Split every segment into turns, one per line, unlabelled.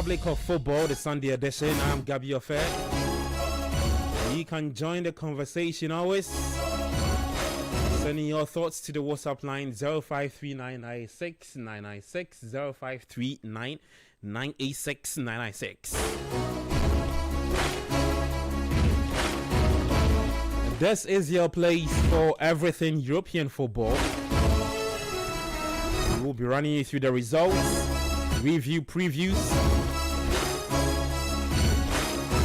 Republic of Football, the Sunday edition. I'm Gabi Ofe. You can join the conversation always. Sending your thoughts to the WhatsApp line 053996 053996. This is your place for everything European football. We will be running you through the results, review previews,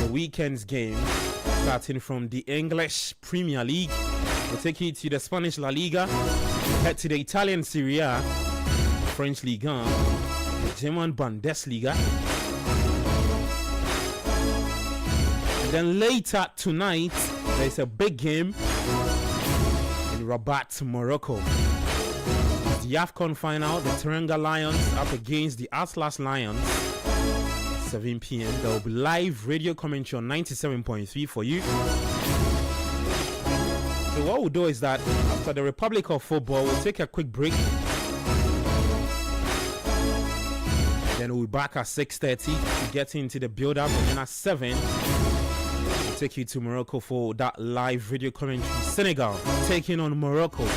the weekend's game, starting from the English Premier League. We'll take you to the Spanish La Liga, head to the Italian Serie A, French Ligue 1, the German Bundesliga. And then later tonight, there's a big game in Rabat, Morocco. It's the AFCON final, the Senegal Lions up against the Atlas Lions. 7 p.m. There will be live radio commentary on 97.3 for you. So what we'll do is that after the Republic of Football, we'll take a quick break. Then we'll be back at 6:30 to get into the build-up. And then at 7, we'll take you to Morocco for that live radio commentary. Senegal taking on Morocco.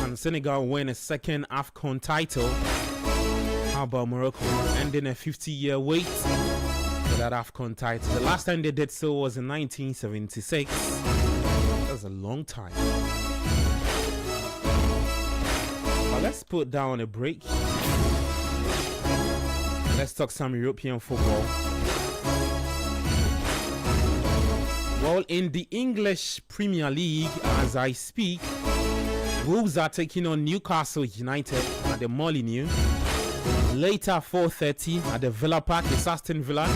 And Senegal win a second AFCON title. How about Morocco ending a 50-year wait for that AFCON title? The last time they did so was in 1976. That's a long time. But let's put down a break. Let's talk some European football. Well, in the English Premier League, as I speak, Wolves are taking on Newcastle United at the Molineux. Later, 4:30 at the Villa Park, it's Aston Villa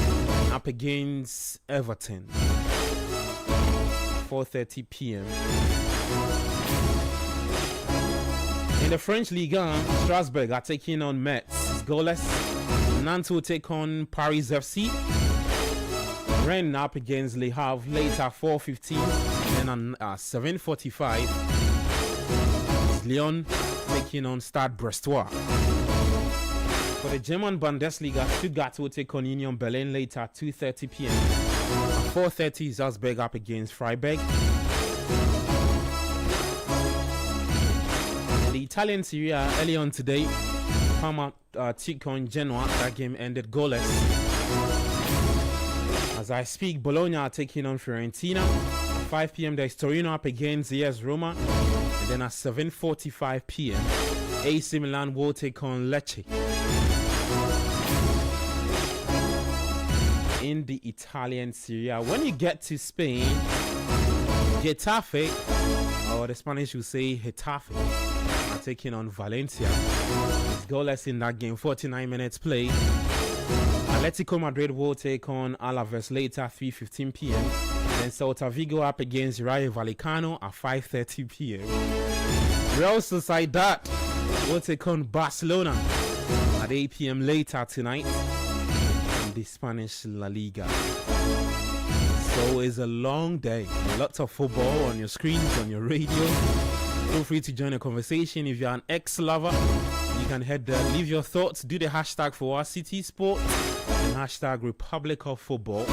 up against Everton. 4:30 p.m. In the French Ligue 1, Strasbourg are taking on Metz. It's goalless. Nantes will take on Paris FC. Rennes up against Le Havre. Later, 4:15. And then 7:45, it's Lyon taking on Stade Brestois. For the German Bundesliga, Stuttgart will take on Union Berlin later at 2:30 p.m. At 4:30, Salzburg up against Freiburg. The Italian Serie A early on today, Parma took on Genoa. That game ended goalless. As I speak, Bologna are taking on Fiorentina. At 5 p.m. there's Torino up against AS Roma. And then at 7:45 p.m., AC Milan will take on Lecce. In the Italian Serie A, when you get to Spain, Getafe, or the Spanish will say Getafe, are taking on Valencia. It's goalless in that game, 49 minutes play. Atletico Madrid will take on Alaves later, 3:15 p.m. Then Celta Vigo up against Rayo Vallecano at 5:30 p.m. Real Sociedad will take on Barcelona at 8 p.m. later tonight. The Spanish La Liga. So it's a long day. Lots of football on your screens, on your radio. Feel free to join the conversation. If you're an ex-lover, you can head there, leave your thoughts, do the hashtag for our city sport and hashtag Republic of Football.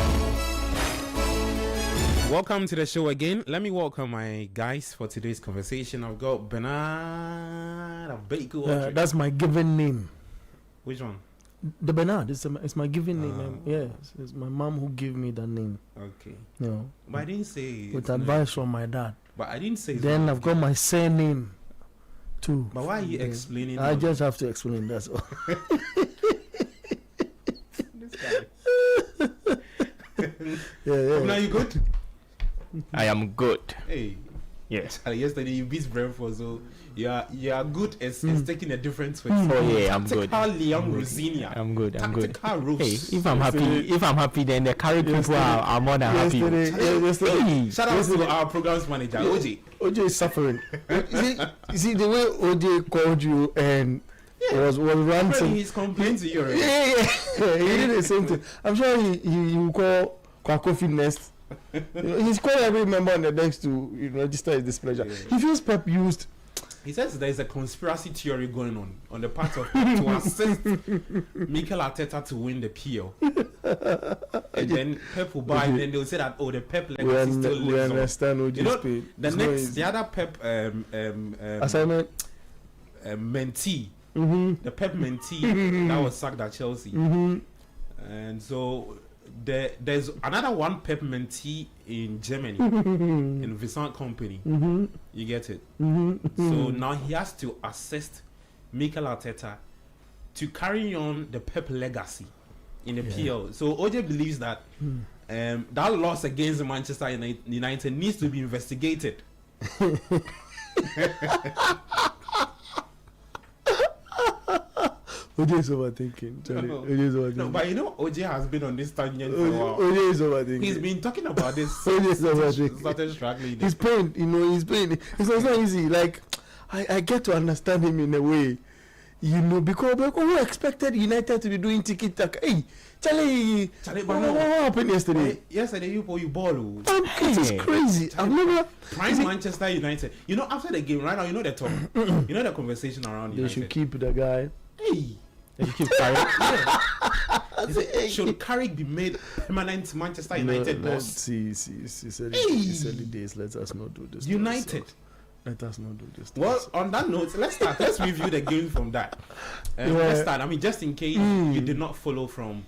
Welcome to the show again. Let me welcome my guys for today's conversation. I've got Bernard Abeku.
That's my given name.
Which one?
The Bernard, it's my given name. Yes, it's my mom who gave me that name.
Okay.
You know,
but I didn't say
with advice from my dad.
But I didn't say.
Then I've got my surname too.
But why are you explaining?
I just have to explain. That's all.
This guy.
yeah.
Now you good?
I am good.
Hey.
Yes.
Yesterday you beat Brentford, so you are good. It's taking a different twist.
Oh yeah, I'm good.
Liam Rosinia.
I'm good. Hey,
if
if I'm happy, then the carry people are more than happy.
Yesterday.
Shout out to our programs manager, OJ.
OJ is suffering. you see the way OJ called you and was ranting.
He's complaining to you already.
Yeah. He did the same thing. I'm sure he will call Kwako Fitness. He's calling every member on the desk to register his displeasure. He feels Pep used
He says there's a conspiracy theory going on the part of Pep to assist Mikel Arteta to win the PL. And then Pep will buy, and then they'll say that the Pep legacy still lives on.
We understand OG's
the other Pep
assignment
mentee, the Pep mentee that was sacked at Chelsea, and so there's another one Pep mentee in Germany in Vincent Company. You get it? So now he has to assist Mikel Arteta to carry on the Pep legacy in the PL. So OJ believes that that loss against Manchester United needs to be investigated.
OJ is overthinking. OJ is overthinking.
No, but OJ has been on this tangent for a while.
OJ is overthinking.
He's been talking about this.
OJ is overthinking.
Started struggling.
He's pain. He's pain. It's not easy. Like, I get to understand him in a way. Because who expected United to be doing tiki-taka? Hey, Charlie, what happened yesterday?
Yesterday, you ball.
It's crazy. I've never...
Prime Manchester United. After the game, right now, the talk. The conversation around United.
They should keep the guy.
Hey.
They should keep Carrick.
Should Carrick be made permanent Manchester United boss?
See, it's early days. Let us not do this.
United.
Let us not do this.
Well, on that note, let's start. Let's review the game from that. Let's start. Just in case you did not follow from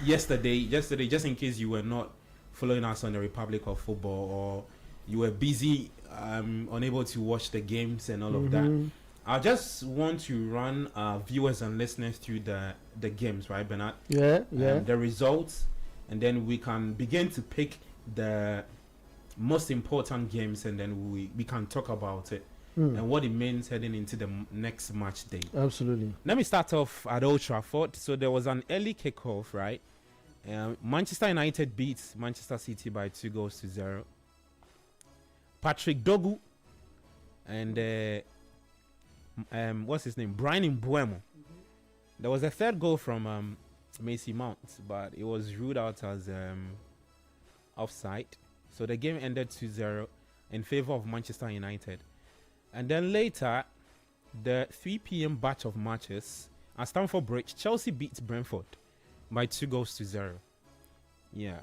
yesterday, just in case you were not following us on the Republic of Football, or you were busy, unable to watch the games and all of that. I just want to run viewers and listeners through the games, right, Bernard?
Yeah.
The results, and then we can begin to pick the most important games, and then we can talk about it and what it means heading into the next match day.
Absolutely.
Let me start off at Old Trafford. So there was an early kickoff, right? Manchester United beats Manchester City by 2-0. Patrick Dogu and what's his name? Brian Mbuemo. There was a third goal from Macy Mount, but it was ruled out as offside. So the game ended 2-0 in favor of Manchester United. And then later, the 3 p.m. batch of matches at Stamford Bridge, Chelsea beat Brentford by 2-0. Yeah.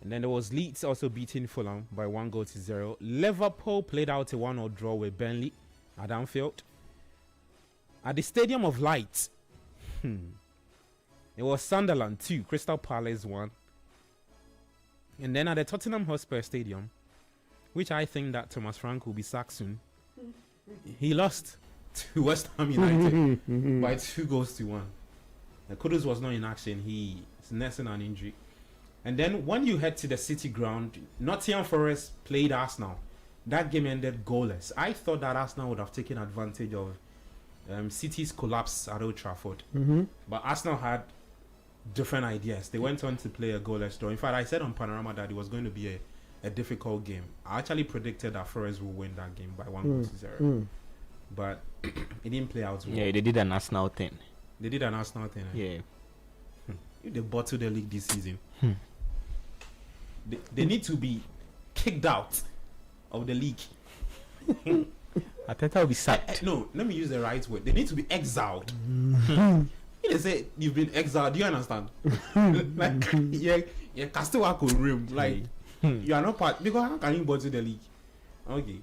And then there was Leeds also beating Fulham by 1-0. Liverpool played out a 1-1 draw with Burnley at Anfield. At the Stadium of Light, it was Sunderland 2, Crystal Palace 1. And then at the Tottenham Hotspur Stadium, which I think that Thomas Frank will be sacked soon, he lost to West Ham United by 2-1. Kudus was not in action. He is nursing an injury. And then when you head to the City ground, Nottingham Forest played Arsenal. That game ended goalless. I thought that Arsenal would have taken advantage of City's collapse at Old Trafford. But Arsenal had different ideas. They went on to play a goalless draw. In fact, I said on Panorama that it was going to be a difficult game. I actually predicted that Forest will win that game by 1-0. But it didn't play out well.
Yeah, they did an Arsenal thing.
They did an Arsenal thing.
Yeah.
If they bottled the league this season, they need to be kicked out of the league.
Arteta will be sacked.
No, let me use the right word. They need to be exiled. They say you've been exiled. Do you understand? Like, yeah, Castawak will rim. Like, you are not part, because how can you bottle the league? Okay.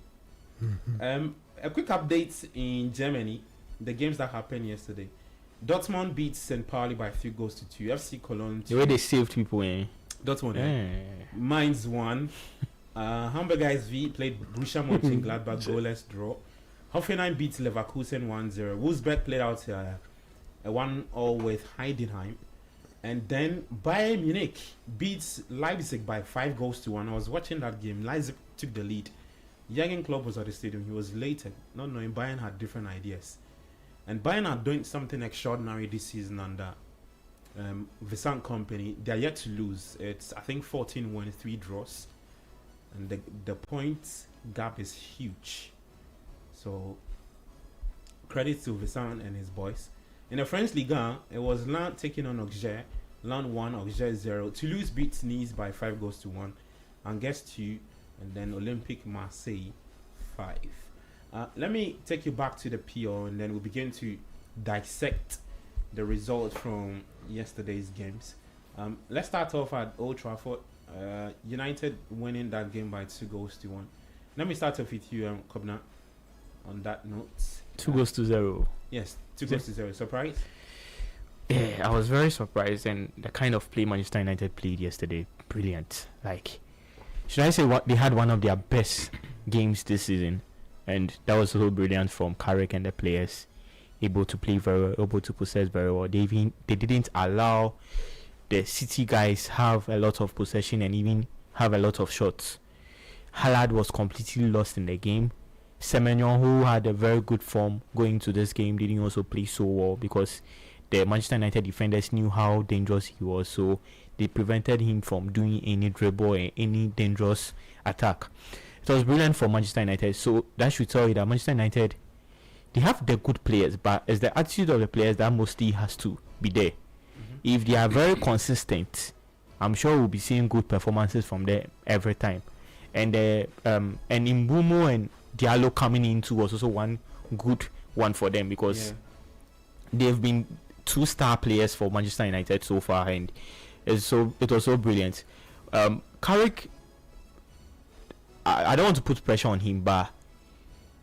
A quick update in Germany. The games that happened yesterday. Dortmund beat St. Pauli by 3-2. FC Cologne 2.
The way they saved people,
Dortmund. Mainz 1. Hamburger SV played Borussia Mönchengladbach goalless draw. Hoffenheim beat Leverkusen 1-0. Wolfsburg played out a 1-0 with Heidenheim. And then Bayern Munich beats Leipzig by 5-1. I was watching that game. Leipzig took the lead. Jurgen Klopp was at the stadium. He was elated, not knowing Bayern had different ideas. And Bayern are doing something extraordinary this season under Vincent Company. They are yet to lose. It's, I think, 14 wins, 3 draws. And the points gap is huge. So, credit to Vincent and his boys. In the French Ligue 1, it was Lens taking on Auxerre. Lens 1, Auxerre 0. Toulouse beats Nice by 5-1. Angers 2. And then Olympique Marseille 5. Let me take you back to the PO, and then we'll begin to dissect the results from yesterday's games. Let's start off at Old Trafford. United winning that game by 2-1. Let me start off with you, Kobna, on that note.
2-0.
Yes, 2-0. Surprise?
Yeah, I was very surprised, and the kind of play Manchester United played yesterday, brilliant. Like, should I say they had one of their best games this season, and that was so brilliant from Carrick and the players, able to play very well, able to possess very well. They didn't allow the City guys have a lot of possession and even have a lot of shots. Haaland was completely lost in the game. Semenyo, who had a very good form going to this game, didn't also play so well because the Manchester United defenders knew how dangerous he was, so they prevented him from doing any dribble or any dangerous attack. It was brilliant for Manchester United, so that should tell you that Manchester United, they have the good players, but it's the attitude of the players that mostly has to be there. If they are very consistent, I'm sure we'll be seeing good performances from them every time. And Mbeumo and Diallo coming into was also one good one for them because they've been 2-star players for Manchester United so far, and it was so brilliant. Carrick, I don't want to put pressure on him, but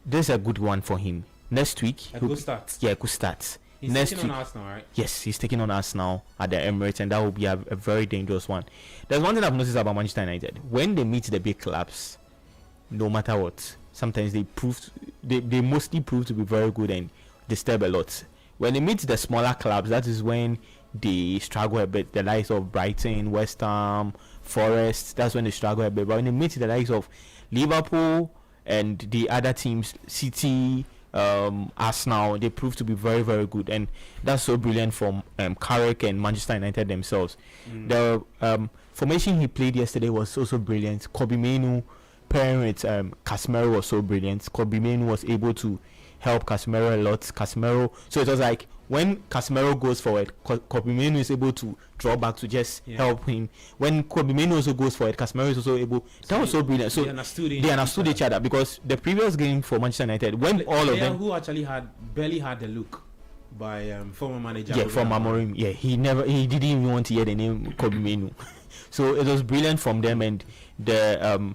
this is a good one for him. Next week,
good start.
Yeah, good start.
He's
Next
taking
week,
on Arsenal, right?
yes, he's taking on Arsenal at the Emirates, and that will be a very dangerous one. There's one thing I've noticed about Manchester United: when they meet the big clubs, no matter what, sometimes they mostly prove to be very good and disturb a lot. When they meet the smaller clubs, that is when they struggle a bit. The likes of Brighton, West Ham, Forest, that's when they struggle a bit. But when they meet the likes of Liverpool and the other teams, City, Arsenal, they prove to be very, very good, and that's so brilliant from Carrick and Manchester United themselves. The formation he played yesterday was also brilliant. Kobbie Mainoo pairing with Casemiro was so brilliant. Kobbie Mainoo was able to help Casemiro a lot. So it was like when Casemiro goes forward, Kobbie Mainoo is able to draw back to just help him. When Kobbie Mainoo also goes forward, Casemiro is also able. That was so brilliant. So they understood each other because the previous game for Manchester United, when all of them
who actually barely had the look by former manager.
Yeah, from Amorim. Yeah, he didn't even want to hear the name Kobbie Mainoo. So it was brilliant from them, and the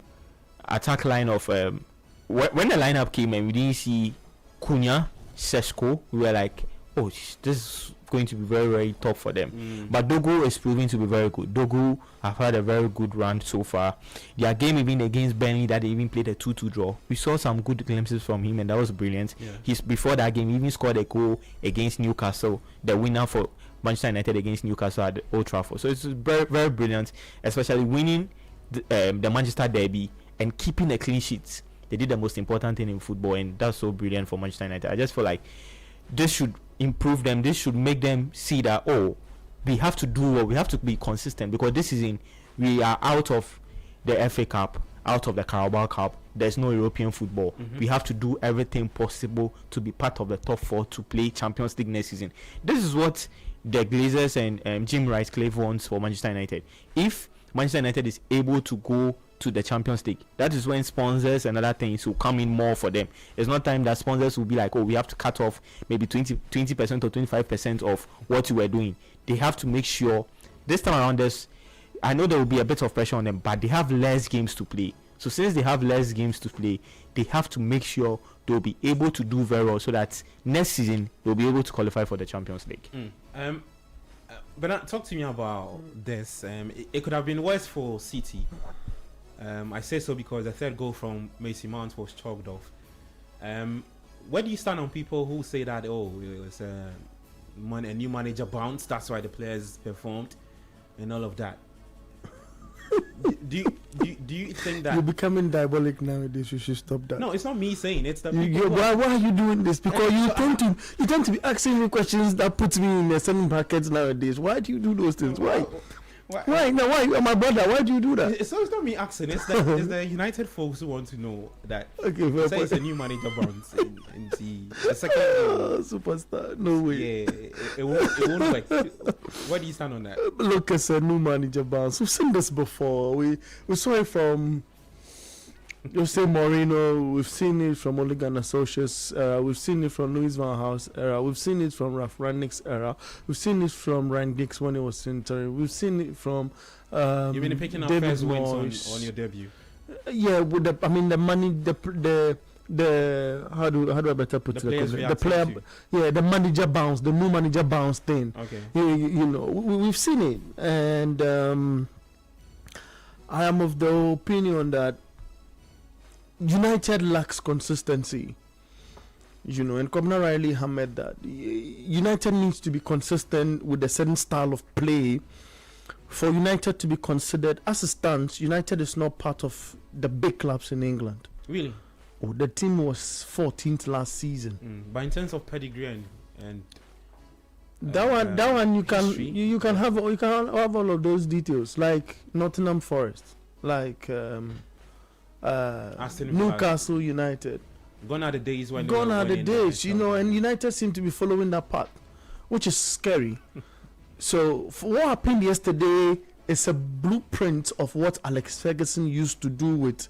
attack line of when the lineup came and we didn't see Cunha, Sesko, we were like, oh, this is going to be very, very tough for them. But Dogu is proving to be very good. Dogu have had a very good run so far. Their game even against Burnley, that they even played a 2-2 draw. We saw some good glimpses from him, and that was brilliant. Before that game, he even scored a goal against Newcastle, the winner for Manchester United against Newcastle at Old Trafford. So it's very, very brilliant, especially winning the Manchester derby and keeping a clean sheet. They did the most important thing in football, and that's so brilliant for Manchester United. I just feel like this should improve them. This should make them see that, we have to do what we have to be consistent, because this season we are out of the FA Cup, out of the Carabao Cup. There's no European football. We have to do everything possible to be part of the top 4 to play Champions League next season. This is what the Glazers and Jim Ratcliffe wants for Manchester United. If Manchester United is able to go to the Champions League, that is when sponsors and other things will come in more for them. It's not time that sponsors will be like, we have to cut off maybe 20% or 25% of what you were doing. They have to make sure this time around I know there will be a bit of pressure on them, but they have less games to play. So since they have less games to play, they have to make sure they'll be able to do very well, so that next season they'll be able to qualify for the Champions League.
But talk to me about this. It could have been worse for City. I say so because the third goal from Mason Mount was chalked off. Where do you stand on people who say that it was a new manager bounced, that's why the players performed and all of that? do you think that
you're becoming diabolic nowadays? You should stop that.
No, it's not me saying, it's the
why are you doing this? Because you tend to be asking me questions that put me in a certain brackets nowadays. Why do you do those things? Why? Why? No, why? You're my brother. Why do you do that?
So it's not me asking. It's the United folks who want to know that.
Okay,
say it's a new manager bounce in the second goal.
Superstar. No way.
Yeah, it won't work. Where do you stand on that?
Look, it's a new manager bounce. We've seen this before. We saw it from Jose Mourinho, we've seen it from Ole Gunnar Solskjaer's era, we've seen it from Louis van Gaal's era, we've seen it from Ralf Rangnick's era, we've seen it from Ryan Giggs when he was interim, we've seen it from
You've been picking up
David
first wins
Moyes.
on your debut.
Yeah, with the money, the how do I better put
The players
the
reacting
player,
to you.
yeah, the manager bounce, the new manager bounce thing.
Okay.
You know, we've seen it, and I am of the opinion that United lacks consistency. You know, and Kobna Riley hammered that United needs to be consistent with a certain style of play for United to be considered. As it stands, United is not part of the big clubs in England.
Really?
Oh, the team was 14th last season.
But in terms of pedigree and
That one you can
history.
you can have all of those details, like Nottingham Forest, like
Aston Villa.
Newcastle United.
Gone are the days when
Gone
they were
are the
winning
days, you know,
stuff.
and United seem to be following that path, which is scary. So for what happened yesterday is a blueprint of what Alex Ferguson used to do with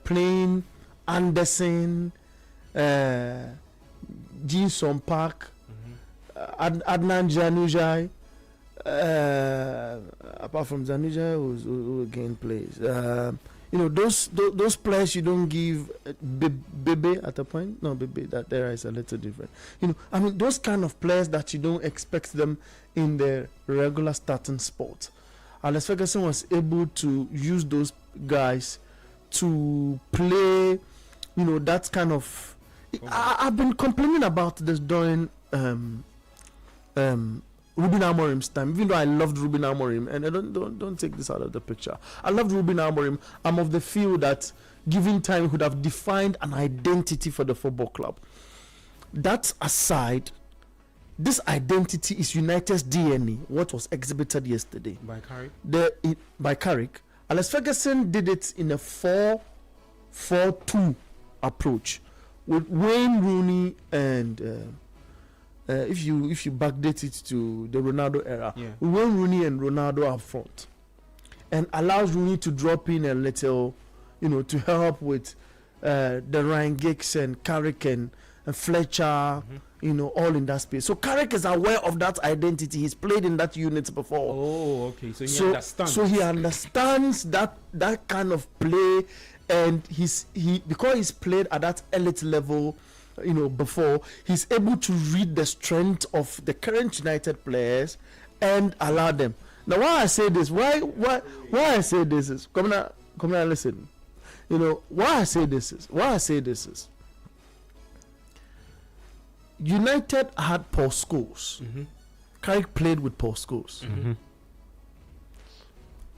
playing Anderson, Jinson Park, Adnan Januzaj. Apart from Januzaj, who again plays. You know, those players you don't give Bebe at a point. No, Bebe, that there is a little different. You know, I mean, those kind of players that you don't expect them in their regular starting spot. Alex Ferguson was able to use those guys to play, you know, that kind of. I've been complaining about this during Ruben Amorim's time, even though I loved Ruben Amorim, and I don't take this out of the picture. I loved Ruben Amorim. I'm of the feel that given time would have defined an identity for the football club. That aside, this identity is United's DNA, what was exhibited yesterday.
By Carrick?
By Carrick. Alex Ferguson did it in a 4-4-2 approach with Wayne Rooney and if you backdate it to the Ronaldo era,
Yeah.
Wayne Rooney and Ronaldo up front, and allows Rooney to drop in a little, you know, to help with the Ryan Giggs and Carrick and Fletcher, you know, all in that space. So Carrick is aware of that identity. He's played in that unit before.
Oh, okay. So he understands.
So he understands that kind of play, and because he's played at that elite level, you know, before, he's able to read the strength of the current United players and allow them. Now, why I say this? Why I say this is come now, listen. You know why I say this is United had Paul Scholes. Carrick played with Paul Scholes.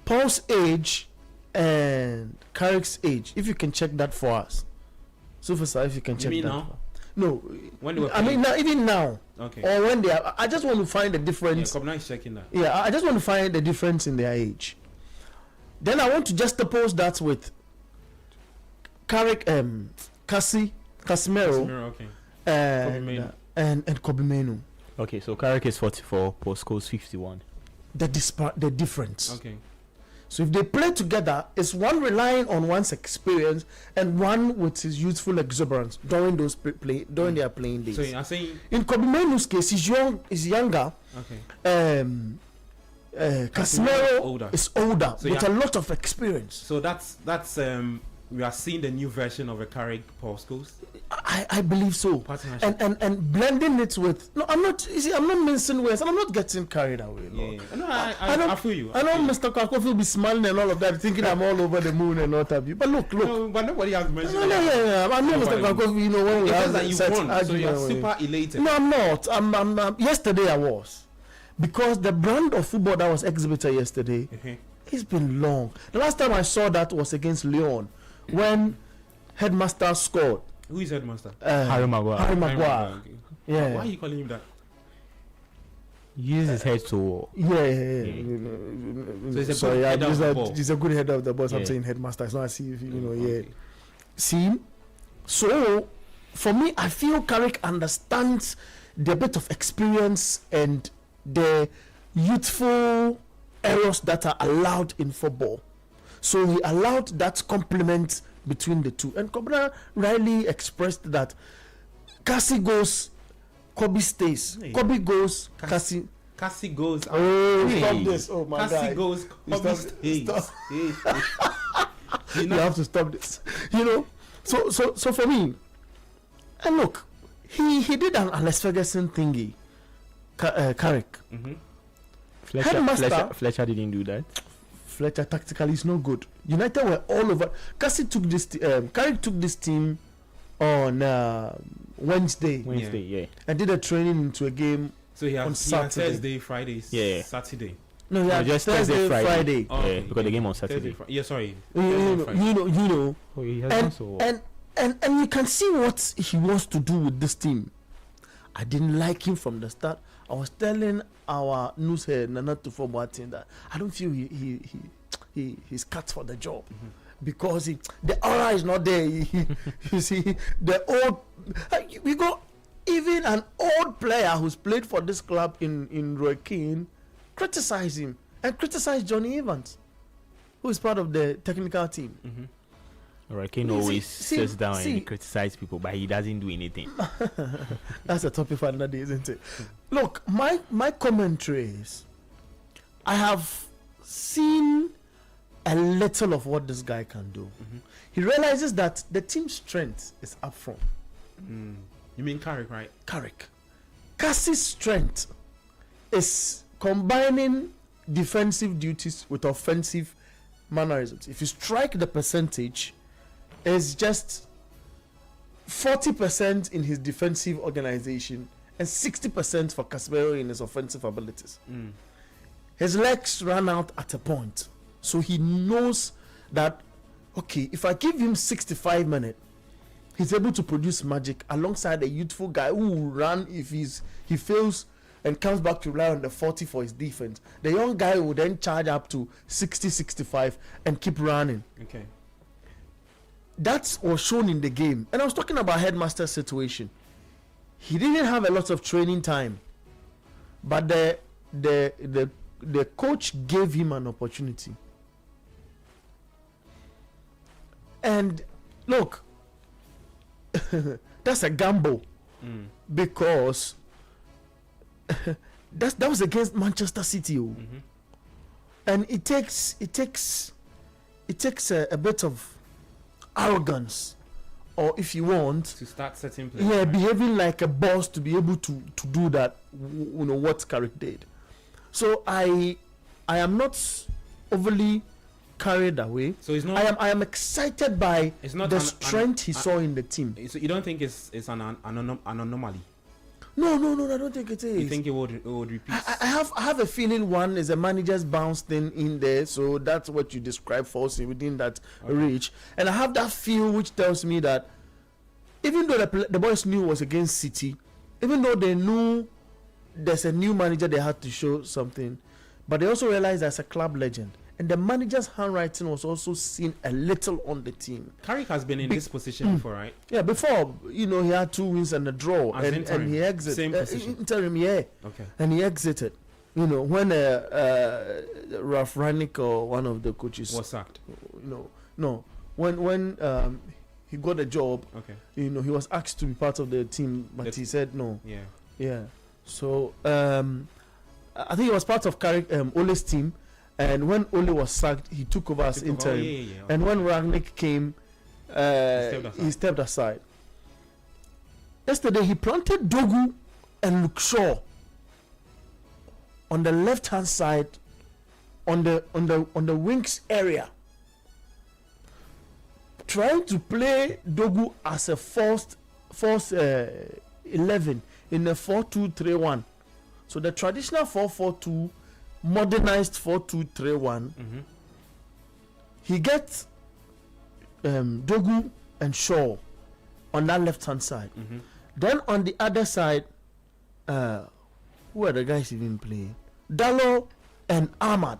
Paul's age and Carrick's age, if you can check that for us. So for if you can check that.
Now?
No,
When they were
I mean now, even now,
Okay.
or when they are. I just want to find the
Yeah,
difference.
Kobna is checking that.
Yeah, I just want to find the difference in their age. Then I want to juxtapose that with Carrick, Casemiro,
Casemiro, okay.
and Kobe Mainoo.
Okay, so Carrick is 44, Paul Scholes 51.
The difference.
Okay.
So if they play together, it's one relying on one's experience and one with his youthful exuberance during those during their playing days.
So you are saying
In Kobe Mainoo's case, he's younger.
okay.
Casemiro is older
So
with
yeah.
a lot of experience.
So that's we are seeing the new version of a Carrick Paul Scholes
I believe so.
partnership.
And blending it with I'm not mincing words and I'm not getting carried away.
Yeah,
Lord.
yeah. No,
don't-
I feel you.
I know Mr. Kwakofi will be smiling and all of that, thinking I'm all over the moon and what have you. But look.
No, but nobody has mentioned
No, yeah. I know Mr. Kwakofi, you know, when we
It's
have
just that you
such
won, so you're
argument.
super elated.
No, I'm not. I'm yesterday I was. Because the brand of football that was exhibited yesterday, it's been long. The last time I saw that was against Lyon, when Headmaster scored.
Who is headmaster?
Harry Maguire.
Harry Maguire.
Okay.
Yeah.
Why are you calling him that?
He uses his head to.
Yeah.
So he's a
Sorry,
good header of the ball.
he's a good header of the ball. I'm
Yeah.
saying headmaster. It's not as if, yeah.
Okay.
See? So, for me, I feel Carrick understands the bit of experience and the youthful errors that are allowed in football. So he allowed that complement between the two. And Kobra Riley expressed that Cassie goes, Kobe stays.
Hey.
Kobe goes, Cassie.
Cassie goes.
Oh,
Hey.
stop this. Oh, my
Cassie
God.
goes. Kobe stays. Hey.
You have to stop this. You know, so for me, and look, he did an Alex Ferguson thingy, Carrick. Headmaster
Fletcher didn't do that.
Fletcher tactically is no good. United were all over. Carrick took this team on Wednesday
Yeah.
and did a training into a game.
So he
On
has
Saturday.
Thursday, Fridays,
Yeah.
Saturday.
No, he
No,
had
just
Thursday,
Thursday,
Friday.
Oh, okay.
Because the game on
Thursday,
Saturday.
Yeah, sorry.
You know.
Oh, he has done so well.
And you can see what he wants to do with this team. I didn't like him from the start. I was telling our news head Nana Tufo that I don't feel he's cut for the job because the aura is not there. You see, the old we go even an old player who's played for this club in Roy Keane criticize him and criticize Johnny Evans, who is part of the technical team.
Right, Kane
See-
always
see-
sits down
see.
and he criticizes people, but he doesn't do anything.
That's a topic for another day, isn't it? Look, my commentary is I have seen a little of what this guy can do. He realizes that the team's strength is up front.
You mean Carrick, right?
Carrick. Cassie's strength is combining defensive duties with offensive mannerisms. If you strike the percentage, it's just 40% in his defensive organization and 60% for Casemiro in his offensive abilities. His legs run out at a point, so he knows that okay, if I give him 65 minutes, he's able to produce magic alongside a youthful guy who will run if he fails and comes back to rely on the 40 for his defense. The young guy will then charge up to 60, 65 and keep running.
Okay.
That was shown in the game. And I was talking about Headmaster's situation. He didn't have a lot of training time, but the coach gave him an opportunity. And look, that's a gamble because that was against Manchester City, and it takes a bit of arrogance, or if you want,
To start setting players.
behaving like a boss to be able to do that. What Carrick did. So I am not overly carried away.
So it's not.
I am excited by
It's not
the
an-
strength he saw in the team.
So you don't think it's an anomaly?
No, I don't think it is.
You think it would repeat?
I have a feeling one is a manager's bounce thing in there, so that's what you describe falsely within that reach. And I have that feel which tells me that even though the boys knew it was against City, even though they knew there's a new manager, they had to show something, but they also realized there's a club legend. And the manager's handwriting was also seen a little on the team.
Carrick has been in this position before, right?
Yeah, before, he had 2 wins and a draw,
As
and
interim.
he exited.
Same position.
Interim, yeah.
Okay.
And he exited. When Ralph Rangnick or one of the coaches,
Was sacked.
when he got a job,
Okay.
he was asked to be part of the team, but he said no.
Yeah.
Yeah. So I think he was part of Carrick, Ole's team, and when Ole was sacked, he took over as interim.
Yeah.
And when Rangnick came, he stepped aside. Yesterday, he planted Dogu and Luke Shaw on the left-hand side, on the wings area, trying to play Dogu as a false 11 in a 4-2-3-1. So the traditional 4-4-2, modernized 4-2-3-1. He gets Dogu and Shaw on that left-hand side. Then on the other side, who are the guys even playing? Dallo and Ahmad.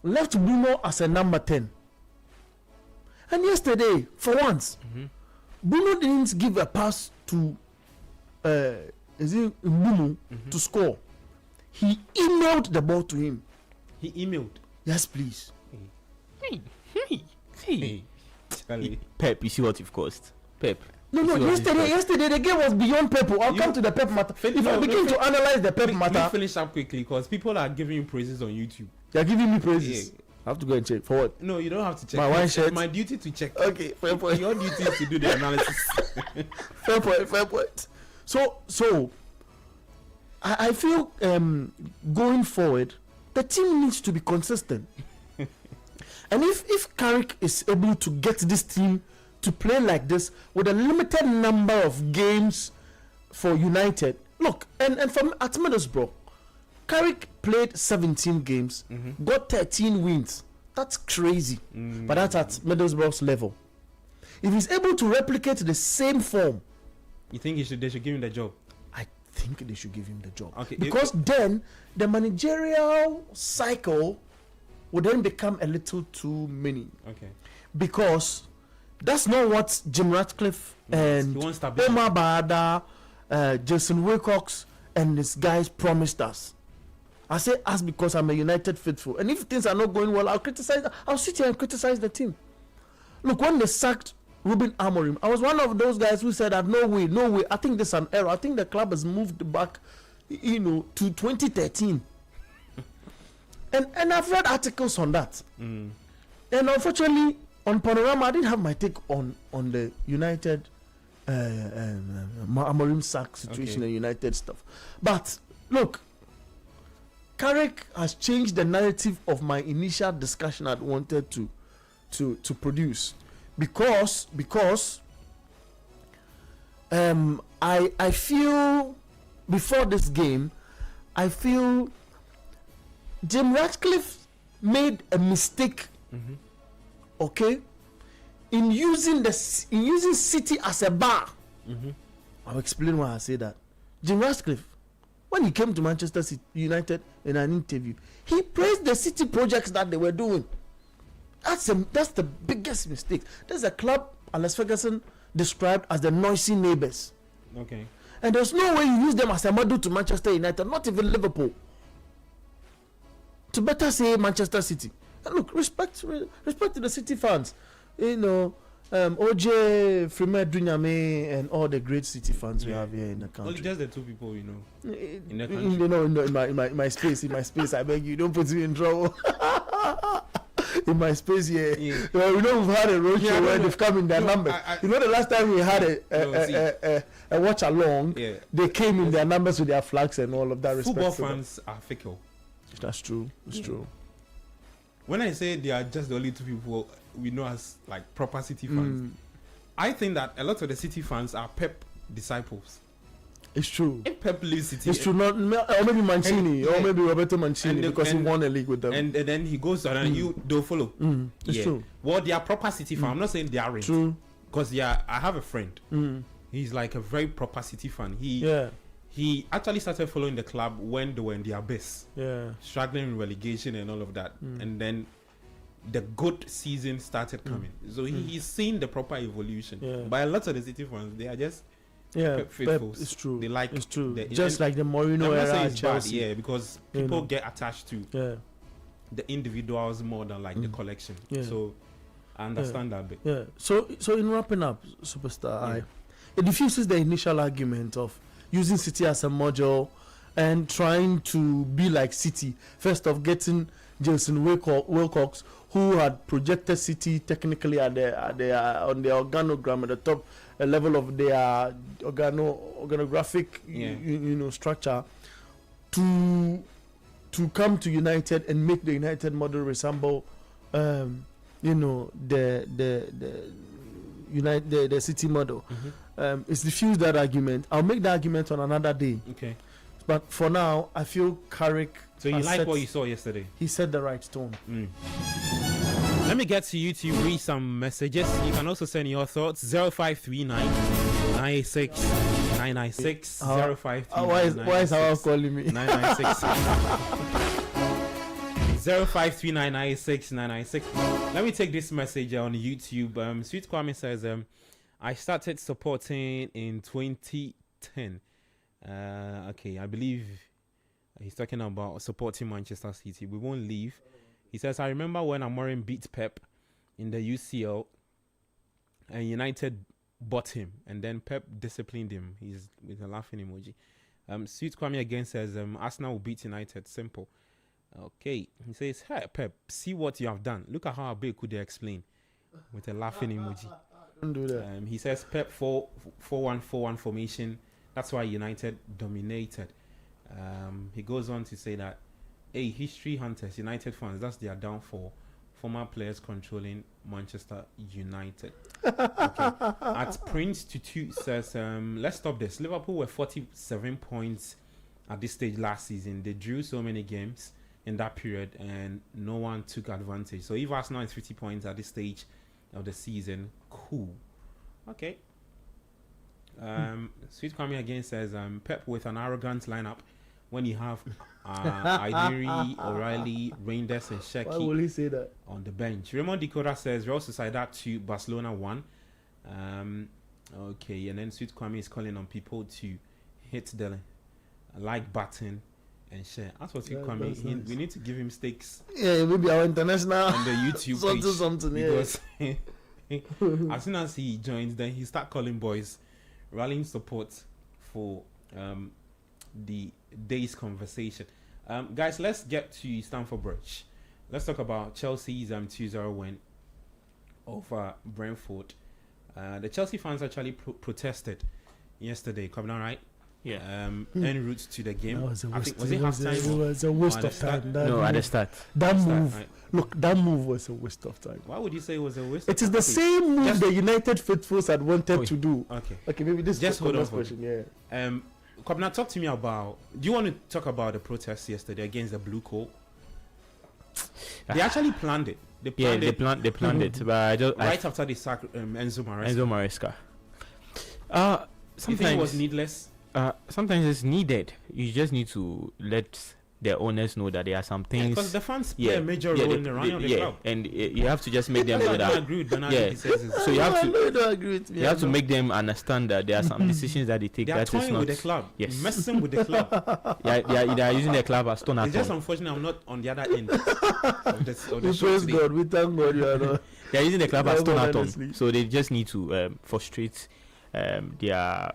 Left Bruno as a number 10. And yesterday, for once, Bruno didn't give a pass to Mbumu to score. He emailed the ball to him.
He emailed.
Yes, please.
Hey, Charlie.
Pep, you see what you've cost. Pep.
No,
you see what you've cost.
yesterday the game was beyond Pep. I'll come to the Pep matter. If I begin to analyze the Pep
Let me
matter,
finish up quickly because people are giving you praises on YouTube.
they're giving me praises.
Yeah.
I have to go and check for what?
No, you don't have to check.
My one
It's
shirt.
my duty to check.
Okay, fair point.
Your duty is to do the analysis.
Fair point. So, I feel going forward, the team needs to be consistent. And if Carrick is able to get this team to play like this with a limited number of games for United, look, and from at Middlesbrough, Carrick played 17 games, got 13 wins. That's crazy. But that's at Middlesbrough's level. If he's able to replicate the same form,
You think they should give him the job?
I think they should give him the job.
Okay,
Because then the managerial cycle would then become a little too many.
Okay.
Because that's not what Jim Ratcliffe and
He wants stability.
Omar Baada, Jason Wilcox and his guys promised us. I say us because I'm a United faithful. And if things are not going well, I'll sit here and criticize the team. Look, when they sacked Ruben Amorim, I was one of those guys who said that no way. I think there's an error. I think the club has moved back, to 2013. and I've read articles on that. And unfortunately, on Panorama, I didn't have my take on the United Amorim sack situation and United stuff. But look, Carrick has changed the narrative of my initial discussion I wanted to produce. Because I feel before this game, I feel Jim Ratcliffe made a mistake, okay, in using City as a bar. I'll explain why I say that. Jim Ratcliffe, when he came to Manchester City United in an interview, he praised the City projects that they were doing. That's the biggest mistake. There's a club Alex Ferguson described as the noisy neighbors.
Okay.
And there's no way you use them as a model to Manchester United, not even Liverpool. To better say Manchester City. And look, respect to the City fans. OJ, Freeman Dunyame, and all the great City fans we have here in the country.
Only just the two people in the country.
In my space, I beg you, don't put me in trouble. In my space here, well, we've had a roadshow where they've come in their numbers. The last time we had a watch along, they came in their numbers with their flags and all of that.
Football fans are fickle.
That's true. It's true.
When I say they are just the only two people we know as like proper City fans, I think that a lot of the City fans are Pep disciples.
It's true.
If Pep leaves City,
it's true. Or maybe Mancini, or maybe Roberto Mancini, because he won a league with them.
And then he goes and they'll follow.
It's true.
Well, they are proper City fans. I'm not saying they aren't.
True.
Because I have a friend. He's like a very proper City fan. He actually started following the club when they were in their best. Struggling in relegation and all of that. And then the good season started coming. So he's seen the proper evolution. But a lot of the City fans, they are just Pep,
it's true.
They like
it's true. Just like the Mourinho era at Chelsea.
Bad, because people get attached to the individuals more than like the collection. So I understand that bit.
So in wrapping up, Superstar, it diffuses the initial argument of using City as a model and trying to be like City. First of getting Jason Wilcox, who had projected City technically on the organogram at the top level of their organographic structure, to come to United and make the United model resemble the City model. It's diffused that argument. I'll make the argument on another day.
Okay.
But for now, I feel Carrick.
So you like what you saw yesterday?
He set the right tone.
Let me get to you to read some messages. You can also send your thoughts. 0539 986 996 0539.
Why is Howard calling me?
996 0539 986 996. Let me take this message on YouTube. Sweet Kwame says, I started supporting in 2010. Okay, I believe he's talking about supporting Manchester City. We won't leave. He says, I remember when Amorim beat Pep in the UCL and United bought him and then Pep disciplined him. He's with a laughing emoji. Sweet Kwame again says, Arsenal will beat United. Simple. Okay. He says, hey, Pep, see what you have done. Look at how big could they explain with a laughing emoji.
Don't do that.
He says, Pep 4-1-4-1 formation. That's why United dominated. He goes on to say that, hey, history hunters, United fans, that's their downfall. Former players controlling Manchester United. Okay. At Prince Tutu says, let's stop this. Liverpool were 47 points at this stage last season. They drew so many games in that period and no one took advantage. So if Arsenal is 50 points at this stage of the season, cool. Okay. Sweet Kwame again says, Pep with an arrogant lineup when you have Idiri, O'Reilly, Reinders, and Sheki.
Why will he say that?
On the bench. Raymond Decoder says Real Sociedad 2, Barcelona 1. Okay, and then Sweet Kwame is calling on people to hit the like button and share. As for Sweet Kwame,
nice.
we need to give him stakes
Yeah, maybe our international
on the YouTube page.
something,
Because as soon as he joins, then he start calling boys, rallying support for the day's conversation. Guys, let's get to Stamford Bridge. Let's talk about Chelsea's 2-0 win over Brentford. The Chelsea fans actually protested yesterday, coming on, right?
Yeah.
En route to the game.
That was a
I
waste.
think, was it halftime?
It was a waste of time.
At the start.
That move.
Right.
Look, that move was a waste of time.
Why would you say it was a waste?
It is the same move the United faithfuls had wanted to do.
Okay.
Okay, maybe this
Just
is
hold on
the question. Yeah.
Kobna, talk to me about. Do you want to talk about the protest yesterday against the Blue Coat? They actually planned it. They planned
They planned it, but
right after they sacked Enzo Maresca.
Enzo Maresca.
You think it was needless?
Sometimes it's needed. You just need to let the owners know that there are some things.
Because the fans play a major role in the running of the club.
And you have to just make them know
I
that.
agree with Bernardo.
Yeah.
He says
So you have to.
No, don't agree with me.
You have to make them understand that there are some decisions that they take
They are
that is
toying
not.
with the club.
Yes.
Messing with the club.
They are using the club as stone
It's
at
just
all.
unfortunate I'm not on the other end of the
We
show
praise
today.
God. We thank God you are not.
They are using the club as stone at
Honestly.
So they just need to frustrate their.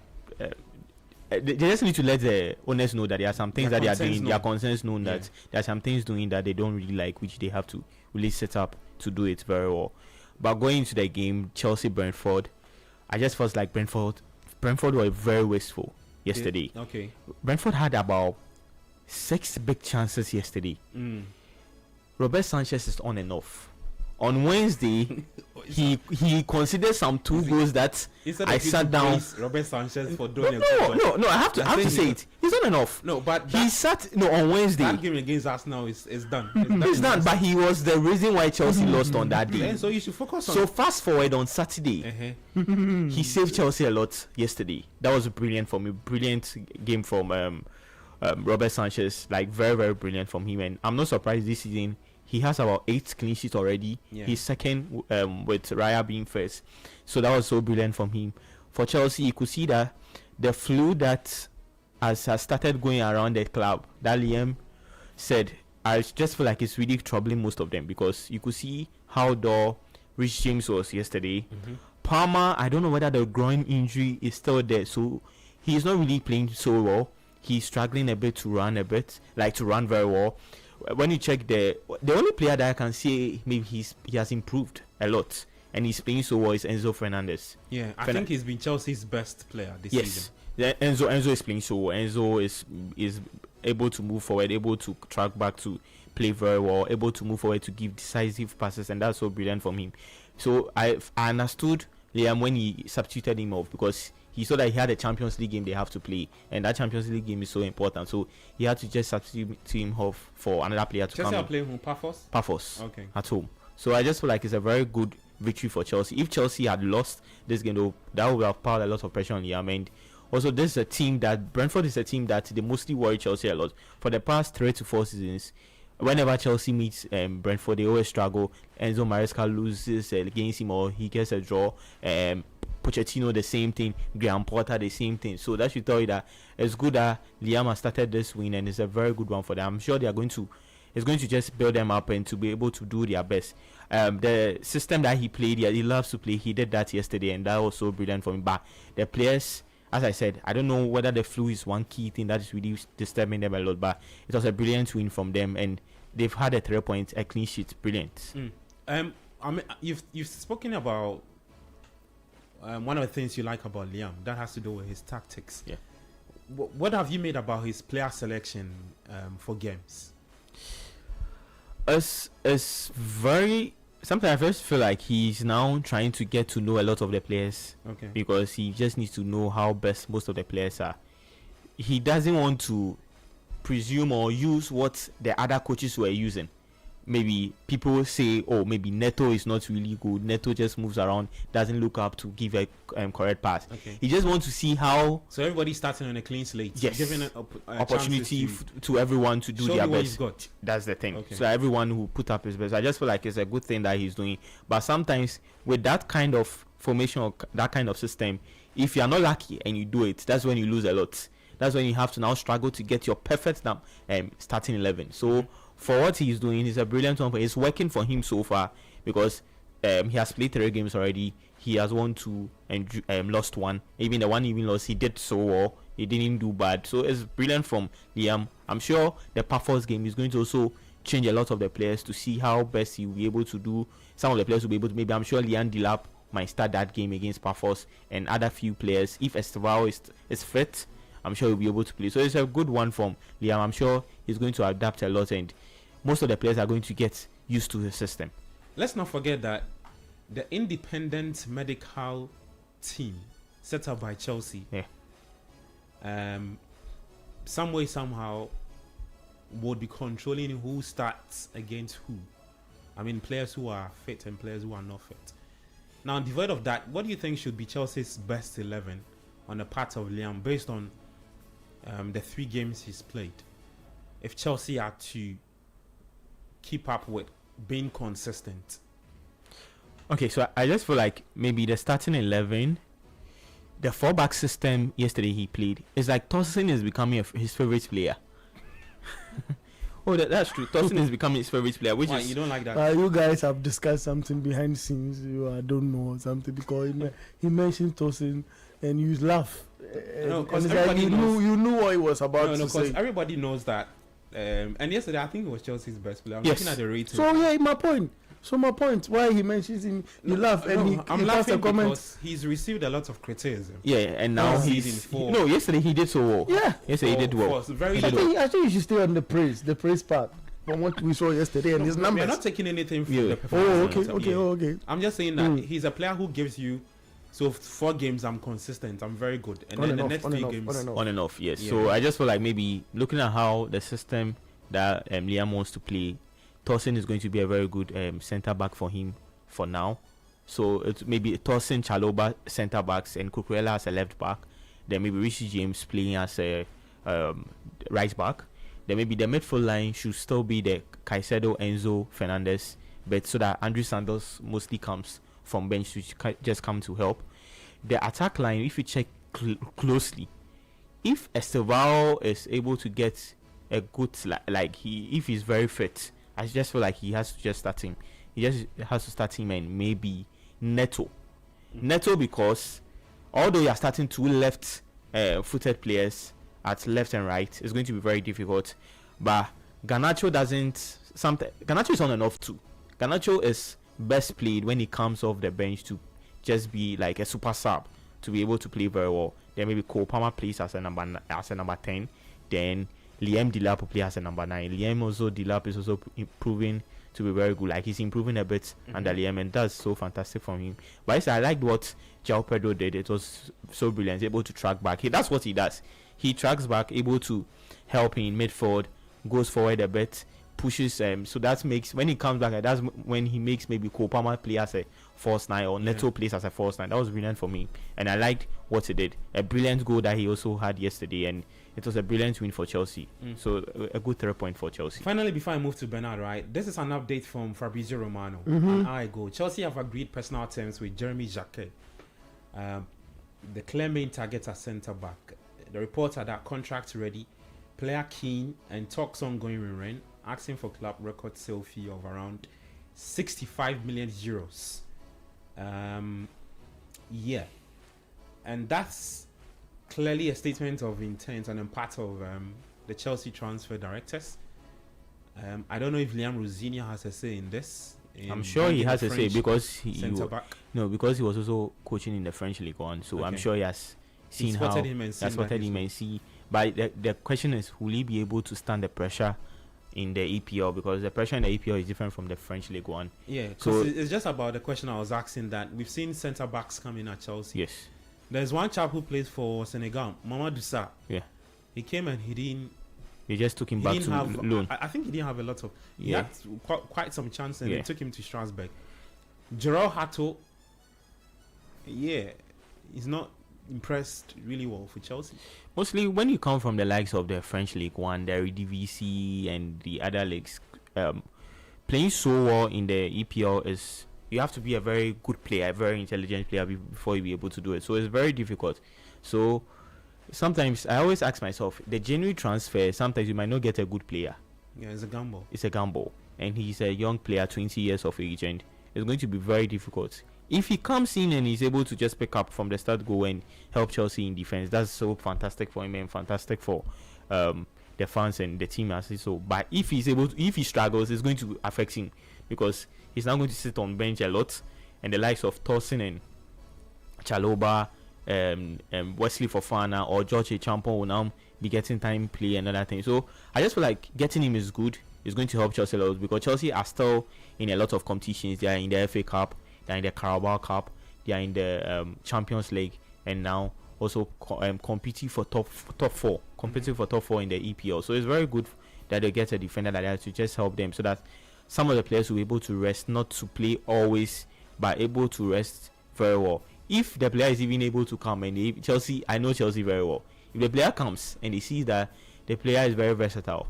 They just need to let the owners know that there are some things
Their
that they are
concerns
doing.
known.
Their concerns known
Yeah.
that there are some things doing that they don't really like, which they have to really set up to do it very well. But going into the game, Chelsea Brentford, I just felt like Brentford were very wasteful yesterday.
Okay.
Brentford had about 6 big chances yesterday. Robert Sanchez is on and off. On Wednesday, he considered some 2 goals that
Instead
I
of you
sat
to
down.
praise Robert Sanchez for doing a good job.
No. I have to say it. He's on and off.
No, but
He sat on Wednesday.
that game against Arsenal is done.
It's done, but he was the reason why Chelsea lost on that day.
And so you should focus on.
So fast forward on Saturday, he saved Chelsea a lot yesterday. That was brilliant for me. Brilliant game from Robert Sanchez. Like very, very brilliant from him. And I'm not surprised this season he has about 8 clean sheets already.
Yeah.
He's second with Raya being first. So that was so brilliant from him. For Chelsea, you could see that the flu that has started going around the club, that Liam said, I just feel like it's really troubling most of them, because you could see how Rich James was yesterday. Palmer, I don't know whether the groin injury is still there, so he's not really playing so well. He's struggling a bit to run very well. When you check the only player that I can say maybe he has improved a lot and he's playing so well is Enzo Fernandez.
Yeah, I think he's been Chelsea's best player this season.
Yes, Enzo is playing so well. Enzo is able to move forward, able to track back to play very well, able to move forward to give decisive passes, and that's so brilliant from him. So I understood Liam when he substituted him off, because he saw that he had a Champions League game they have to play, and that Champions League game is so important. So he had to just substitute him off for another player to
Chelsea
come
are playing who?
Pafos
Okay.
at home. So I just feel like it's a very good victory for Chelsea. If Chelsea had lost this game, though, that would have piled a lot of pressure on Liam. And also, this is a team that Brentford is a team that they mostly worry Chelsea a lot. For the past 3 to 4 seasons, whenever Chelsea meets Brentford, they always struggle. Enzo Maresca loses against him, or he gets a draw. Pochettino, the same thing. Graham Potter, the same thing. So that should tell you that it's good that Liam has started this win, and it's a very good one for them. I'm sure they are going to it's going to just build them up and to be able to do their best. The system that he played, yeah, he loves to play. He did that yesterday, and that was so brilliant for him. But the players, as I said, I don't know whether the flu is one key thing that is really disturbing them a lot. But it was a brilliant win from them, and they've had a 3 point, a clean sheet. Brilliant.
I mean, you've spoken about one of the things you like about Liam. That has to do with his tactics.
Yeah.
What have you made about his player selection for games?
It's very. Sometimes I just feel like he's now trying to get to know a lot of the players.
Okay.
Because he just needs to know how best most of the players are. He doesn't want to presume or use what the other coaches were using. Maybe people say, oh, maybe Neto is not really good. Neto just moves around, doesn't look up to give a correct pass.
Okay.
He just wants to see how.
So everybody's starting on a clean slate.
Yes.
Giving an
Opportunity to everyone to do
show
their
me what
best.
he's got.
That's the thing.
Okay.
So everyone who put up his best, I just feel like it's a good thing that he's doing. But sometimes with that kind of formation or that kind of system, if you are not lucky and you do it, that's when you lose a lot. That's when you have to now struggle to get your perfect starting 11. So for what he's doing, he's a brilliant one. It's working for him so far because he has played 3 games already. He has won 2 and lost 1. Even the one he lost, he did so well. He didn't do bad. So it's brilliant from Liam. I'm sure the Paphos game is going to also change a lot of the players to see how best he will be able to do. Some of the players will be able to, maybe I'm sure Liam Delap might start that game against Paphos and other few players. If Estevao is fit, I'm sure he'll be able to play. So it's a good one from Liam. I'm sure he's going to adapt a lot, and most of the players are going to get used to the system.
Let's not forget that the independent medical team set up by Chelsea, some way, somehow, would be controlling who starts against who. I mean, players who are fit and players who are not fit. Now, devoid of that, what do you think should be Chelsea's best 11 on the part of Liam based on the 3 games he's played? If Chelsea are to keep up with being consistent.
Okay, so I just feel like maybe the starting 11, the 4-back system yesterday he played, is like Tosin is becoming his favorite player. Oh, that's true. Tosin is becoming his favorite player, which
Why,
is...
you don't like that?
You guys have discussed something behind the scenes I don't know or something because he mentioned Tosin and you laugh.
No, because
and it's like you knew what he was about to say.
Everybody knows that. And yesterday, I think it was Chelsea's best player. I'm
Yes.
looking at the rating.
So yeah, my point. Why he mentions him, you laugh and he
I'm
passed a
laughing
comment.
because he's received a lot of criticism.
Yeah, and now
Last
he's...
season, 4.
No, yesterday he did so well.
Yeah.
Yesterday he did well.
Very
I
good.
think you should stay on the praise part from what we saw yesterday and his
We're
numbers.
not taking anything from
Yeah.
the performance.
Okay.
I'm just saying that he's a player who gives you. So 4 games, I'm consistent. I'm very good. And then the next 3 games,
On and off, yes.
Yeah.
So I just feel like maybe looking at how the system that Liam wants to play, Tosin is going to be a very good centre back for him for now. So it's maybe Tosin, Chaloba centre backs, and Cucurella as a left back. Then maybe Richie James playing as a right back. Then maybe the midfield line should still be the Caicedo, Enzo, Fernandez, but so that Andrew Sanders mostly comes from bench to just come to help. The attack line, if you check closely, if Estevao is able to get a good if he's very fit, I just feel like he has to just start him. He just has to start him and maybe Neto because although you are starting 2 left footed players at left and right, it's going to be very difficult. But Garnacho is on and off too. Garnacho is best played when he comes off the bench to just be like a super sub to be able to play very well. Then maybe Cole Palmer plays as a number 10. Then Liam Delap plays as a number 9. Delap is also improving to be very good. Like he's improving a bit under Liam, and that's so fantastic from him. But I liked what João Pedro did. It was so brilliant. Able to track back. That's what he does. He tracks back, able to help in midfield, goes forward a bit, pushes so that makes when he comes back, that's when he makes maybe Cole Palmer play as a false 9 or Neto plays as a false 9. That was brilliant for me, and I liked what he did. A brilliant goal that he also had yesterday, and it was a brilliant win for Chelsea. So a good 3 point for Chelsea.
Finally, before I move to Bernard, right, this is an update from Fabrizio Romano. An hour ago, Chelsea have agreed personal terms with Jeremy Jacquet, the clear main target at centre back. The reports are that contracts ready, player keen, and talks ongoing with Rennes. asking for club record sale fee of around 65 million euros. Yeah, and that's clearly a statement of intent and a part of the Chelsea transfer directors. I don't know if Liam Rosinia has a say in this.
I'm sure he has a say because
centre-back.
because he was also coaching in the French League One, so I'm sure he has seen how
spotted him and
see. But the question is, will he be able to stand the pressure in the EPL? Because the pressure in the EPL is different from the French League One.
Yeah, so it's just about the question I was asking, that we've seen centre-backs come in at Chelsea.
Yes.
There's one chap who plays for Senegal, Mamadou Sarr.
Yeah.
He came and he didn't.
They just took him back to loan.
I think he didn't have a lot of. He
Yeah.
had quite some chance, and
Yeah.
they took him to Strasbourg. Gerald Hato, yeah, he's not impressed really well for Chelsea.
Mostly when you come from the likes of the French League One, the Eredivisie, and the other leagues, playing so well in the EPL is, you have to be a very good player, a very intelligent player before you be able to do it. So it's very difficult. So sometimes I always ask myself, the January transfer, sometimes you might not get a good player.
Yeah, it's a gamble.
It's a gamble, and he's a young player, 20 years of age, and it's going to be very difficult. If he comes in and he's able to just pick up from the start, go and help Chelsea in defense, that's so fantastic for him and fantastic for the fans and the team as so. But if he's able to, if he struggles, it's going to affect him, because he's now going to sit on bench a lot, and the likes of Tosin and Chaloba, Wesley Fofana or George Champon will now be getting time play and other things. So I just feel like getting him is good. It's going to help Chelsea a lot, because Chelsea are still in a lot of competitions. They are in the FA Cup, they are in the Carabao Cup, they are in the Champions League, and now also competing for top four in the EPL. So it's very good that they get a defender like that to just help them, so that some of the players will be able to rest, not to play always, but able to rest very well. If the player is even able to come, and Chelsea, I know Chelsea very well. If the player comes and they see that the player is very versatile,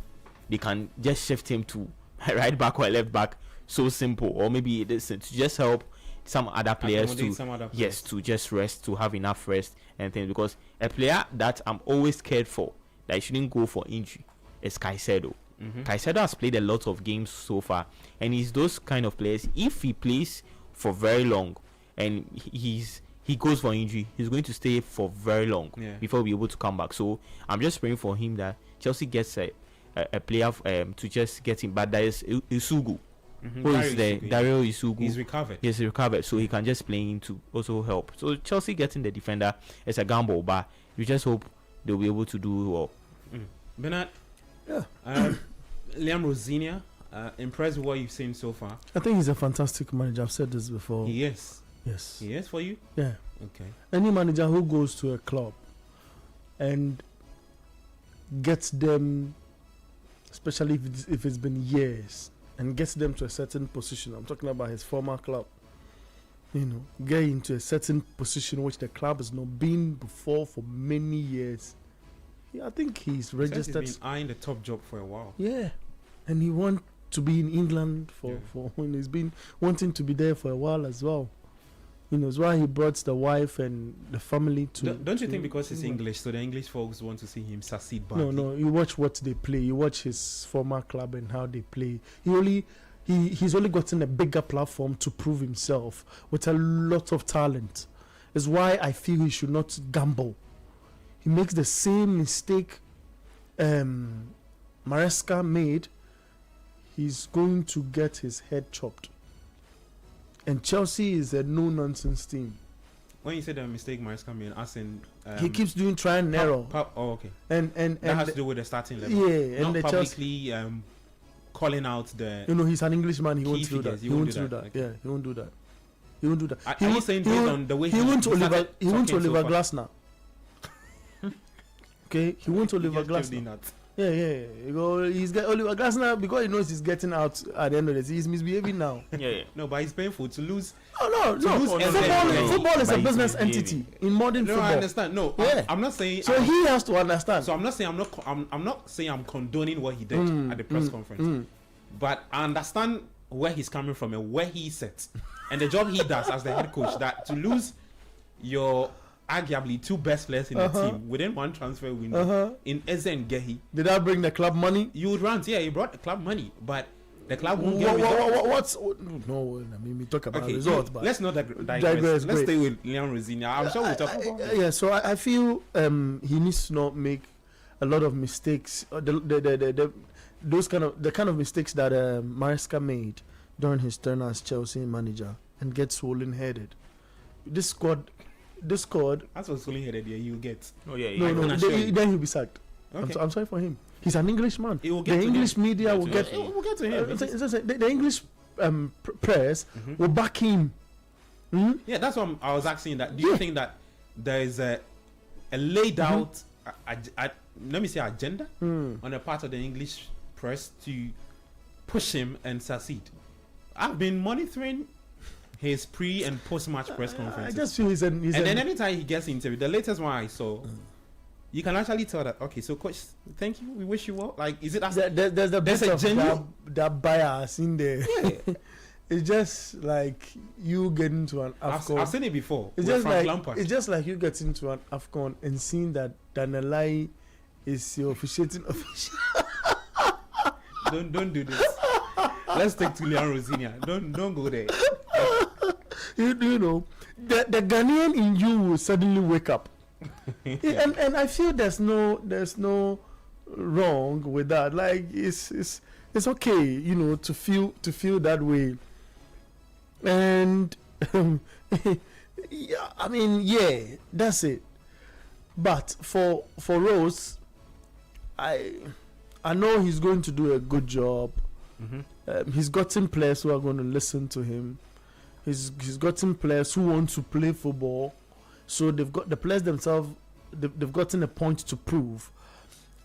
they can just shift him to right back or left back. So simple. Or maybe it is to just help some other players to just rest, to have enough rest and things. Because a player that I'm always scared for, that I shouldn't go for injury, is Caicedo. Caicedo has played a lot of games so far, and he's those kind of players. If he plays for very long and he goes for injury, he's going to stay for very long before we're able to come back. So I'm just praying for him that Chelsea gets a player to just get him. But there is Isugu, who is there, Dario Isugu.
He's recovered.
Yes, he recovered, so he can just play in to also help. So Chelsea getting the defender is a gamble, but you just hope they'll be able to do well.
Bernard,
Yeah.
Liam Rosinia, impressed with what you've seen so far?
I think he's a fantastic manager. I've said this before.
He is.
Yes.
He is for you?
Yeah.
Okay.
Any manager who goes to a club and gets them, especially if it's been years, and gets them to a certain position. I'm talking about his former club. Get into a certain position which the club has not been before for many years. Yeah, I think he's registered.
He's been eyeing the top job for a while.
Yeah, and he wants to be in England for when he's been wanting to be there for a while as well. It's why he brought the wife and the family to.
Don't you think because he's English, so the English folks want to see him succeed badly?
No. You watch what they play. You watch his former club and how they play. He's only gotten a bigger platform to prove himself with a lot of talent. Is why I feel he should not gamble. He makes the same mistake Maresca made. He's going to get his head chopped. And Chelsea is a no-nonsense team.
When you say the mistake Maresca made, as in
he keeps doing try and error.
Oh, okay.
And
that has to do with the starting level.
Yeah,
not
and the
publicly calling out the.
He's an Englishman. He won't do that.
Okay.
He won't do that. He won't do that.
Are you saying based on the way
he went to Oliver Glasner? Okay, he went to Oliver Glasner. Yeah. He's got Oliver Glasner because he knows he's getting out at the end of the season. He's misbehaving now.
Yeah.
No, but it's painful to lose.
No. Football is a business entity in modern football.
No, I understand. No,
yeah.
I'm not saying.
So he has to understand.
So I'm not saying I'm not saying I'm condoning what he did at the press conference, but I understand where he's coming from and where he sits and the job he does as the head coach. That to lose your arguably two best players in the team within one transfer window in Eze and Gehi.
Did that bring the club money?
You would rant, yeah, he brought the club money, but the club won't get results.
No, I mean, we talk about results, but
let's not digress. Let's stay with Leon Rosinia. I'm sure we'll talk about it.
Yeah, so I feel he needs to not make a lot of mistakes. The kind of mistakes that Maresca made during his turn as Chelsea manager and get swollen-headed. This squad. That's what swollen-headed you get.
Oh yeah.
No. Then he'll be sacked.
Okay.
I'm sorry for him. He's an Englishman.
The
English media will get.
We'll get to him.
The English press will back him.
Yeah, that's what I was asking. That do you think that there is a laid out, let me say, agenda on the part of the English press to push him and succeed? I've been monitoring his pre and post match press conferences.
I just feel
then anytime he gets interviewed, the latest one I saw. You can actually tell that, okay, so coach, thank you, we wish you well. Like, is it
there's a bit of that bias in there.
Yeah.
It's just like you getting to an AFCON.
I've seen it before.
It's just like you get into an AFCON and seeing that Danelai is your officiating official.
Don't do this. Let's take to Leon Rosinia. Don't go there.
You know, the Ghanaian in you will suddenly wake up. and I feel there's no wrong with that. Like it's okay, you know, to feel that way. And yeah, I mean, yeah, that's it. But for Rose, I know he's going to do a good job. He's gotten players who are going to listen to him. He's gotten players who want to play football. So they've got the players themselves. They've gotten a point to prove.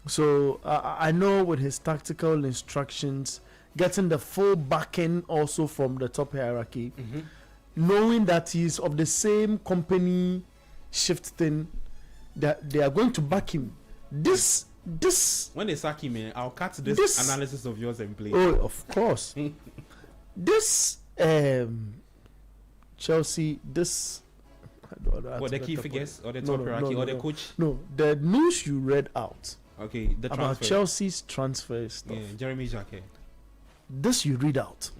So I know with his tactical instructions, getting the full backing also from the top hierarchy, knowing that he's of the same company shift thing, that they are going to back him. This
when they sack him, I'll cut this analysis of yours and play.
Oh, of course. This Chelsea. What
the key figures or the top hierarchy or the coach?
No, the news you read out.
Okay, the
about
transfer.
Chelsea's transfer stuff.
Yeah, Jeremy Jacquet.
This you read out.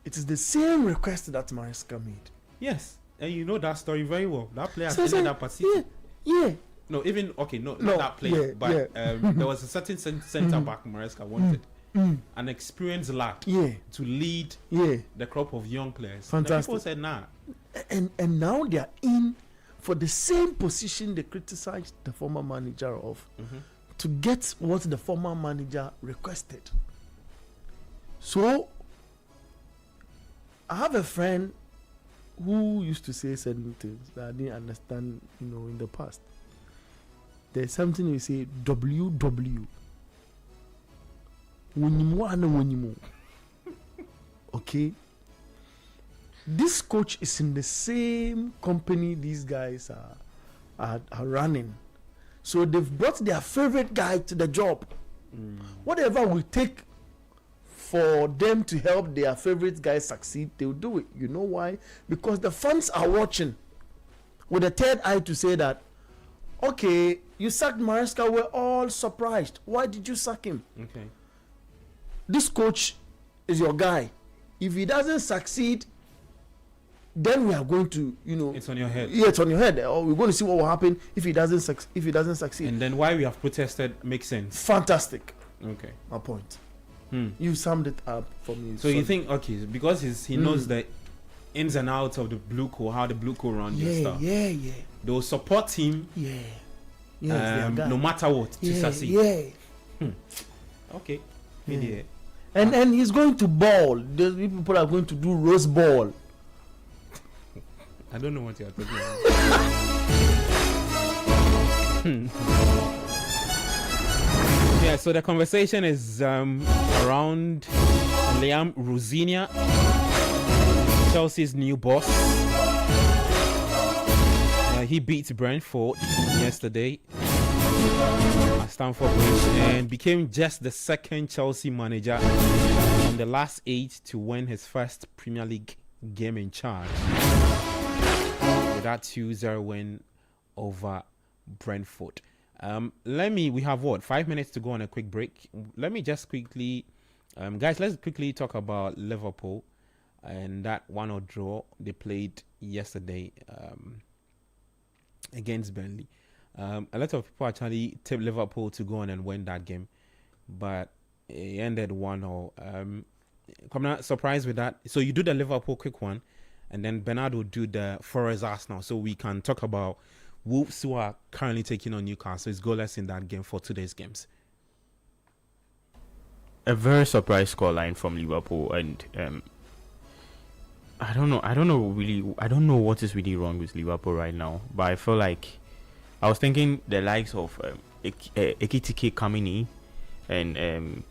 It is the same request that Maresca made.
Yes, and you know that story very well. That player has ended up at City.
Yeah.
No, even not that player, but there was a certain centre back Maresca wanted. An experienced lad to lead the crop of young players.
Fantastic.
People said, nah.
And now they are in for the same position they criticized the former manager of, to get what the former manager requested. So I have a friend who used to say certain things that I didn't understand, in the past. There's something we say WW. Okay. This coach is in the same company these guys are running. So they've brought their favorite guy to the job. Whatever will take for them to help their favorite guy succeed, they'll do it. You know why? Because the fans are watching with a third eye to say that, okay, you sacked Maresca, we're all surprised. Why did you sack him?
Okay.
This coach is your guy. If he doesn't succeed, then we are going to,
it's on your head.
Yeah, it's on your head. Or we're going to see what will happen if he doesn't succeed.
And then why we have protested makes sense.
Fantastic.
Okay.
My point. You summed it up for me.
So you think, okay, because he knows the ins and outs of the Blue Co, how the Blue Co run their stuff.
Yeah.
They will support him. No matter what to succeed.
Yeah.
Okay.
Yeah. And he's going to ball. Those people are going to do rose ball.
I don't know what you're talking about. Yeah, so the conversation is around Liam Rosinia, Chelsea's new boss. He beat Brentford yesterday at Stamford Bridge and became just the second Chelsea manager from the last 8 to win his first Premier League game in charge. With that 2-0 win over Brentford. We have 5 minutes to go on a quick break. Let me just quickly, guys, let's quickly talk about Liverpool and that 1-0 draw they played yesterday against Burnley. A lot of people actually tipped Liverpool to go on and win that game, but it ended 1-0. I'm not surprised with that. So you do the Liverpool quick one, and then Bernard will do the Forest Arsenal, so we can talk about Wolves, who are currently taking on Newcastle. It's goalless in that game for today's games.
A very surprise scoreline from Liverpool, and I don't know what is really wrong with Liverpool right now. But I feel like I was thinking the likes of Ekitike coming in, and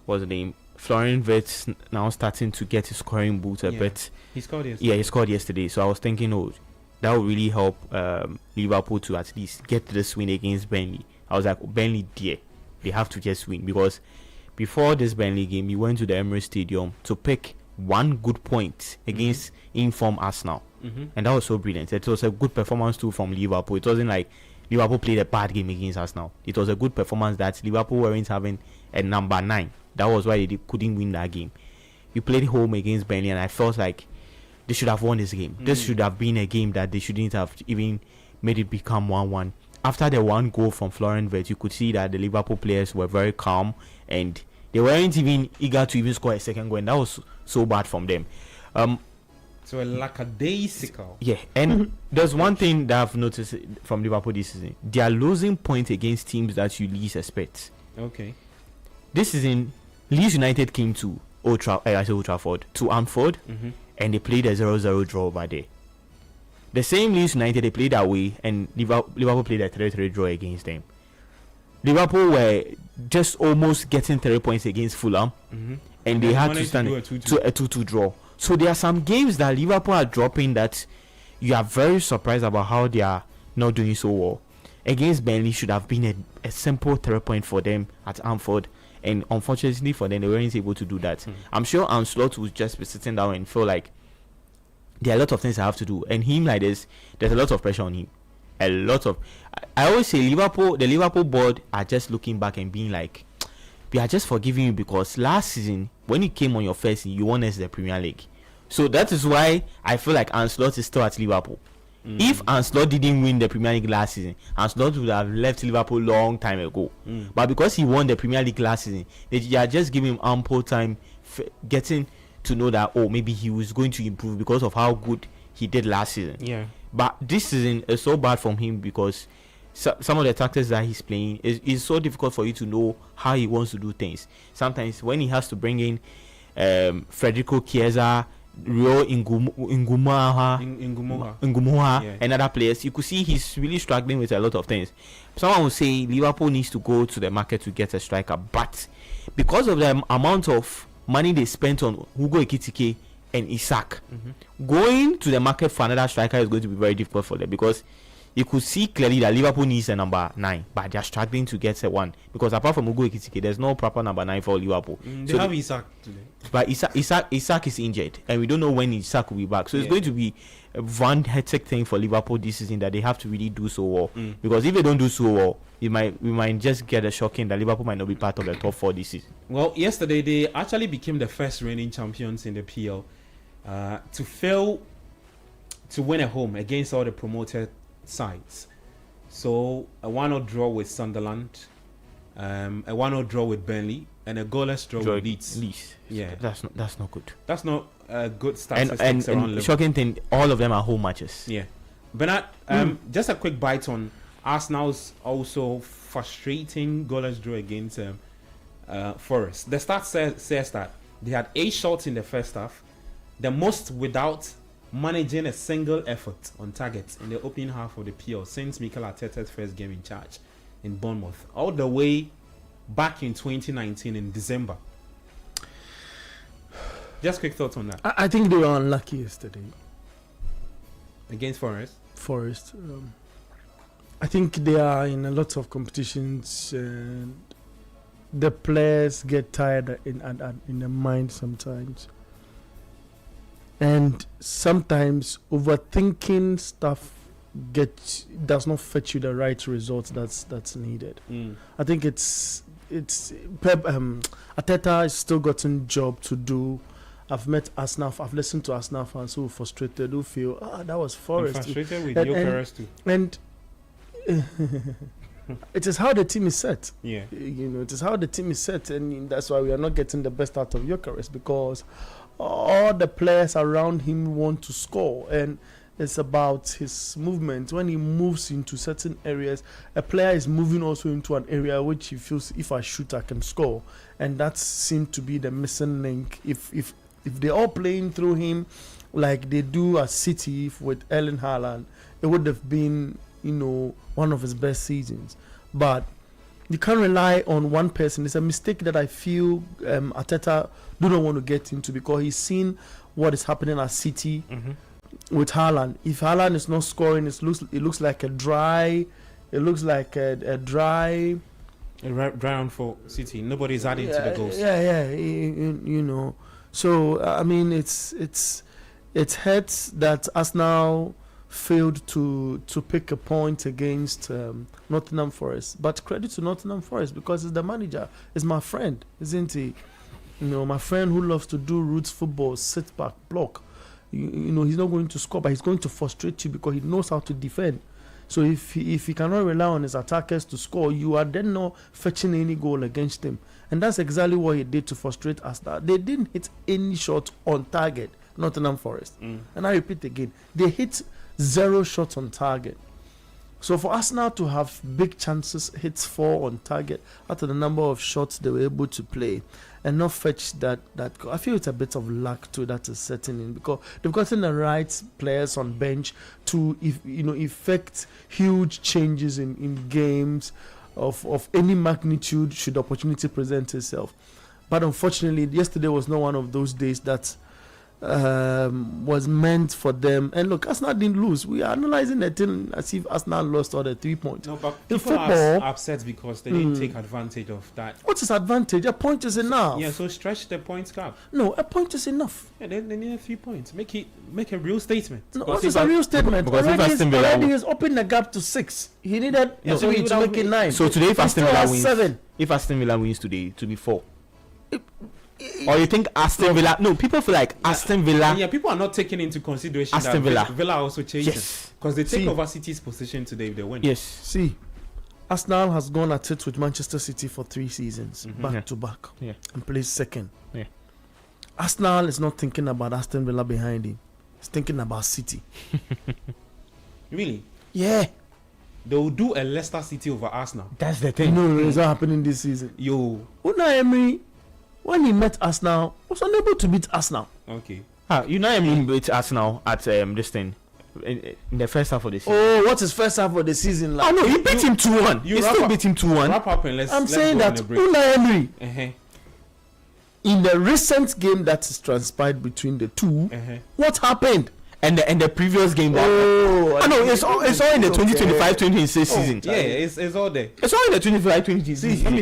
what's the name? Florian Wirtz now starting to get his scoring boots a bit.
He scored yesterday.
Yeah, he scored yesterday. So I was thinking, that would really help Liverpool to at least get this win against Burnley. I was like, Burnley, dear, they have to just win, because before this Burnley game, you went to the Emirates Stadium to pick one good point against informed Arsenal, and that was so brilliant. It was a good performance too from Liverpool. It wasn't like Liverpool played a bad game against Arsenal. It was a good performance that Liverpool weren't having a number 9. That was why they couldn't win that game. You played home against Burnley, and I felt like they should have won this game. This should have been a game that they shouldn't have even made it become 1-1. After the one goal from Florian Wirtz, you could see that the Liverpool players were very calm, and they weren't even eager to even score a second goal, and that was so bad from them.
So a lackadaisical.
Yeah, and there's one thing that I've noticed from Liverpool this season. They are losing points against teams that you least expect.
Okay.
This season, Leeds United came to Old Trafford, to Anfield, and they played a 0-0 draw over there. The same Leeds United, they played away, and Liverpool played a 3-3 draw against them. Liverpool were just almost getting 3 points against Fulham, and they had to stand to a 2-2 draw. So there are some games that Liverpool are dropping that you are very surprised about how they are not doing so well. Against Burnley should have been a simple 3 point for them at Anfield, and unfortunately for them, they weren't able to do that. I'm sure Ancelotti will just be sitting down and feel like there are a lot of things I have to do, and him like this, there's a lot of pressure on him. I always say the Liverpool board are just looking back and being like, we are just forgiving you because last season when you came on your first season, you won us the Premier League. So that is why I feel like Ancelotti is still at Liverpool. If Ancelotti didn't win the Premier League last season, Ancelotti would have left Liverpool long time ago. But because he won the Premier League last season, they are just giving him ample time getting to know that maybe he was going to improve because of how good he did last season.
Yeah.
But this season is so bad from him because some of the tactics that he's playing is so difficult for you to know how he wants to do things. Sometimes when he has to bring in Federico Chiesa, Rio Ngumoha, and other players, you could see he's really struggling with a lot of things. Someone would say Liverpool needs to go to the market to get a striker, but because of the amount of money they spent on Hugo Ekitike and Isak, going to the market for another striker is going to be very difficult for them, because you could see clearly that Liverpool needs a number 9, but they're struggling to get a one, because apart from Hugo Ekitike, there's no proper number 9 for Liverpool.
They have Isak today,
but Isak is injured, and we don't know when Isak will be back. So it's going to be one hectic thing for Liverpool this season that they have to really do so well. Because if they don't do so well, we might just get a shocking that Liverpool might not be part of the top 4 this season.
Well, yesterday they actually became the first reigning champions in the PL to fail to win at home against all the promoted sides. So a 1-0 draw with Sunderland, a 1-0 draw with Burnley, and a goalless draw with Leeds. Yeah,
that's not good.
That's not a good statistics
and
around Liverpool.
Shocking thing, all of them are home matches.
Yeah, Bernard, just a quick bite on Arsenal's also frustrating goalless draw against Forest. The stat says that they had 8 shots in the first half, the most without managing a single effort on target in the opening half of the PL since Mikel Arteta's first game in charge in Bournemouth, all the way back in 2019 in December. Just quick thoughts on that.
I think they were unlucky yesterday
against Forest.
I think they are in a lot of competitions, and the players get tired in the mind sometimes. And sometimes overthinking stuff does not fetch you the right results that's needed. I think it's Pep Arteta is still gotten job to do. I've met Arsenal. I've listened to Arsenal fans who are frustrated, who feel that was Forest.
I'm frustrated with Gyökeres too.
And it is how the team is set.
Yeah,
it is how the team is set, and that's why we are not getting the best out of Gyökeres, because all the players around him want to score, and it's about his movement. When he moves into certain areas, a player is moving also into an area which he feels, if I shoot, I can score, and that seemed to be the missing link. If they're all playing through him like they do at City with Erling Haaland, it would have been, one of his best seasons. But you can't rely on one person. It's a mistake that I feel Arteta do not want to get into, because he's seen what is happening at City with Haaland. If Haaland is not scoring, it looks like a dry. It looks like a dry.
Round for City. Nobody's adding to the goals.
Yeah. So I mean, it hurts that Arsenal failed to pick a point against Nottingham Forest. But credit to Nottingham Forest, because it's the manager. It's my friend, isn't he? My friend who loves to do roots football, sit back, block. He's not going to score, but he's going to frustrate you because he knows how to defend. So if he cannot rely on his attackers to score, you are then not fetching any goal against him. And that's exactly what he did to frustrate us. They didn't hit any shot on target, Nottingham Forest. And I repeat again, they hit 0 shots on target. So for Arsenal to have big chances, hits 4 on target out of the number of shots they were able to play, and not fetch that goal, I feel it's a bit of luck too that is setting in, because they've gotten the right players on bench to effect huge changes in games of any magnitude should opportunity present itself. But unfortunately, yesterday was not one of those days that was meant for them. And look, Arsenal didn't lose. We are analysing the thing as if Arsenal lost all the 3 points.
No, but people are upset because they didn't take advantage of that.
What is advantage? A point is enough.
Yeah, so stretch the points gap.
No, a point is enough.
Yeah, they need 3 points. Make a real statement.
No, what is a real statement? Already he's opened the gap to 6. He needed to make it 9.
So today, if Aston Villa wins, 7. If Aston Villa wins today, to be 4. Or you think Aston Villa? No, people feel like Aston Villa.
Yeah, people are not taking into consideration
Aston
that
Villa.
Villa also changes, because they take over City's position today if they win.
Yes.
See, Arsenal has gone at it with Manchester City for 3 seasons, back to back, and plays second.
Yeah.
Arsenal is not thinking about Aston Villa behind him. He's thinking about City.
Really?
Yeah.
They will do a Leicester City over Arsenal.
That's the thing.
No, it's not happening this season. Unai Emery, when he met Arsenal, was unable to beat Arsenal.
Okay.
Unai Emery beat Arsenal at this thing in the first half of the season.
Oh, what's his first half of the season like?
No, he beat him 2-1. He still beat him 2-1.
Wrap up and
I'm saying that Unai Emery, in the recent game that is transpired between the two, what happened?
And the previous game that it's all in the 2025-2026 season.
Yeah, it's all there.
It's all in the 2025-2026 season.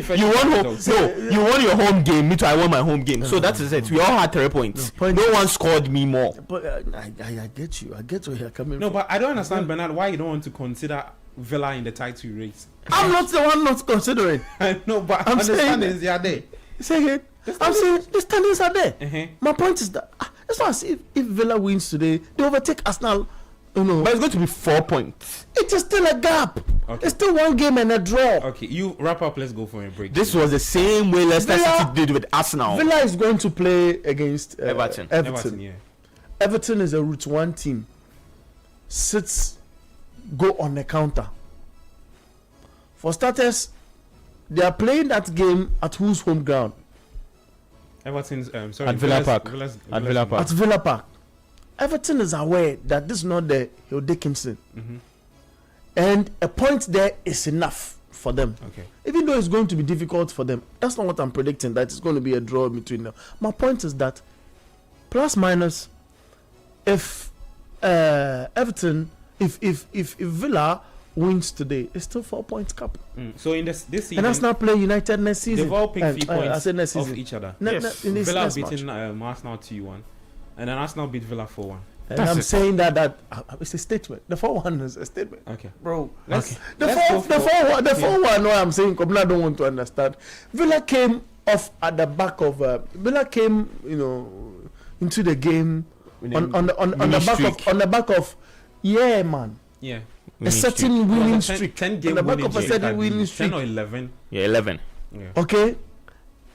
You won your home game. Me too, I won my home game. So that is it. We all had 3 points. No one scored me more.
But I get you. I get where you're coming from.
No, but I don't understand, Bernard, why you don't want to consider Villa in the title race.
I'm not the one not considering.
I know, but I'm understanding they are there.
Say it. I'm saying the standings are there. My point is that as far as if Villa wins today, they overtake Arsenal.
But it's going to be 4 points.
It is still a gap.
Okay.
It's still 1 game and a draw.
Okay, you wrap up. Let's go for a break.
This was the same way Leicester City did with Arsenal.
Villa is going to play against
Everton.
Everton is a Route 1 team. Go on the counter. For starters, they are playing that game at whose home ground?
Everton's
at Villa Park. At
Villa Park. Everton is aware that this is not the Hill Dickinson, and a point there is enough for them.
Okay.
Even though it's going to be difficult for them, that's not what I'm predicting. That it's going to be a draw between them. My point is that plus minus, if Everton, if Villa wins today, it's still 4 points cap.
So in this season,
and that's not play United next season.
They've all picked 3 points
of
each other.
Yes.
Villa beating Arsenal 2-1, and then Arsenal beat Villa 4-1.
And
That's
I'm
it.
saying that it's a statement. The 4-1 is a statement.
Okay.
Bro,
Let's-
the
let's go
4-1, the
yeah.
4-1, what I'm saying, Kobna don't want to understand. Villa came off at the back of, Villa came, into the game on the back of, yeah, man.
Yeah.
A certain winning
It was a
streak.
10
On
game
the back
winning
of a
streak,
certain
I
winning
believe. 10
streak.
or 11.
Yeah, 11.
Yeah.
Okay?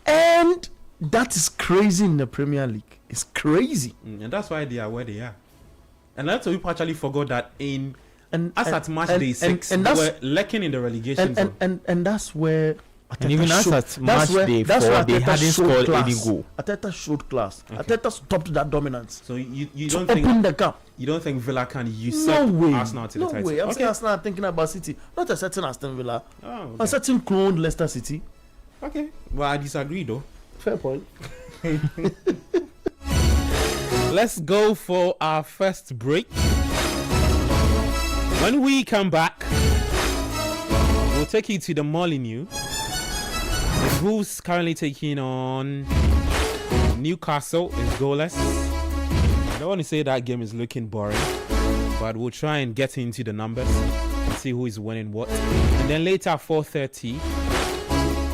And that is crazy in the Premier League. It's crazy.
And that's why they are where they are. And a lot of people actually forgot that at match
and-
day 6, they
that's-
were lacking in the relegation zone.
And that's where Arteta
And even as
showed-
at
that's
match
where-
day
that's
4,
where
they
Arteta
hadn't
showed
scored
class.
any goal.
Arteta showed class.
Okay.
Arteta stopped that dominance.
So you
To
don't
open
think
the gap.
Villa can
No
usurp
way.
Arsenal to
No
the title?
way. I'm
Okay.
saying Arsenal are thinking about City. Not a certain Aston Villa.
Oh,
A
okay.
certain cloned Leicester City.
Okay. Well, I disagree though.
Fair point.
Let's go for our first break. When we come back, we'll take you to the Molineux. The Wolves currently taking on Newcastle is goalless. I don't want to say that game is looking boring, but we'll try and get into the numbers and see who is winning what. And then later at 4:30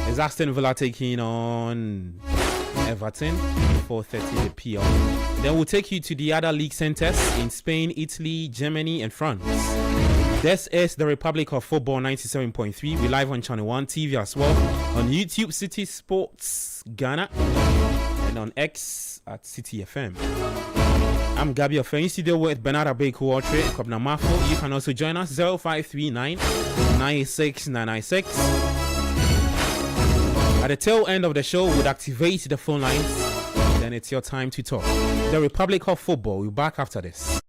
is Aston Villa taking on Everton, 4:30 p.m. Then we'll take you to the other league centers in Spain, Italy, Germany, and France. This is the Republic of Football 97.3. We're live on Channel 1 TV as well, on YouTube, City Sports Ghana, and on X at City FM. I'm Gabi of in studio with Bernard Abeku Otre, Kobna Mafo. You can also join us 0539 986 996. At the tail end of the show, we'll activate the phone lines. Then it's your time to talk. The Republic of Football. We're back after this.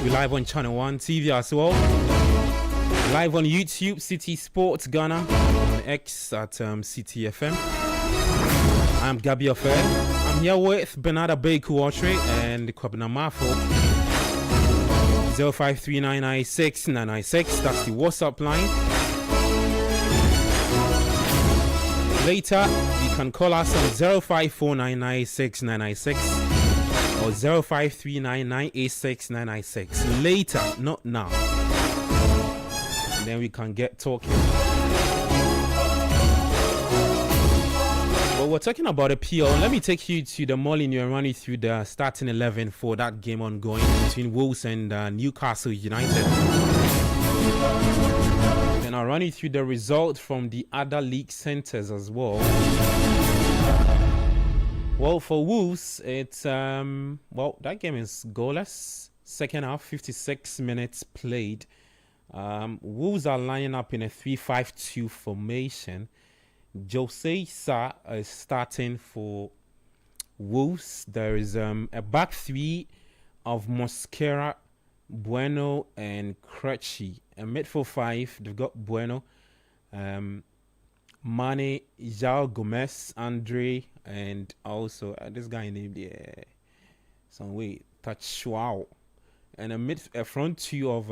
We're live on Channel 1 TV as well. Live on YouTube, City Sports Ghana, on X at CTFM. I'm Gabi Affair. I'm here with Bernarda Beku-Ochre and Kwabena Mafo. 053996 that's the WhatsApp line. Later, you can call us on 054996 or 0539986996. Later, not now. And then we can get talking. Well, we're talking about a PL. Let me take you to the Molineux and run you through the starting 11 for that game ongoing between Wolves and Newcastle United. Then I'll run you through the result from the other league centres as well. Well, for Wolves, it's that game is goalless. Second half, 56 minutes played. Wolves are lining up in a 3-5-2 formation. Jose Sa is starting for Wolves. There is a back three of Mosquera, Bueno, and Krejci. A midfield five, they've got Bueno, Mane, João Gomez, Andre, and also this guy named Tachuao. And a front two of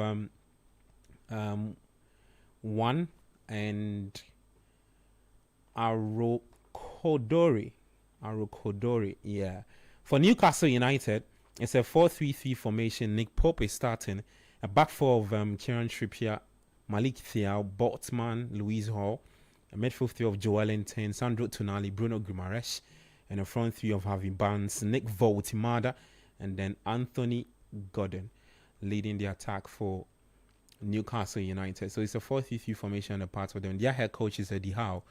one and Arokodori, yeah. For Newcastle United, it's a 4-3-3 formation. Nick Pope is starting. A back four of Kieran Trippier, Malik Thiaw, Botman, Louise Hall. A midfield three of Joelinton, Sandro Tonali, Bruno Guimaraes. And a front three of Harvey Barnes, Nick Voltimada, and then Anthony Gordon leading the attack for Newcastle United. So it's a 4-3-3 formation on the part of them. Their head coach is Eddie Howe.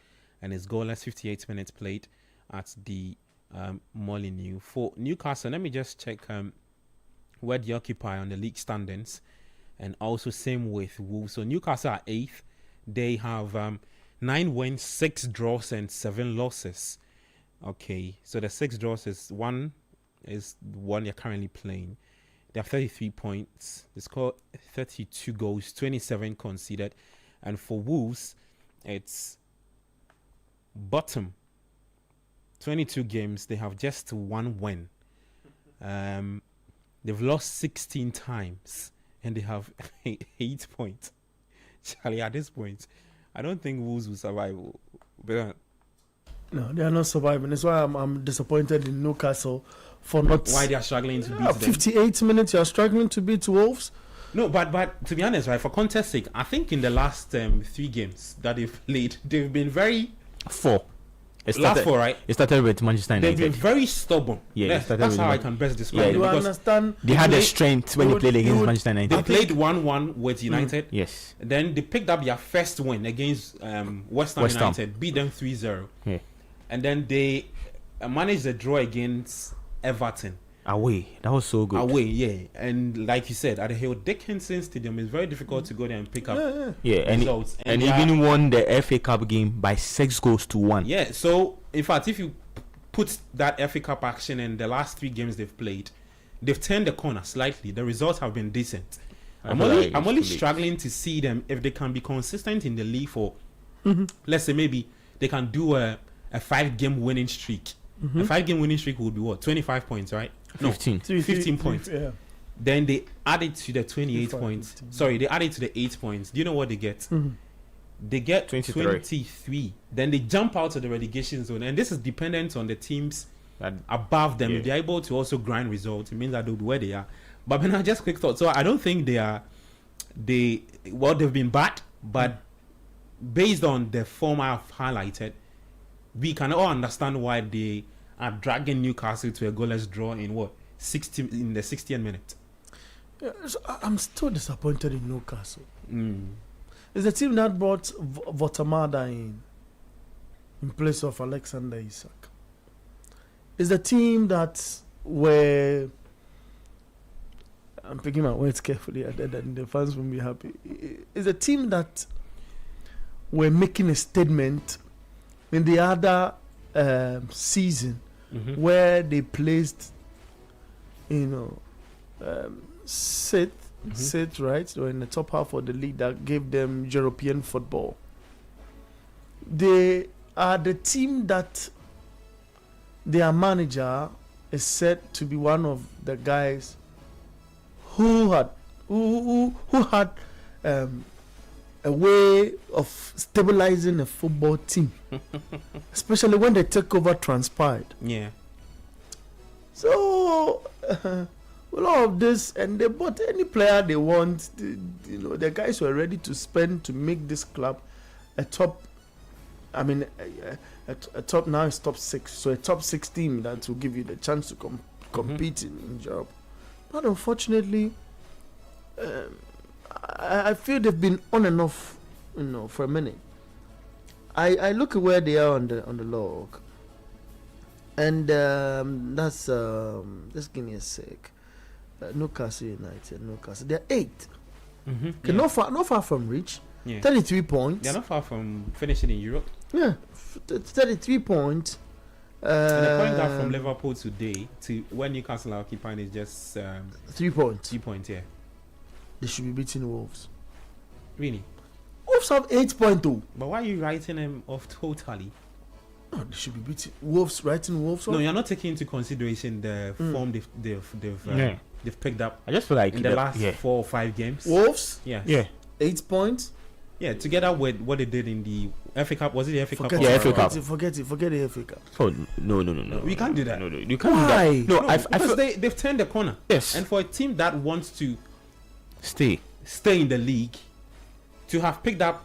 And it's goalless, 58 minutes played at the Molineux. For Newcastle, let me just check where they occupy on the league standings. And also same with Wolves. So Newcastle are 8th. They have 9 wins, 6 draws, and 7 losses. Okay, so the 6 draws is one they're currently playing. They have 33 points. They scored 32 goals, 27 conceded. And for Wolves, it's bottom 22 games. They have just 1 win. They've lost 16 times and they have 8 points. Charlie, at this point, I don't think Wolves will survive. But
no, they are not surviving. That's why I'm disappointed in Newcastle for not.
Why they are struggling to beat them.
58 minutes, you are struggling to beat Wolves.
No, but to be honest, right, for contest sake, I think in the last 3 games that they've played, they've been very
4.
Last 4, right?
It started with Manchester United.
They've been very stubborn.
Yeah,
that's how I can best describe it.
You understand?
They had the strength when they played against Manchester United.
They played 1-1 with United.
Yes.
Then they picked up their first win against West Ham United, beat them 3-0.
Yeah.
And then they managed the draw against Everton.
Away. That was so good.
Away, yeah. And like you said, at the Hill Dickinson Stadium, it's very difficult to go there and pick up results.
And even won the FA Cup game by 6-1.
Yeah, so in fact, if you put that FA Cup action in the last 3 games they've played, they've turned the corner slightly. The results have been decent. I'm only struggling to see them if they can be consistent in the league for, let's say maybe they can do a 5-game winning streak. A 5-game winning streak would be what? 25 points, right?
15.
15 points.
Yeah.
Then they add it to the 28 points.
15.
Sorry, they add it to the 8 points. Do you know what they get? They get 23. Then they jump out of the relegation zone. And this is dependent on the teams above them.
Yeah.
If they're able to also grind results, it means that they'll be where they are. But then just quick thought. So I don't think they've been bad, but based on the form I've highlighted, we can all understand why they are dragging Newcastle to a goalless draw in the 60th minute.
Yeah, so I'm still disappointed in Newcastle. It's the team that brought Votamada in place of Alexander Isak. It's the team that were, I'm picking my words carefully, and the fans will be happy. It's a team that were making a statement in the other season where they placed, 6th sit right. They were in the top half of the league that gave them European football. They are the team that their manager is said to be one of the guys who had a way of stabilizing a football team, especially when the takeover transpired.
Yeah.
So, with all of this, and they bought any player they want. The guys were ready to spend to make this club a top. I mean, a top now is top 6, so a top 6 team that will give you the chance to compete in Europe. But unfortunately, I feel they've been on and off, for a minute. I look at where they are on the log, and that's just give me a sec. Newcastle United, they're 8th. Okay, not far from reach.
Yeah.
33 points.
They're not far from finishing in Europe.
Yeah, 33 points.
And the point gap from Liverpool today to where Newcastle are occupying is just
3 points.
3 points, yeah.
They should be beating Wolves.
Really?
Wolves have 8 points though.
But why are you writing them off totally?
No, they should be beating Wolves. Writing Wolves off.
No, you're not taking into consideration the form they've picked up.
I just feel like
in the last 4 or 5 games.
Wolves.
Yes.
Yeah.
8 points.
Yeah, together with what they did in the FA Cup. Was it the FA Cup?
Yeah, FA Cup.
Forget the FA Cup.
Oh no!
We can't do that.
No, you can't
Why?
do that. No, I
because
feel
they've turned the corner.
yes.
And for a team that wants to
Stay.
in the league, to have picked up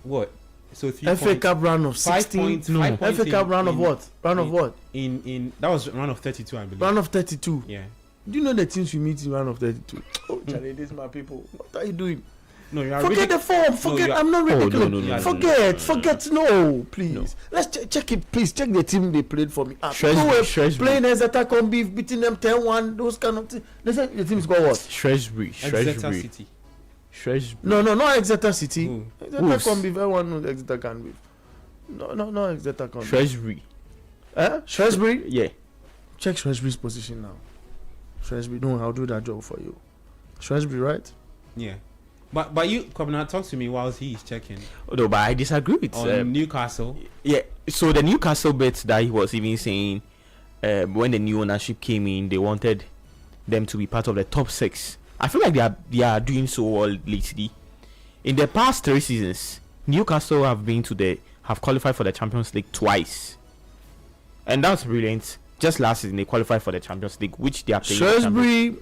what? So 3
FA
points,
Cup round of
5
16.
points,
No.
5 points
FA Cup round of what? Round of what?
In that was round of 32, I believe.
Round of 32.
Yeah.
Do you know the teams we meet in round of 32? Oh, Charlie, this is my people. What are you doing?
No, you are
Forget the form. Forget. I'm not ridiculous.
no,
Forget. No, please.
No.
Let's check it. Please check the team they played for me.
Shrewsbury.
Playing as attack on beef, beating them 10-1. Those kind of things. Listen, the team's got what?
Shrewsbury.
Exeter City.
Shrewsbury.
No, not Exeter City.
Who?
Exeter can beef. Everyone knows Exeter can beef. No, Exeter can beef.
Shrewsbury.
Shrewsbury?
Yeah.
Check Shrewsbury's position now. Shrewsbury, no, I'll do that job for you. Shrewsbury, right?
Yeah. But you, Kwabena, talk to me whilst he's checking.
No, but I disagree with
on Newcastle.
Yeah. So the Newcastle bit that he was even saying, when the new ownership came in, they wanted them to be part of the top 6. I feel like they are doing so well lately. In the past 3 seasons, Newcastle have qualified for the Champions League twice, and that's brilliant. Just last season they qualified for the Champions League, which they are playing.
Shrewsbury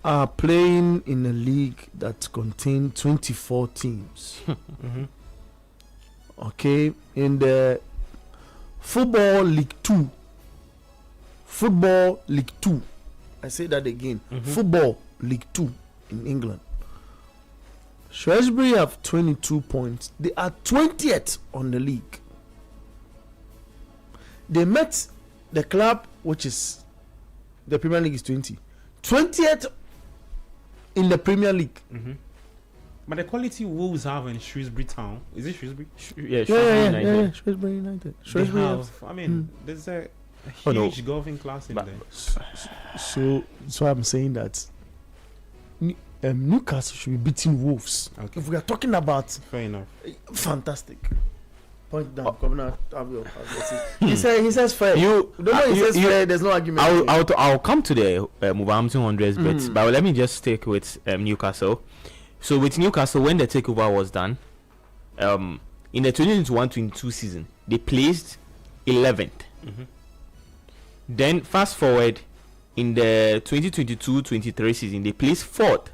are playing in a league that contains 24 teams. Okay, in the Football League 2. Football League 2. I say that again. Football League 2 in England. Shrewsbury have 22 points. They are 20th on the league. They met the club, which is the Premier League is 20th in the Premier League.
But the quality Wolves have in Shrewsbury Town, is it Shrewsbury?
Yeah,
Shrewsbury United.
Shrewsbury have, I mean, there's a huge golfing class in there.
So I'm saying that Newcastle should be beating Wolves.
Okay.
If we are talking about,
Fair enough.
fantastic. Point down. He says fair. He says fair. There's no argument.
I'll come to the Wolverhampton Wanderers bit, but let me just stick with Newcastle. So with Newcastle, when the takeover was done, in the 2021-22 season, they placed 11th. Then fast forward, in the 2022-23 season, they placed 4th.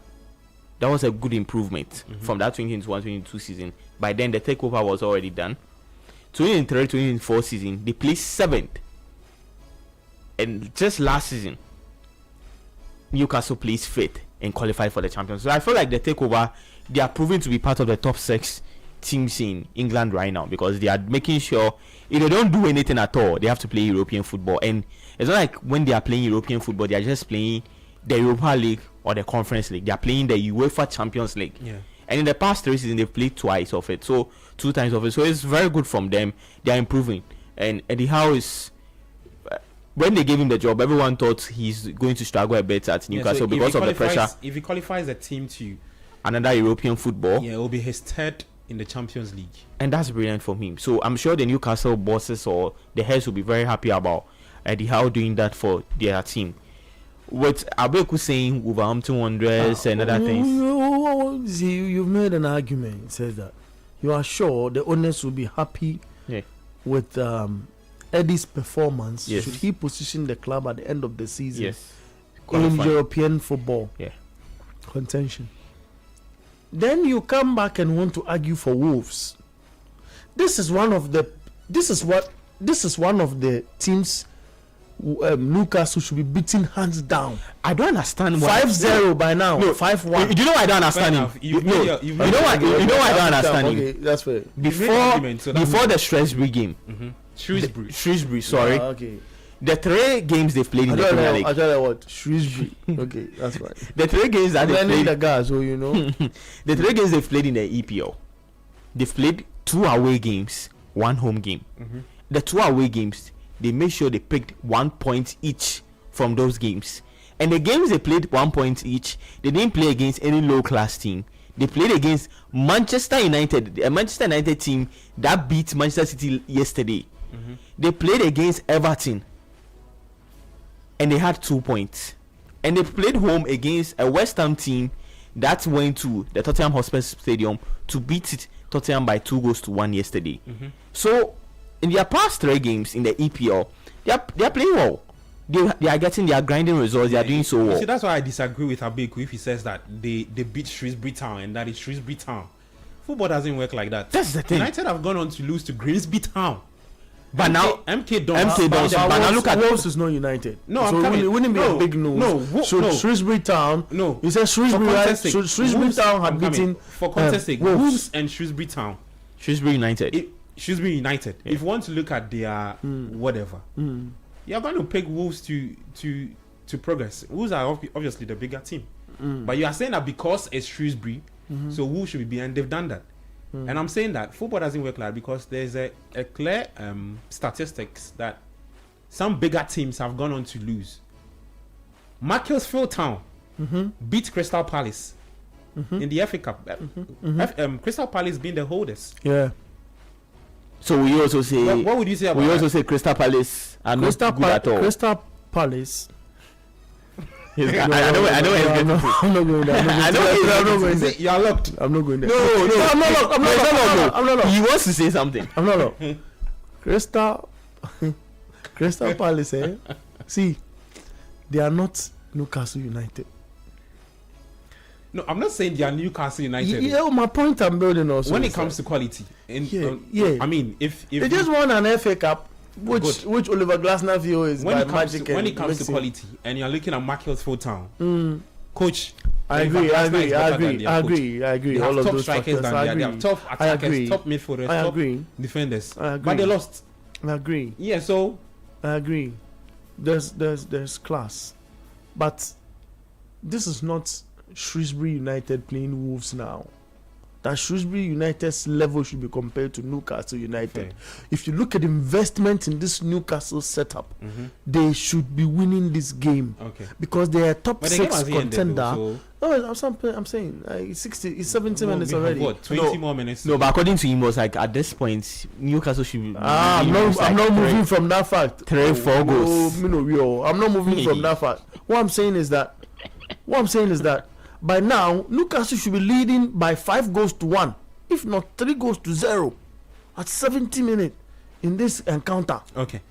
That was a good improvement from that 2021-22 season. By then, the takeover was already done. 2023-2024 season, they placed 7th. And just last season, Newcastle placed 5th and qualified for the Champions. So I feel like the takeover, they are proving to be part of the top 6 teams in England right now, because they are making sure if they don't do anything at all, they have to play European football. And it's not like when they are playing European football, they are just playing the Europa League or the Conference League. They are playing the UEFA Champions League. Yeah. And in the past 3 seasons, they've played twice of it. So 2 times of it. So it's very good from them. They are improving. And Eddie Howe is when they gave him the job, everyone thought he's going to struggle a bit at Newcastle
so
because of the pressure.
If he qualifies a team to
Another European football,
it will be his third in the Champions League,
and that's brilliant for him. So I'm sure the Newcastle bosses or the heads will be very happy about Eddie Howe doing that for their team. With Abeku saying Wolverhampton Wanderers and other things.
You've made an argument. It says that you are sure the owners will be happy with Eddie's performance should he position the club at the end of the season in European football contention. Then you come back and want to argue for Wolves. This is one of the teams Newcastle should be beaten hands down.
I don't understand why
5-0 by now. No, 5-1.
You know why I don't understand him. You know why I don't understand him.
Okay, that's fair.
Before the Shrewsbury game.
Shrewsbury,
sorry.
Okay.
The 3 games they played in the Premier League.
I tell you what, Shrewsbury. Okay, that's right.
The 3 games that they played,
the guys, so you know.
the 3 games they've played in the EPL, they've played 2 away games, 1 home game. The 2 away games, they made sure they picked 1 point each from those games. And the games they played 1 point each, they didn't play against any low class team. They played against Manchester United, a Manchester United team that beat Manchester City yesterday. They played against Everton and they had 2 points. And they played home against a West Ham team that went to the Tottenham Hotspur Stadium to beat Tottenham by 2-1 yesterday. So in their past 3 games in the EPL, they are playing well. They are grinding results. They are doing so well.
See, that's why I disagree with Abeku if he says that they beat Shrewsbury Town and that is Shrewsbury Town. Football doesn't work like that.
That's the thing.
United have gone on to lose to Grimsby Town.
But now
MK Dons.
But now look at Wolves is not United.
No,
so it wouldn't be a big news. Shrewsbury Town.
No,
you said Shrewsbury, right? Shrewsbury Town had beaten
for contest sake. Wolves and Shrewsbury Town.
Shrewsbury United.
Shrewsbury United. If you want to look at their whatever, you're going to pick Wolves to progress. Wolves are obviously the bigger team, but you are saying that because it's Shrewsbury, so Wolves should be behind. They've done that. And I'm saying that football doesn't work like that because there's a clear statistics that some bigger teams have gone on to lose. Macclesfield Town beat Crystal Palace in the FA Cup. Crystal Palace being the holders.
Yeah.
So we also say
what would you say about
we also say Crystal Palace are not good at all.
Crystal Palace.
I know.
I'm not going there. I'm not going there.
You are locked.
I'm not going there.
No,
I'm not locked.
He wants to say something.
I'm not locked. Crystal Palace, See, they are not Newcastle United.
No, I'm not saying they are Newcastle United.
Yeah, my point I'm building also.
When it comes to quality, I mean, if
they just won an FA Cup, which Oliver Glasner feels is by magic.
When it comes to quality, and you're looking at Macclesfield Town, coach.
I agree.
They have
all of
top
those
strikers down there. They have top attackers, top midfielders, top defenders. But they lost.
I agree.
Yeah, so
I agree. There's class, but this is not Shrewsbury United playing Wolves now. That Shrewsbury United's level should be compared to Newcastle United. If you look at investment in this Newcastle setup, they should be winning this game. Because they are top 6 contender. I'm saying it's 70 minutes already.
What, 20 more minutes?
No, but according to him, was like at this point, Newcastle should be.
I'm not moving from that fact.
3-4 goals.
I'm not moving from that fact. What I'm saying is that by now, Newcastle should be leading by 5-1, if not 3-0, at 70 minutes in this encounter.
Okay,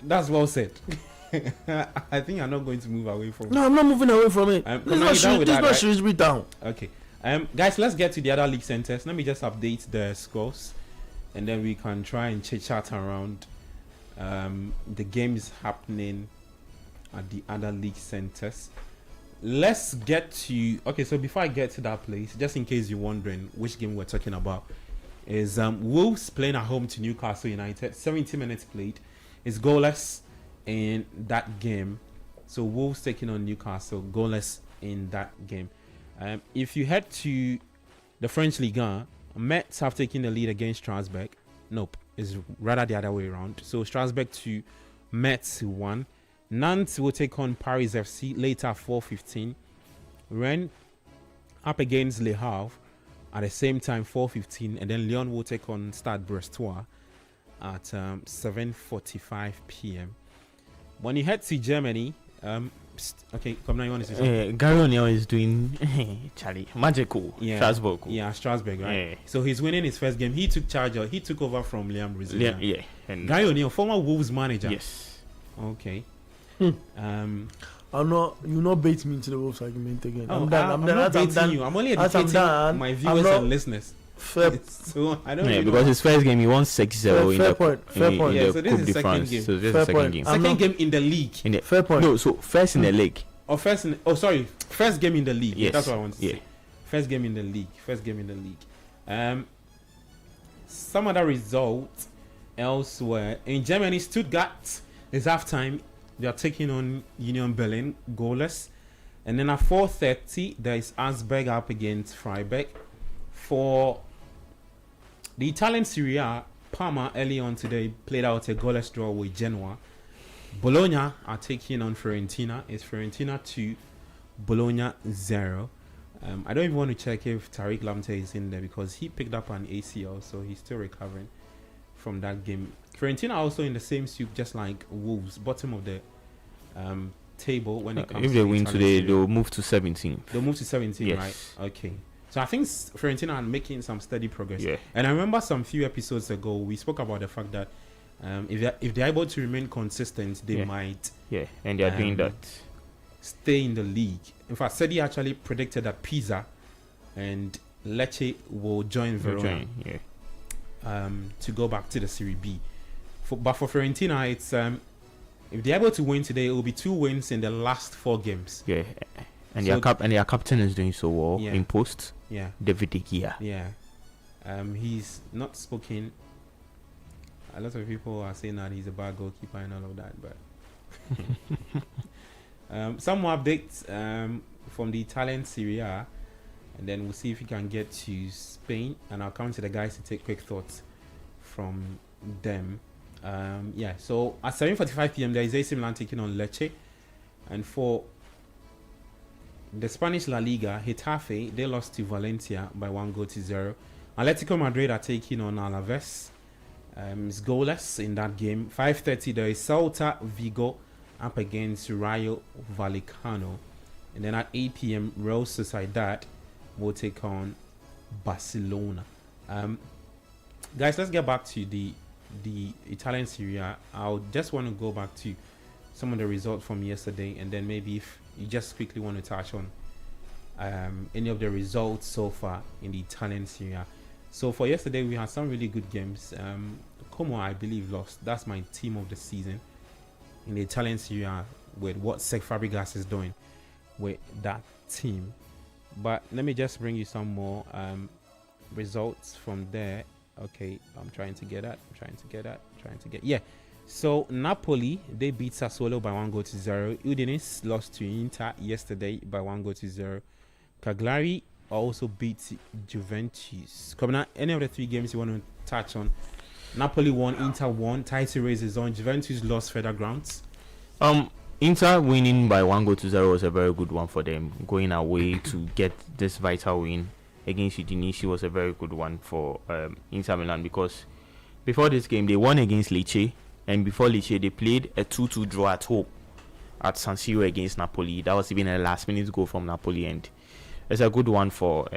that's well said. I think I'm not going to move away from.
No, I'm not moving away from it. This is not Shrewsbury Town.
Okay, guys, let's get to the other league centers. Let me just update the scores, and then we can try and chit chat around the games happening at the other league centers. Let's get to so before I get to that place, just in case you're wondering which game we're talking about, is Wolves playing at home to Newcastle United. 70 minutes played. It's goalless in that game. So Wolves taking on Newcastle, goalless in that game. If you head to the French Ligue 1, Metz have taken the lead against Strasbourg. Nope, is rather the other way around. So Strasbourg 2, Metz 1. Nantes will take on Paris FC later at 4:15. Rennes up against Le Havre at the same time 4:15, and then Lyon will take on Stade Brestois at 7:45 p.m. When you head to Germany, okay, come now, you want to say something?
Gary O'Neill is doing Charlie magical.
Yeah.
Strasbourg.
Yeah, Strasbourg, right?
Yeah.
So he's winning his first game. He took charge. He took over from Liam Brazilian.
Yeah. And
Gary O'Neill, former Wolves manager.
yes.
Okay.
I'm not. You not bait me into the Wolves argument again.
Oh,
I'm done.
I'm
done.
not
I'm
baiting
done.
you. I'm only
As I'm
educating
done,
my
I'm
viewers
not-
and listeners.
Fair,
So I don't
Yeah,
really
because
know.
his first game he won 6-0 in
fair
the
point. Fair
in
point.
Yeah,
the
so this
Coupe
is
de
second
France.
game.
So this is
Fair
the second
point.
game.
I'm
Second
not-
game in the league.
In the,
Fair point.
No, so first in the league.
Or first game in the league.
Yes.
That's what I want to
Yeah.
say. First game in the league. Some other results elsewhere. In Germany, Stuttgart is halftime. They are taking on Union Berlin, goalless. And then at 4:30, there is Augsburg up against Freiburg. For the Italian Serie A, Parma early on today played out a goalless draw with Genoa. Bologna are taking on Fiorentina. It's Fiorentina 2, Bologna 0. I don't even want to check if Tariq Lamptey is in there because he picked up an ACL, so he's still recovering from that game. Fiorentina also in the same soup, just like Wolves, bottom of the table when it comes
If
to
they
the
win
Italian
today,
Serie A.
they'll move to 17th.
They'll move to 17,
Yes.
right? Okay. So I think Fiorentina are making some steady progress.
Yeah.
And I remember some few episodes ago, we spoke about the fact that if they're able to remain consistent, they
Yeah.
might
Yeah, and they are doing
Um,
that.
stay in the league. In fact, Sedi actually predicted that Pisa and Lecce will join Verona
Yeah.
to go back to the Serie B. But for Fiorentina, it's if they're able to win today, it will be 2 wins in the last 4 games.
Yeah. And
So-
their captain is doing so well
Yeah.
in post.
Yeah,
David De Gea.
yeah. He's not spoken. A lot of people are saying that he's a bad goalkeeper and all of that, but some more updates from the Italian Serie A, and then we'll see if we can get to Spain, and I'll come to the guys to take quick thoughts from them. So at 7:45 p.m. there is AC Milan taking on Lecce, and for the Spanish La Liga, Getafe, they lost to Valencia by 1-0. Atletico Madrid are taking on Alaves. It's goalless in that game. 5:30 there is Celta Vigo up against Rayo Vallecano, and then at 8 p.m. Real Sociedad will take on Barcelona. Guys, let's get back to the Italian Serie A. I'll just want to go back to some of the results from yesterday, and then maybe if you just quickly want to touch on any of the results so far in the Italian Serie A. So for yesterday, we had some really good games. Como, I believe, lost. That's my team of the season in the Italian Serie A with what Cesc Fabregas is doing with that team. But let me just bring you some more results from there. Okay, I'm trying to get that. Yeah. So Napoli, they beat Sassuolo by 1-0. Udinese lost to Inter yesterday by 1-0. Cagliari also beat Juventus. Coming out, any of the 3 games you want to touch on? Napoli won, Inter won, title race is on. Juventus lost further grounds.
Inter winning by 1-0 was a very good one for them. Going away to get this vital win against Udinese was a very good one for Inter Milan, because before this game they won against Lecce, and before Lecce they played a 2-2 draw at home at San Siro against Napoli. That was even a last minute goal from Napoli, and it's a good one for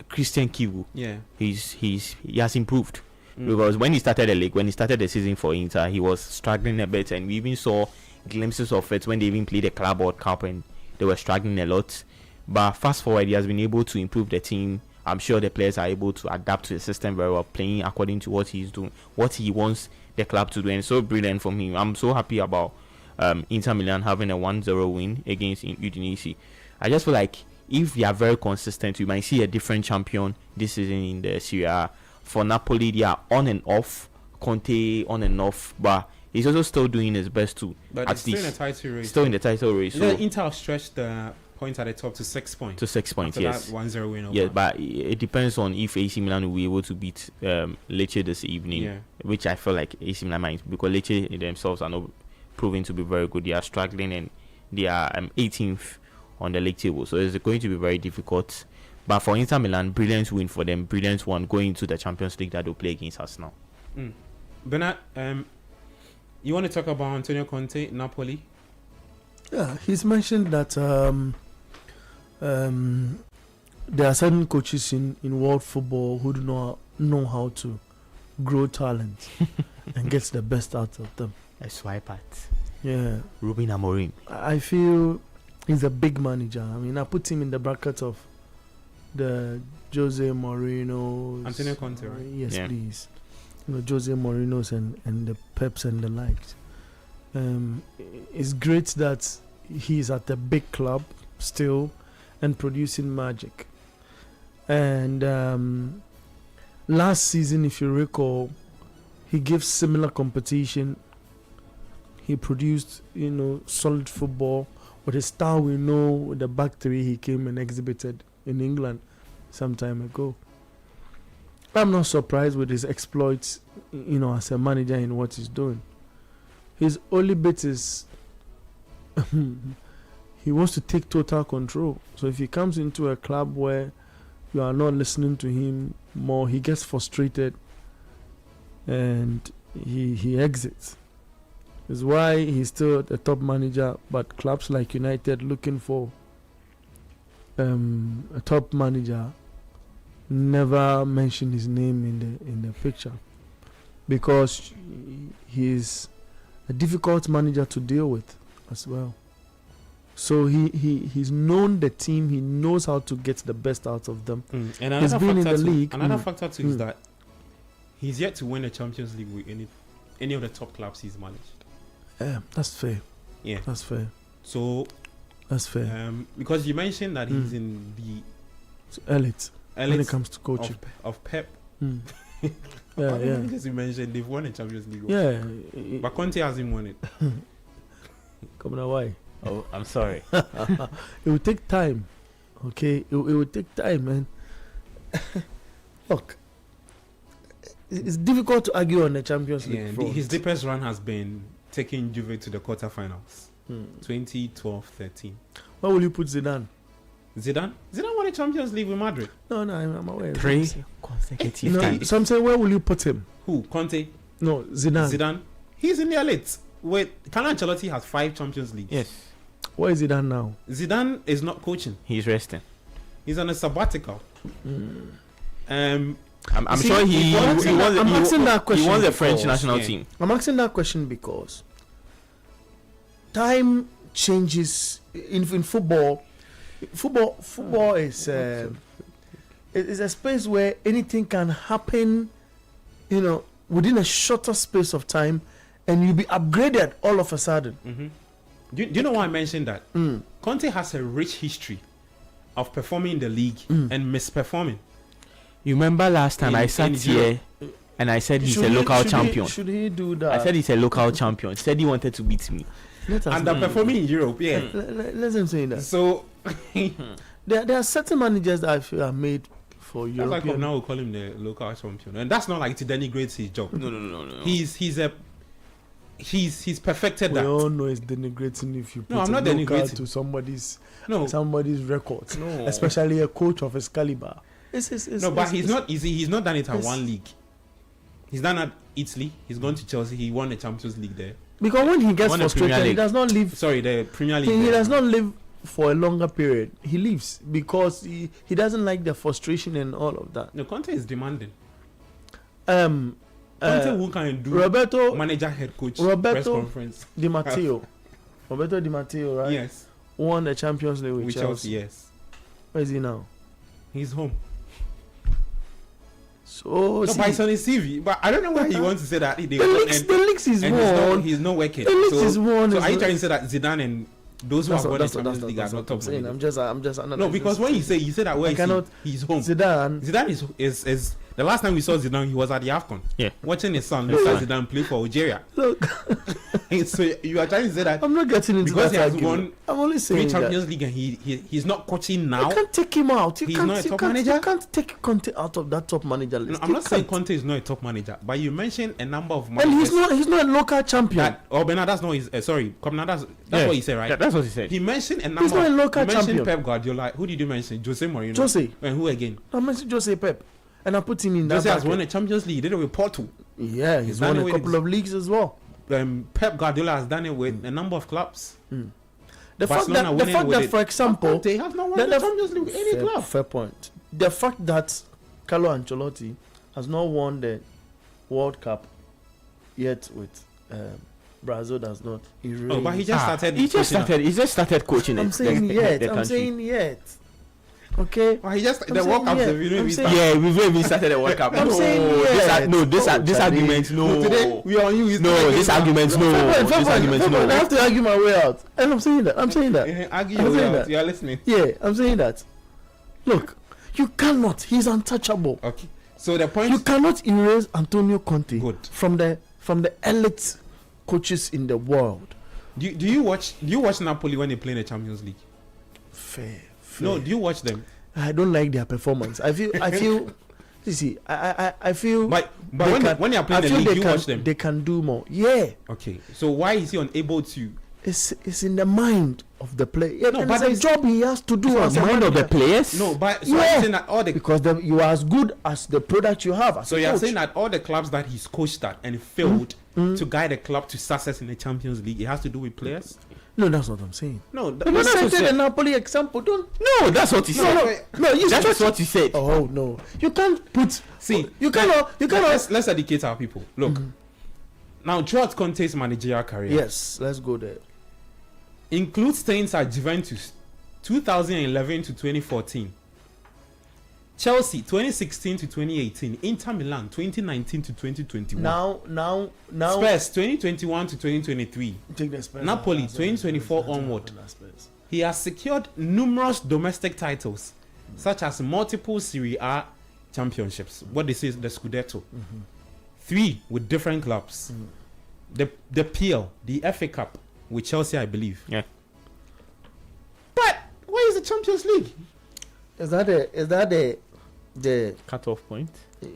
Christian Kivu.
Yeah,
He has improved. Because when he started the season for Inter, he was struggling a bit, and we even saw glimpses of it when they even played the Club World Cup, and they were struggling a lot. But fast forward, he has been able to improve the team. I'm sure the players are able to adapt to the system very well, playing according to what he's doing, what he wants the club to do, and so brilliant from him. I'm so happy about Inter Milan having a 1-0 win against Udinese. I just feel like if they are very consistent, we might see a different champion this season in the Serie A. For Napoli, they are on and off. Conte on and off, but he's also still doing his best too.
but
At
it's still in
least
a title race.
still in the title race. So
Inter stretched points at the top to 6 points.
To 6 points,
After
yes.
that 1-0 win over.
Yeah, but it depends on if AC Milan will be able to beat Lecce this evening,
Yeah.
which I feel like AC Milan might, because Lecce themselves are not proving to be very good. They are struggling and they are 18th on the league table, so it's going to be very difficult. But for Inter Milan, brilliant win for them, brilliant one going into the Champions League that they'll play against us now.
Bernard, you want to talk about Antonio Conte, Napoli?
Yeah, he's mentioned that there are certain coaches in world football who do not know how to grow talent and get the best out of them.
I swipe at
Yeah,
Ruben Amorim.
I feel he's a big manager. I mean, I put him in the bracket of the Jose Mourinho's.
Antonio Conte, right?
Yes,
Yeah.
please. You know, Jose Mourinho's and the Peps and the likes. It's great that he's at a big club still and producing magic. And last season, if you recall, he gave similar competition. He produced, solid football. With his style, we know with the back three he came and exhibited in England some time ago. I'm not surprised with his exploits, as a manager in what he's doing. His only bit is he wants to take total control. So if he comes into a club where you are not listening to him more, he gets frustrated and he exits. That's why he's still a top manager, but clubs like United looking for a top manager never mention his name in the picture, because he's a difficult manager to deal with as well. So he's known the team, he knows how to get the best out of them.
And
He's been in the league.
Another factor too is that he's yet to win the Champions League with any of the top clubs he's managed.
Yeah, that's fair.
Yeah,
That's fair.
so
That's fair.
because you mentioned that he's in the
It's elite when it
elite
comes to coaching.
of Pep.
Yeah.
Because you mentioned they've won the Champions League.
Yeah.
But Conte hasn't won it.
Come on, why?
Oh, I'm sorry.
It will take time. Okay? It will take time, man. Look, it's difficult to argue on the Champions League
Yeah,
front.
his deepest run has been taking Juve to the quarterfinals, 2012-13.
Where will you put Zidane?
Zidane won the Champions League with Madrid.
No, I'm aware.
3 consecutive
No,
times.
so I'm saying, where will you put him?
Who? Conte?
No, Zidane.
Zidane? He's in the elite. Wait, Carlo Ancelotti has 5 Champions Leagues.
Yes,
Where is Zidane now?
Zidane is not coaching.
he's resting.
He's on a sabbatical.
I'm
See,
sure he
I'm
wants
asking that question
he wants the French
because-
national
Yeah.
team.
I'm asking that question because time changes in football. Football is a space where anything can happen, within a shorter space of time, and you'll be upgraded all of a sudden.
Do you know why I mentioned that? Conte has a rich history of performing in the league and misperforming.
You remember last time I sat
in
here and I said he's
Should
a
he-
local
should he-
champion.
Should he do that?
I said he's a local champion. He said he wanted to beat me.
Let us
Underperforming in Europe, yeah.
let them say that.
So
There are certain managers that I feel are made for
that's like
European.
now we call him the local champion, and that's not like to denigrate his job.
No.
He's perfected
We
that.
all know it's denigrating if you put
No, I'm
a
not
local
denigrating.
to somebody's records,
No.
especially a coach of his caliber.
But he's not done it at one league. He's done at Italy. He's gone to Chelsea. He won the Champions League there.
Because when he gets
Won the Premier
frustrated, he
League.
does not live.
Sorry, the Premier League.
He
there.
does not live for a longer period. He leaves because he doesn't like the frustration and all of that.
No, Conte is demanding.
Conte
Conte who can do
Roberto
manager, head coach,
Roberto-
press conference.
Di Matteo, Roberto Di Matteo, right?
Yes,
Won the Champions League with
with
Chelsea.
Chelsea. Yes,
Where is he now?
he's home.
So
No,
see,
but it's on his CV. But I don't know why he wants to say that.
the leaks is won.
He's not working.
The leaks is
So
won.
are you trying to say that Zidane and those who have won the Champions League are
that's
not
what
top
I'm saying.
managers?
I'm just
No, because when you say that where
I cannot-
he's home.
Zidane
Zidane is The last time we saw Zidane, he was at the AFCON.
Yeah.
Watching his son, Zidane play for Algeria.
Look,
So you are trying to say that
I'm not getting into
because
that
he has
argument. I'm only
three
saying
Champions
that.
League and he's not coaching now.
You can't take him out.
He's not a top manager?
You can't take Conte out of that top manager list.
No, I'm
You
not saying
can't.
Conte is not a top manager, but you mentioned a number of
And
managers.
he's not a local champion.
Bernard, that's not his. Sorry, Bernard, that's
Yeah.
what he said, right?
Yeah, that's what he said.
He mentioned a number.
He's not a local
he mentioned
champion.
Pep Guardiola. Who did you mention? Jose Mourinho.
Jose.
And who again?
I mentioned Jose Pep, and I put him in that
Jose has
bracket.
won a Champions League. He did it with Porto.
Yeah, he's
done
won
it
a
with
couple of leagues as well.
Pep Guardiola has done it with a number of clubs.
The fact
Barcelona
that,
winning with it.
for example,
They have not won the Champions League with any club.
fair point. The fact that Carlo Ancelotti has not won the World Cup yet with Brazil does not erase.
Oh, but he just started.
He just started coaching.
I'm
it,
saying
the
yet. I'm
country.
saying yet. Okay.
Well, he just
I'm
the World
saying
Cup.
yeah.
You know,
I'm
we
saying-
start.
Yeah, we've not even started the World Cup.
I'm saying yes.
This
Oh,
argument, no.
Today we are on you.
No, this argument, no. This argument,
I
no.
have to argue my way out, and I'm saying that.
Argue
I'm
your way
saying
out.
that.
You are listening.
Yeah, I'm saying that. Look, you cannot. He's untouchable.
Okay. So the point.
You cannot erase Antonio Conte
Good.
from the elite coaches in the world.
Do you watch Napoli when they play in the Champions League?
Fair.
No. Do you watch them?
I don't like their performance. I feel. You see, I feel.
But
they
when they are
I
playing the
feel
league,
they
you
can,
watch them.
They can do more. Yeah,
Okay. So why is he unable to?
it's in the mind of the player. Yeah,
No,
no,
but
it's a
it's-
job he has to do as a
Mind of the
manager.
players?
No, but so
Yeah.
I'm saying that all the
Because you are as good as the product you have. As
so
a
you're
coach.
saying that all the clubs that he's coached at and failed to guide the club to success in the Champions League, it has to do with players.
No, that's what I'm saying.
No,
You
that's what
cited
he
the
said.
Napoli example. Don't.
No, that's what he said.
No, you
That's
stretch-
what he said.
Oh no, you can't put.
see,
You cannot.
Let's educate our people. Look, now throughout Conte's managerial career,
Yes, let's go there.
includes stints at Juventus, 2011 to 2014. Chelsea, 2016 to 2018. Inter Milan, 2019 to 2021.
Now.
Spurs, 2021 to 2023.
Take the Spurs.
Napoli, 2024 onward. He has secured numerous domestic titles, such as multiple Serie A championships. What they say is the Scudetto. 3 with different clubs. The PL, the FA Cup with Chelsea, I believe.
Yeah.
But where is the Champions League?
Is that the
Cut-off point.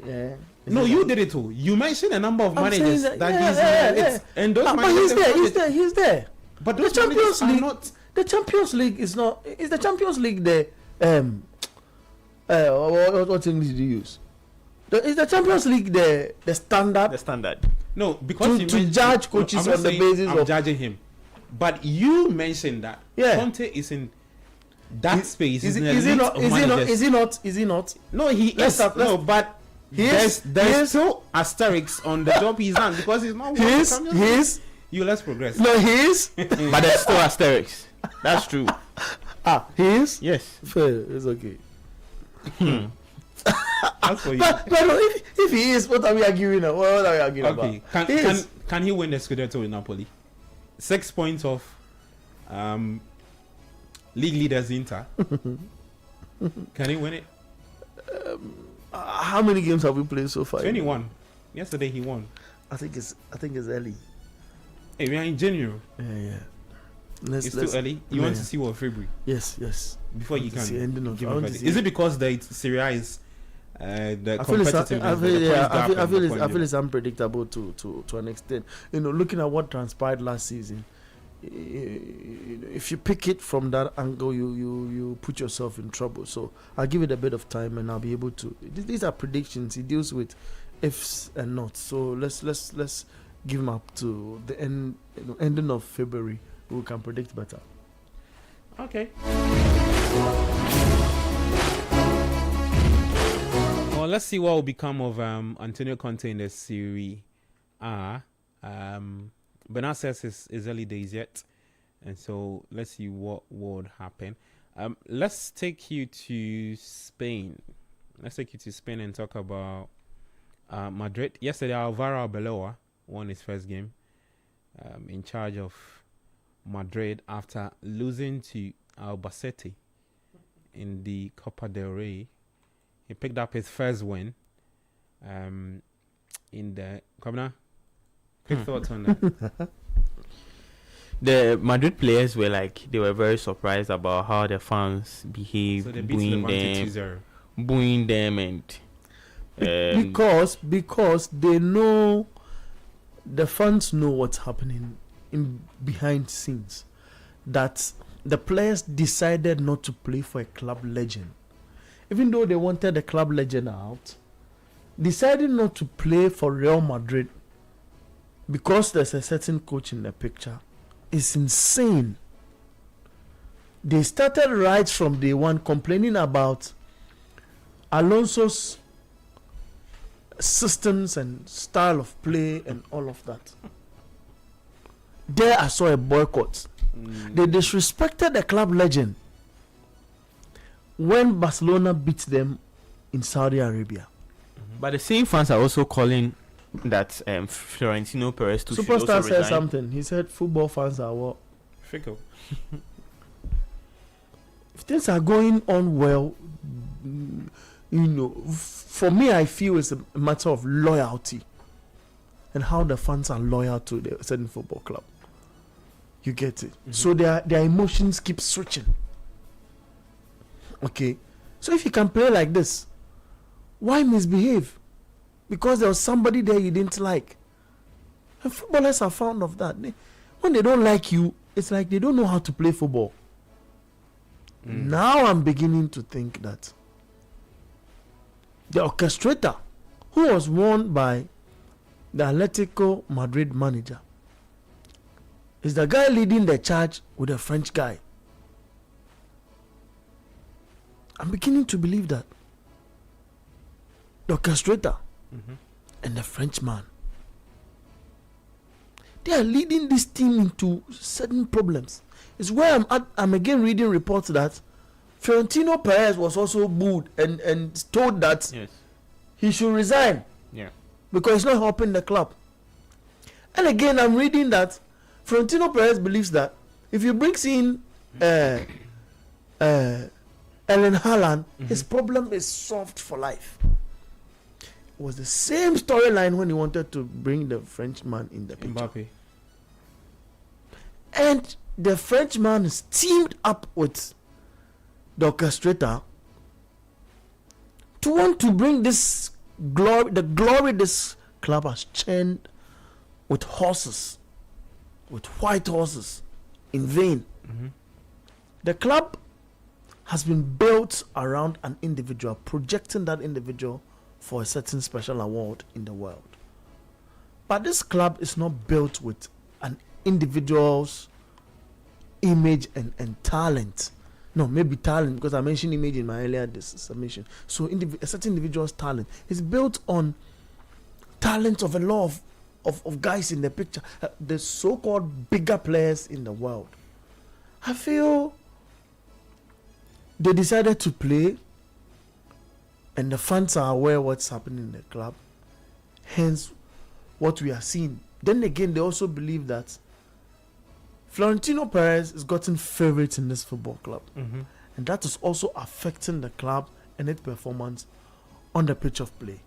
yeah?
No, you did it too. You mentioned a number of
I'm
managers
saying
that
yeah,
he's
yeah.
and those
But
managers
he's there.
But
The
those
Champions
managers are
League.
not.
The Champions League is not. Is the Champions League the what English do you use? Is the Champions League the standard
The standard.
No, because you
to
mentioned-
judge
No,
coaches
I'm not
on the
saying
basis
I'm
of?
judging him, but you mentioned that
Yeah.
Conte is in that space.
Is
in
he
the elite
not?
of
Is he not?
managers.
Is he not? Is he not?
No, he
Let's
is.
start-
No, but
He is-
there's
he is-
still asterisks on the job he's done because he's not.
He is. He is.
You let's progress.
No, he is.
But there's still asterisks. That's true.
He is.
Yes.
Fair. It's okay.
That's for you.
But no, if he is, what are we arguing about? What are we arguing
Okay,
about? He is.
can he win the Scudetto with Napoli? 6 points off league leaders Inter. Can he win it?
How many games have we played so far?
21. Yesterday he won.
I think it's early.
Hey, we are in January.
Yeah.
It's too early. You want to see what February
Yes.
before you
It's the
can
ending of.
give
I
him
want to
credit.
see
Is it because the Serie A is the
I feel it's
competitiveness?
I
the
feel,
points
yeah,
gap and
I feel
the
it's
point
I feel
level?
it's unpredictable to an extent. You know, looking at what transpired last season, if you pick it from that angle, you put yourself in trouble. So I'll give it a bit of time, and I'll be able to. These are predictions. He deals with ifs and not. So let's give him up to the ending of February. We can predict better.
Okay. Well, let's see what will become of Antonio Conte in the Serie A. Bernard says it's early days yet, and so let's see what would happen. Let's take you to Spain. And talk about Madrid. Yesterday, Alvaro Arbeloa won his first game in charge of Madrid after losing to Albacete in the Copa del Rey. He picked up his first win in the Governor. Quick thoughts on that.
The Madrid players they were very surprised about how the fans behaved,
So they beat Levante 2-0.
booing them, and
because they know, the fans know what's happening in behind scenes, that the players decided not to play for a club legend, even though they wanted the club legend out. Decided not to play for Real Madrid because there's a certain coach in the picture is insane. They started right from day one complaining about Alonso's systems and style of play and all of that. There I saw a boycott. They disrespected the club legend when Barcelona beat them in Saudi Arabia.
but the same fans are also calling that Florentino Perez to
Superstar said something. He said football fans are what?
Fickle.
If things are going on well, for me, I feel it's a matter of loyalty and how the fans are loyal to the certain football club. You get it? So their emotions keep switching. Okay, so if you can play like this, why misbehave? Because there was somebody there you didn't like. And footballers are fond of that. When they don't like you, it's like they don't know how to play football. Now I'm beginning to think that the orchestrator, who was warned by the Atletico Madrid manager, is the guy leading the charge with a French guy. I'm beginning to believe that the orchestrator and the Frenchman, they are leading this team into certain problems. It's where I'm again reading reports that Florentino Perez was also booed and told that he should resign because he's not helping the club. And again, I'm reading that Florentino Perez believes that if he brings in Erling Haaland, his problem is solved for life. It was the same storyline when he wanted to bring the Frenchman in the picture.
Mbappe.
And the Frenchman is teamed up with the orchestrator to want to bring this glory, the glory this club has churned with horses, with white horses, in vain. The club has been built around an individual, projecting that individual for a certain special award in the world. But this club is not built with an individual's image and talent. No, maybe talent, because I mentioned image in my earlier submission. So a certain individual's talent is built on talent of a lot of guys in the picture, the so-called bigger players in the world. I feel they decided to play, and the fans are aware what's happening in the club, hence what we are seeing. Then again, they also believe that Florentino Perez is gotten favorites in this football club, and that is also affecting the club and its performance on the pitch of play.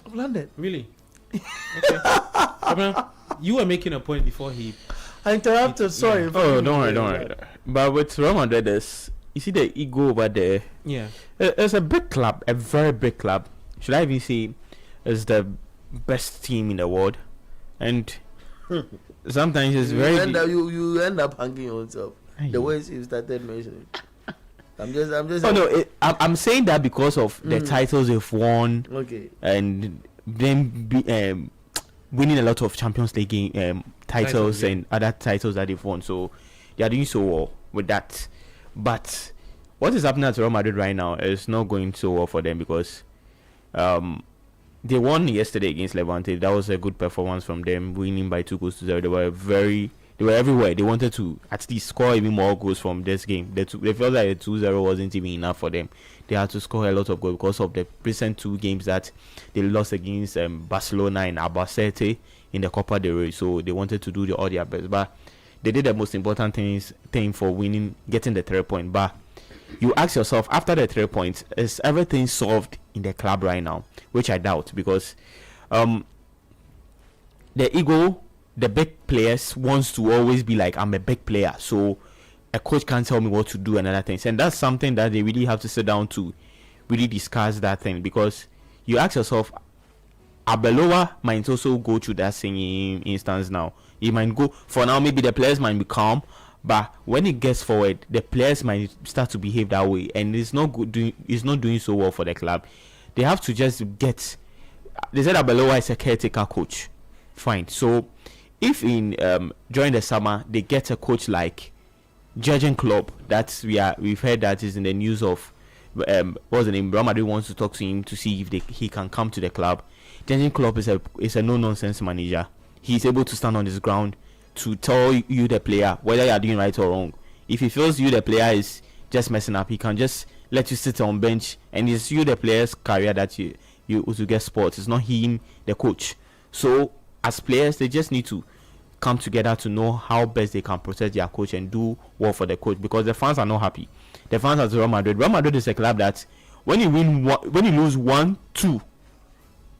I've landed.
Really? Okay. You were making a point before he.
I interrupted. Sorry.
Oh, don't worry. But with Real Madrid, you see the ego over there.
Yeah.
It's a big club, a very big club. Should I even say it's the best team in the world? And sometimes it's
you end up hanging yourself. The way you started mentioning. I'm just.
Oh no, I'm saying that because of the titles they've won.
Okay.
And them winning a lot of Champions League titles and other titles that they've won. So they are doing so well with that. But what is happening at Real Madrid right now is not going so well for them because they won yesterday against Levante. That was a good performance from them, winning by 2-0. They were everywhere. They wanted to at least score even more goals from this game. They felt like a 2-0 wasn't even enough for them. They had to score a lot of goals because of the recent two games that they lost against Barcelona and Albacete in the Copa del Rey. So they wanted to do all their best. But they did the most important thing for winning, getting the 3 point. But you ask yourself, after the 3 points, is everything solved in the club right now? Which I doubt, because the ego, the big players wants to always be like, I'm a big player, so a coach can't tell me what to do and other things. And that's something that they really have to sit down to really discuss that thing, because you ask yourself, Abeloa might also go through that same instance now. He might go, for now, maybe the players might be calm, but when it gets forward, the players might start to behave that way, and it's not good. It's not doing so well for the club. They have to just get. They said Abeloa is a caretaker coach. Fine. So if in during the summer they get a coach like Jurgen Klopp, we've heard that is in the news of what's the name? Real Madrid wants to talk to him to see if he can come to the club. Jurgen Klopp is a no nonsense manager. He's able to stand on his ground to tell you the player whether you are doing right or wrong. If he feels you the player is just messing up, he can just let you sit on bench, and it's you the player's career that you to get sports. It's not him the coach. So as players, they just need to come together to know how best they can protect their coach and do well for the coach, because the fans are not happy. The fans at Real Madrid. Real Madrid is a club that when you lose 1-2,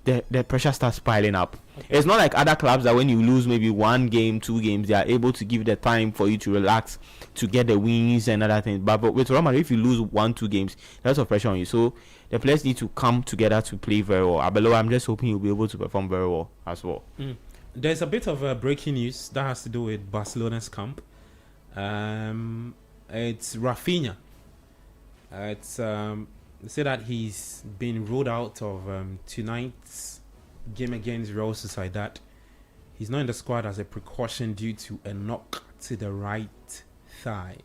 the pressure starts piling up. Okay. It's not like other clubs that when you lose maybe 1 game, 2 games, they are able to give the time for you to relax, to get the wins and other things. But with Real Madrid, if you lose 1-2 games, there's a lot of pressure on you. So the players need to come together to play very well. Abeloa, I'm just hoping he'll be able to perform very well as well.
There's a bit of breaking news that has to do with Barcelona's camp. It's Rafinha. They say that he's been ruled out of tonight's game against Real Sociedad. He's not in the squad as a precaution due to a knock to the right thigh.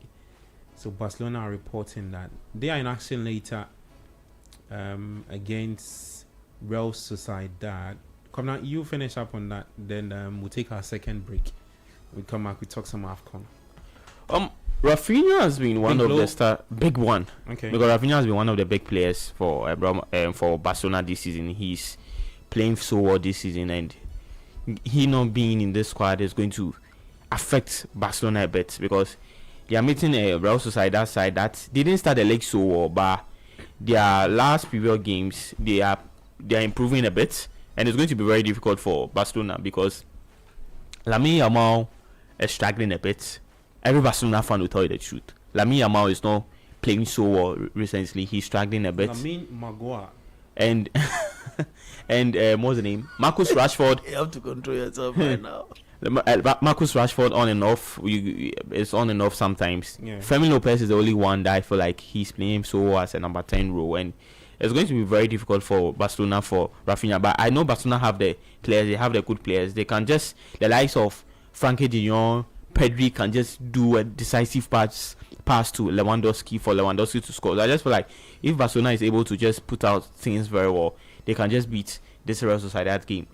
So Barcelona are reporting that they are in action later against Real Sociedad. Come now, you finish up on that, then we'll take our second break. We'll come back, we talk some AFCON.
Rafinha has been one of the big one.
Okay.
Because Rafinha has been one of the big players for Barcelona this season. He's playing so well this season, and he not being in this squad is going to affect Barcelona a bit, because they are meeting a Real Sociedad side that didn't start the league so well, but their last previous games they are improving a bit, and it's going to be very difficult for Barcelona because Lamine Yamal is struggling a bit. Every Barcelona fan will tell you the truth. Lamine Yamal is not playing so well recently. He's struggling a bit.
Lamine Maguire.
And what's the name? Marcus Rashford.
You have to control yourself right now.
Marcus Rashford on and off. It's on and off sometimes.
Yeah.
Fermin Lopez is the only one that I feel like he's playing so well as a number 10 role, and it's going to be very difficult for Barcelona for Rafinha. But I know Barcelona have the players. They have the good players. They can just, the likes of Frankie de Jong, Pedri can just do a decisive pass to Lewandowski for Lewandowski to score. So I just feel like if Barcelona is able to just put out things very well, they can just beat this Real Sociedad team.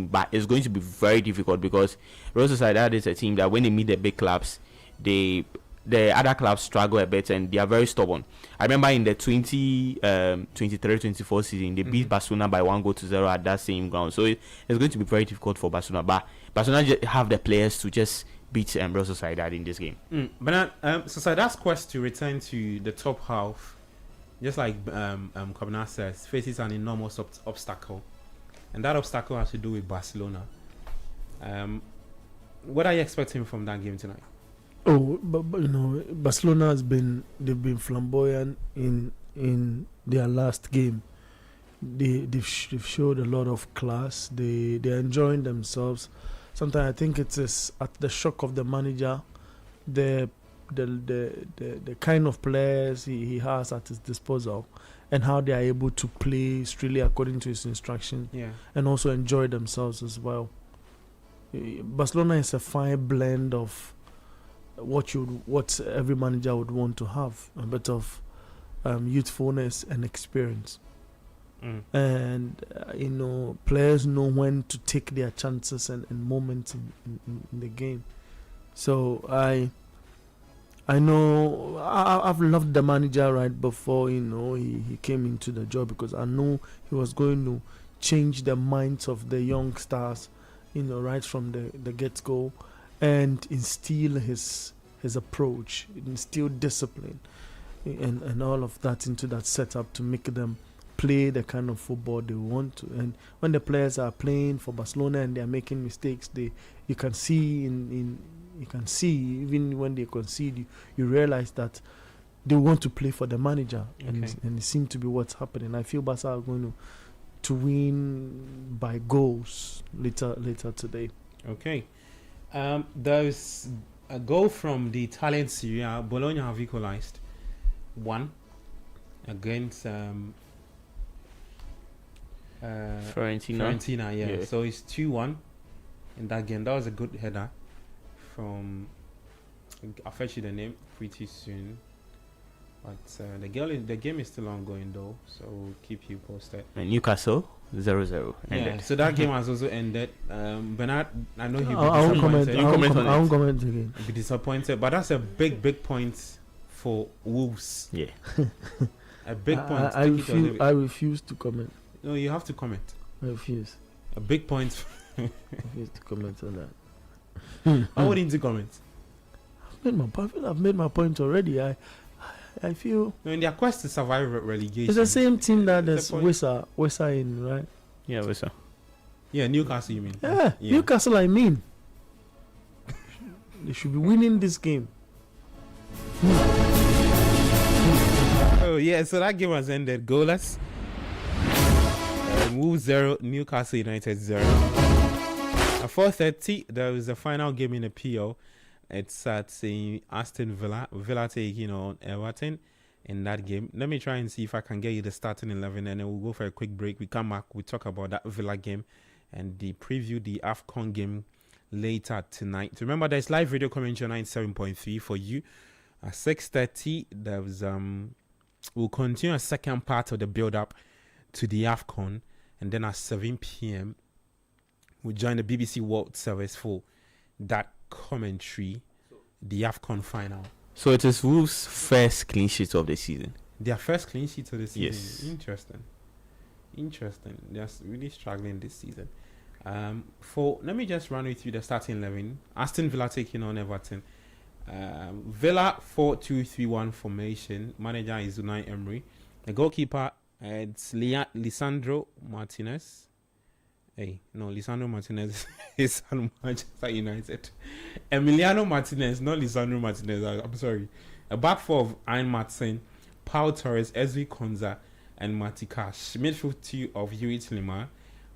But it's going to be very difficult because Real Sociedad is a team that when they meet the big clubs, the other clubs struggle a bit and they are very stubborn. I remember in the 23-24 season, they beat Barcelona by 1-0 at that same ground. So it's going to be very difficult for Barcelona. But Barcelona just have the players to just beat Real Sociedad in this game.
But Sociedad's quest to return to the top half, just like Kabna says, faces an enormous obstacle. And that obstacle has to do with Barcelona. What are you expecting from that game tonight?
Oh, but you know, Barcelona they've been flamboyant in their last game. They've showed a lot of class. They're enjoying themselves. Sometimes I think it is at the shock of the manager, the kind of players he has at his disposal, and how they are able to play strictly according to his instruction, and also enjoy themselves as well. Barcelona is a fine blend of what every manager would want to have, a bit of youthfulness and experience. And players know when to take their chances and moments in the game. So I know I've loved the manager right before he came into the job, because I know he was going to change the minds of the young stars, right from the get-go, and instill his approach, instill discipline, and all of that into that setup to make them play the kind of football they want to. And when the players are playing for Barcelona and they are making mistakes, you can see even when they concede, you realize that they want to play for the manager, and it seems to be what's happening. I feel Barca are going to win by goals later today.
Okay. There's a goal from the Italian Serie A. Bologna have equalized 1 against Fiorentina, yeah. So it's 2-1 in that game. That was a good header from. I'll fetch you the name pretty soon. But the game is still ongoing though, so we'll keep you posted.
And Newcastle 0-0.
Yeah, so that game has also ended. Bernard, I know he'll
I
be disappointed.
I won't comment again.
He'll be disappointed, but that's a big point for Wolves.
Yeah.
A big point.
I refuse to comment.
No, you have to comment.
I refuse.
A big point.
I refuse to comment on that.
I wouldn't comment.
I've made my point already. I feel.
No, in their quest to survive relegation.
It's the same team that there's Wissa in, right?
Yeah, Wissa.
Yeah, Newcastle, you mean?
Yeah, Newcastle, I mean. They should be winning this game.
Oh, yeah, so that game has ended goalless. Wolves 0, Newcastle United 0. At 4:30, there was a final game in the PO. It's at Aston Villa. Villa taking on Everton in that game. Let me try and see if I can get you the starting 11, and then we'll go for a quick break. We come back, we talk about that Villa game and preview the AFCON game later tonight. Remember, there's live video commentary on 97.3 for you. At 6:30, there was we'll continue a second part of the build-up to the AFCON, and then at 7 p.m. we'll join the BBC World Service for that commentary, the AFCON final.
So it is Wolves' first clean sheet of the season.
Their first clean sheet of the season.
Yes.
Interesting. They're really struggling this season. Let me just run with you the starting 11. Aston Villa taking on Everton. Villa 4-2-3-1 formation. Manager is Unai Emery. The goalkeeper, it's Lisandro Martinez. Lisandro Martinez is on Manchester United. Emiliano Martinez, not Lisandro Martinez. I'm sorry. A back four of Ian Matson, Pau Torres, Ezri Konza, and Mati Cash. Midfield 2 of Yuri Tillemans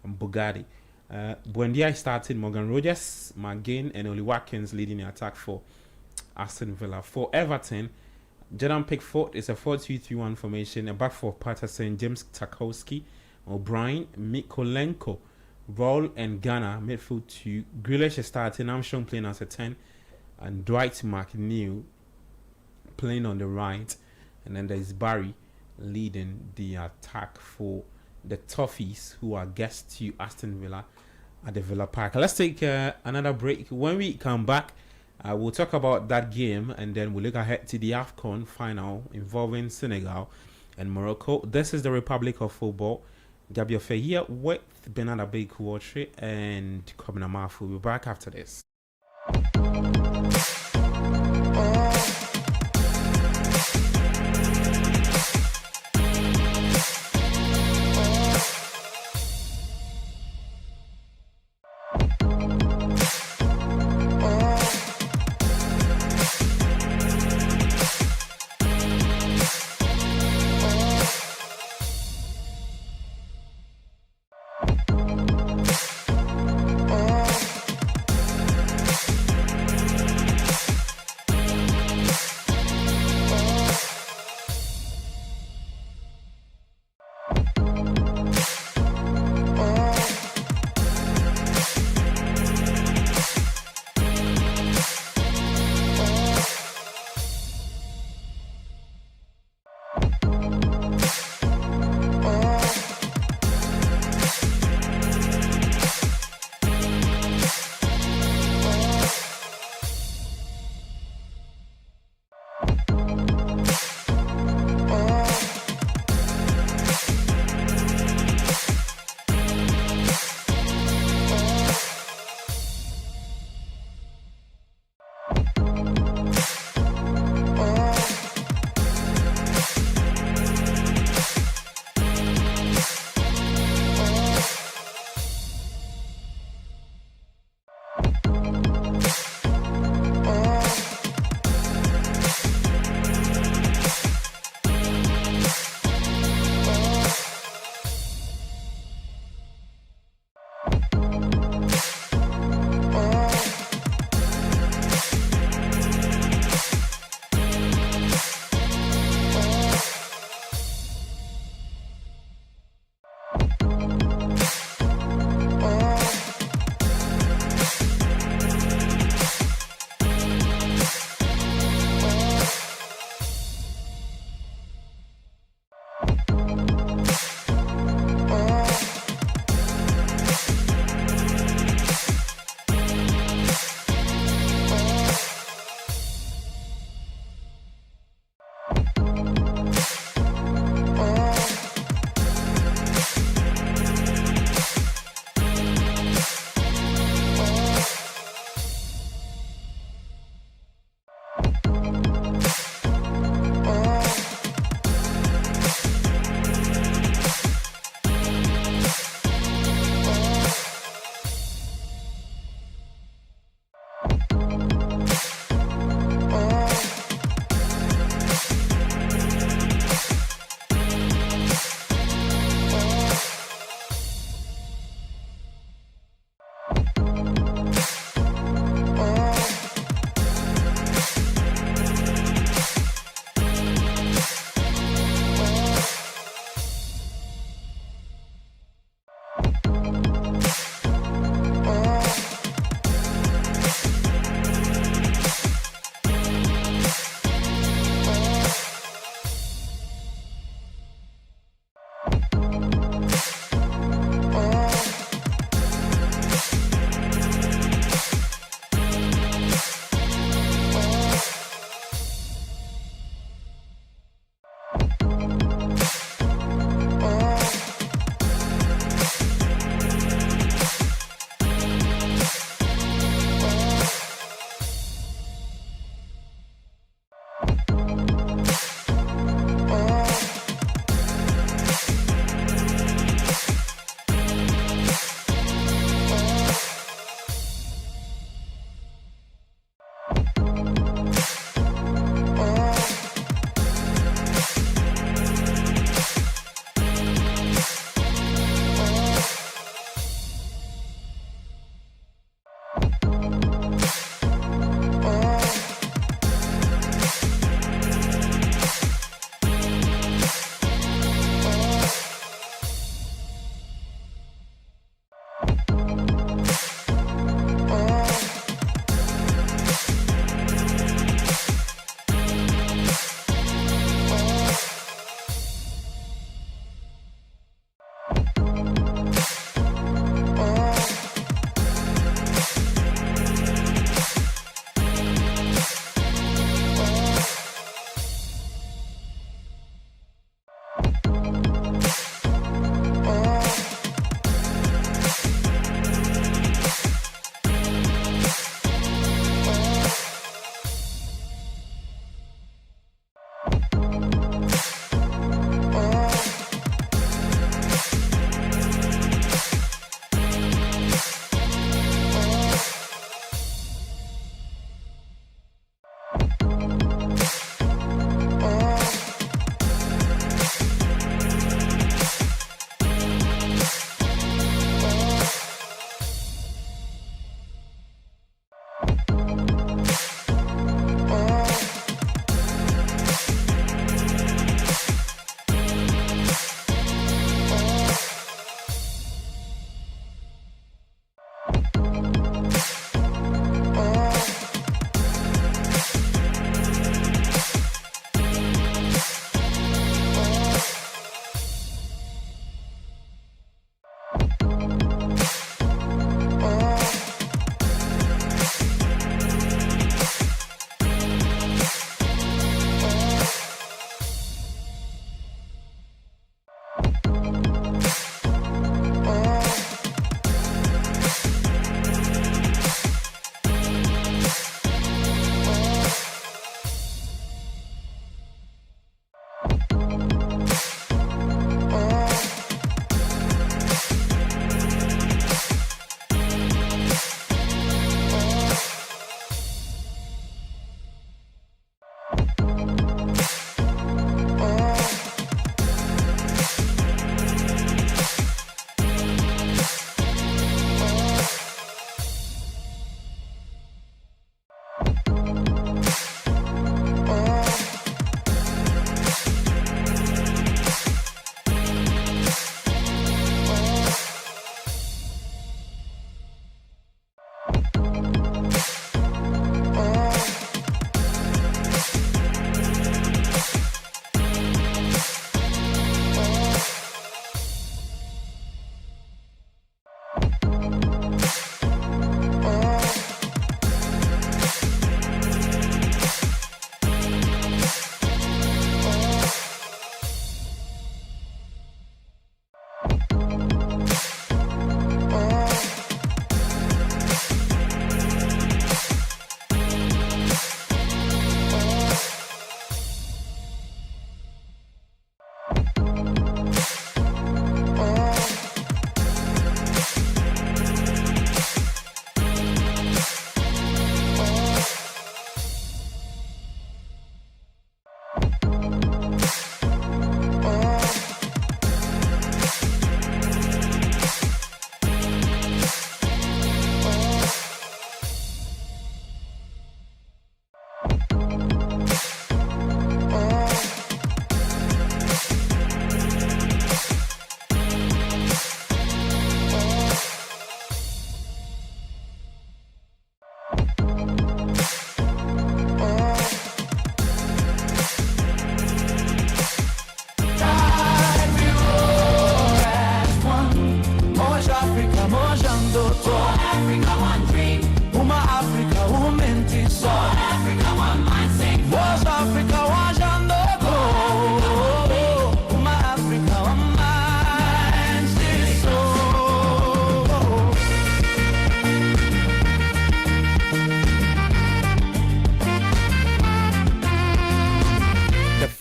and Bugatti. Buendia started, Morgan Rogers, McGinn, and Oli Watkins leading the attack for Aston Villa. For Everton, Jordan Pickford is a 4-2-3-1 formation. A back four of Patterson, James Tarkowski, O'Brien, Mikolenko, Raul and Ghana, midfield 2. Grealish is starting, Armstrong playing as a 10, and Dwight McNeil playing on the right. And then there's Barry leading the attack for the Toffees, who are guests to Aston Villa at the Villa Park. Let's take another break. When we come back, we'll talk about that game, and then we'll look ahead to the AFCON final involving Senegal and Morocco. This is the Republic of Football. Gabriel here with Bernard Abeku and Kobina Mafu. We'll be back after this.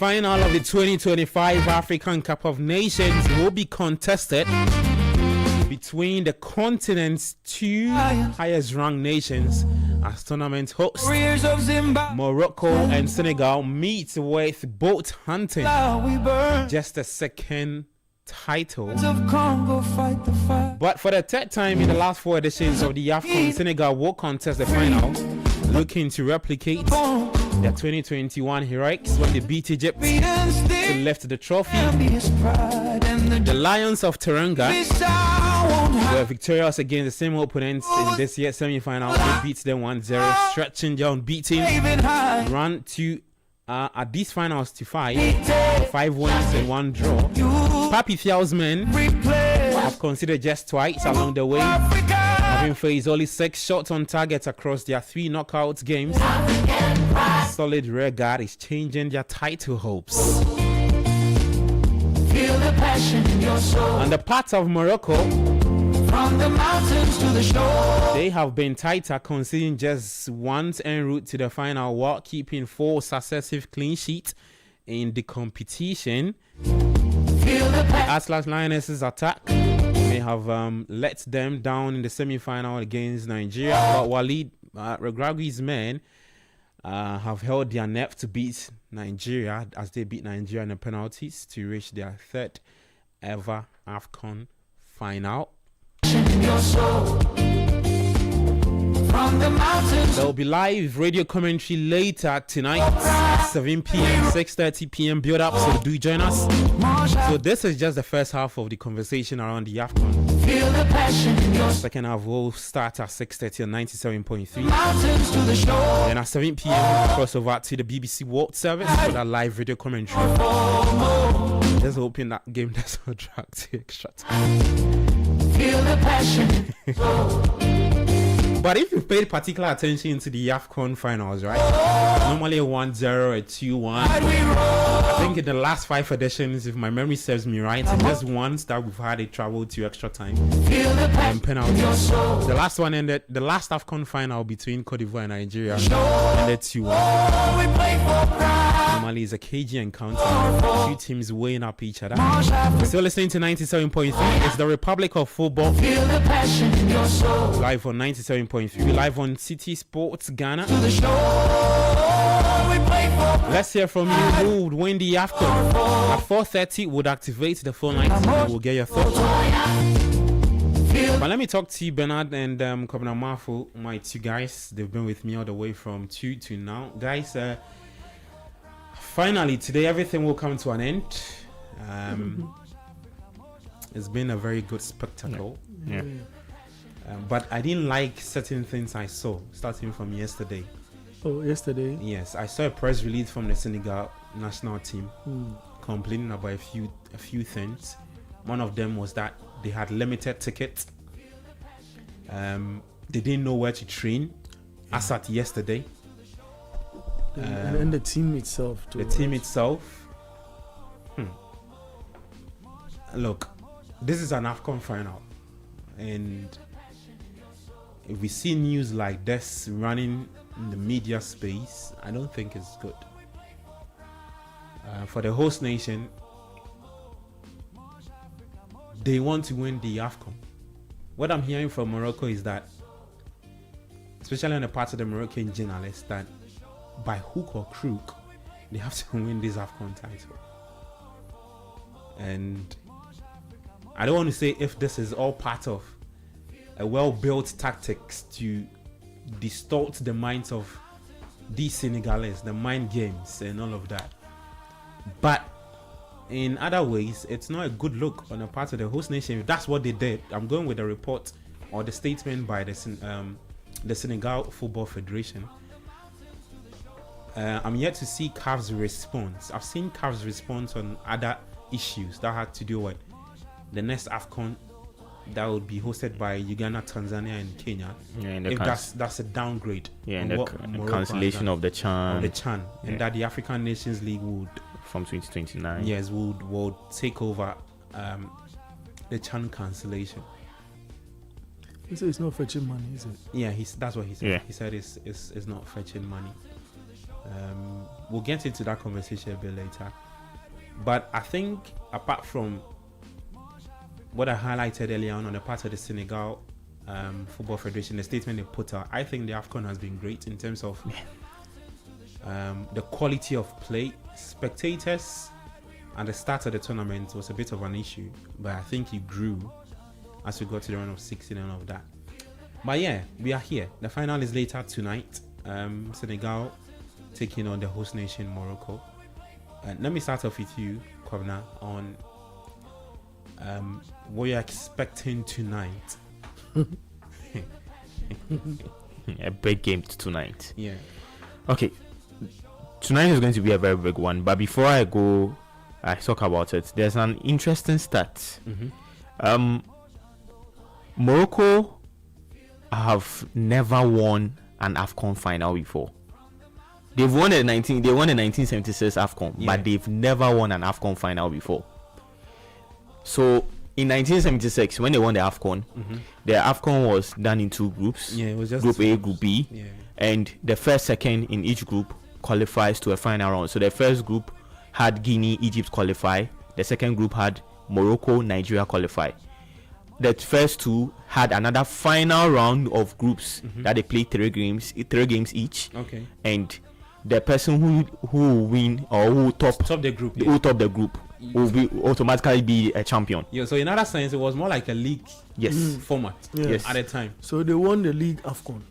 final of the 2025 African Cup of Nations will be contested between the continent's two highest ranked nations as tournament hosts. Morocco and Senegal meet with both hunting just a second title. But for the third time in the last 4 editions of the AFCON, Senegal will contest the final, looking to replicate their 2021 heroics when they beat Egypt to lift the trophy. The Lions of Teranga were victorious against the same opponents in this year's semi-final. They beat them 1-0, stretching their unbeaten run to at these finals to 5 wins and 1 draw. Papi Thiaw's men have considered just twice along the way, having faced only 6 shots on target across their 3 knockout games. Solid rear guard is changing their title hopes. Feel the passion in your soul. On the part of Morocco, from the mountains to the shore, they have been tighter, conceding just once en route to the final while keeping 4 successive clean sheets in the competition. The Atlas Lionesses attack may have let them down in the semi-final against Nigeria, but Walid Regragui's men have held their nerve to beat Nigeria as they beat Nigeria in the penalties to reach their 3rd ever AFCON final. There will be live radio commentary later tonight, 7 p.m., 6:30 p.m. build up, so do join us. So this is just the first half of the conversation around the AFCON. Second half will start at 6:30 on 97.3. Then at 7 p.m. cross over to the BBC World Service for that live radio commentary. Just hoping that game does not drag to extra time. Feel the passion. But if you paid particular attention to the AFCON finals, right? Normally a 1-0, a 2-1. I think in the last 5 editions, if my memory serves me right, it's just once that we've had a travel to extra time and penalties. The last one ended, the last AFCON final between Cote d'Ivoire and Nigeria ended 2-1. Normally it's a cagey encounter, 2 teams weighing up each other. Still listening to 97.3. It's the Republic of Football. Live on 97.3. Live on City Sports Ghana. Let's hear from you. Who would win the AFCON? At 4:30 would activate the phone lines and we'll get your thoughts. But let me talk to you, Bernard and Kobna Mafu, my 2 guys. They've been with me all the way from 2 to now. Guys, finally today everything will come to an end. It's been a very good spectacle.
Yeah.
But I didn't like certain things I saw, starting from yesterday.
Oh, yesterday?
Yes, I saw a press release from the Senegal national team complaining about a few things. One of them was that they had limited tickets. They didn't know where to train as at yesterday.
And the team itself too.
The team itself. Look, this is an AFCON final, and if we see news like this running in the media space, I don't think it's good. For the host nation, they want to win the AFCON. What I'm hearing from Morocco is that, especially on the part of the Moroccan journalists, that by hook or crook, they have to win this AFCON title. And I don't want to say if this is all part of a well-built tactics to distort the minds of these Senegalese, the mind games and all of that. But in other ways, it's not a good look on the part of the host nation. If that's what they did, I'm going with the report or the statement by the Senegal Football Federation. I'm yet to see CAF's response. I've seen CAF's response on other issues that had to do with the next AFCON that would be hosted by Uganda, Tanzania, and Kenya. Yeah, and if that's a downgrade.
Yeah, and the cancellation of the CHAN.
And that the African Nations League would
from 2029.
Yes, would take over the CHAN cancellation.
He said it's not fetching money, is it?
Yeah, that's what he said.
Yeah.
He said it's not fetching money. We'll get into that conversation a bit later. But I think apart from what I highlighted earlier on the part of the Senegal Football Federation, the statement they put out, I think the AFCON has been great in terms of the quality of play. Spectators at the start of the tournament was a bit of an issue, but I think it grew as we got to the round of 16 and all of that. But yeah, we are here. The final is later tonight. Senegal taking on the host nation Morocco. Let me start off with you, Kwabena, on what you're expecting tonight.
A big game tonight.
Yeah.
Okay. Tonight is going to be a very big one. But before I talk about it, there's an interesting stat. Morocco have never won an AFCON final before. They won the 1976 AFCON, but they've never won an AFCON final before. So in 1976, when they won the AFCON, the AFCON was done in two groups.
Yeah, it was just
Group A, Group B.
Yeah.
And the first, second in each group qualifies to a final round. So the first group had Guinea, Egypt qualify. The second group had Morocco, Nigeria qualify. The first two had another final round of groups that they played three games each.
Okay.
And the person who will win or who top
the group,
who top the group will be automatically be a champion.
Yeah. So in other sense, it was more like a league format.
Yes.
At the time.
So they won the league AFCON.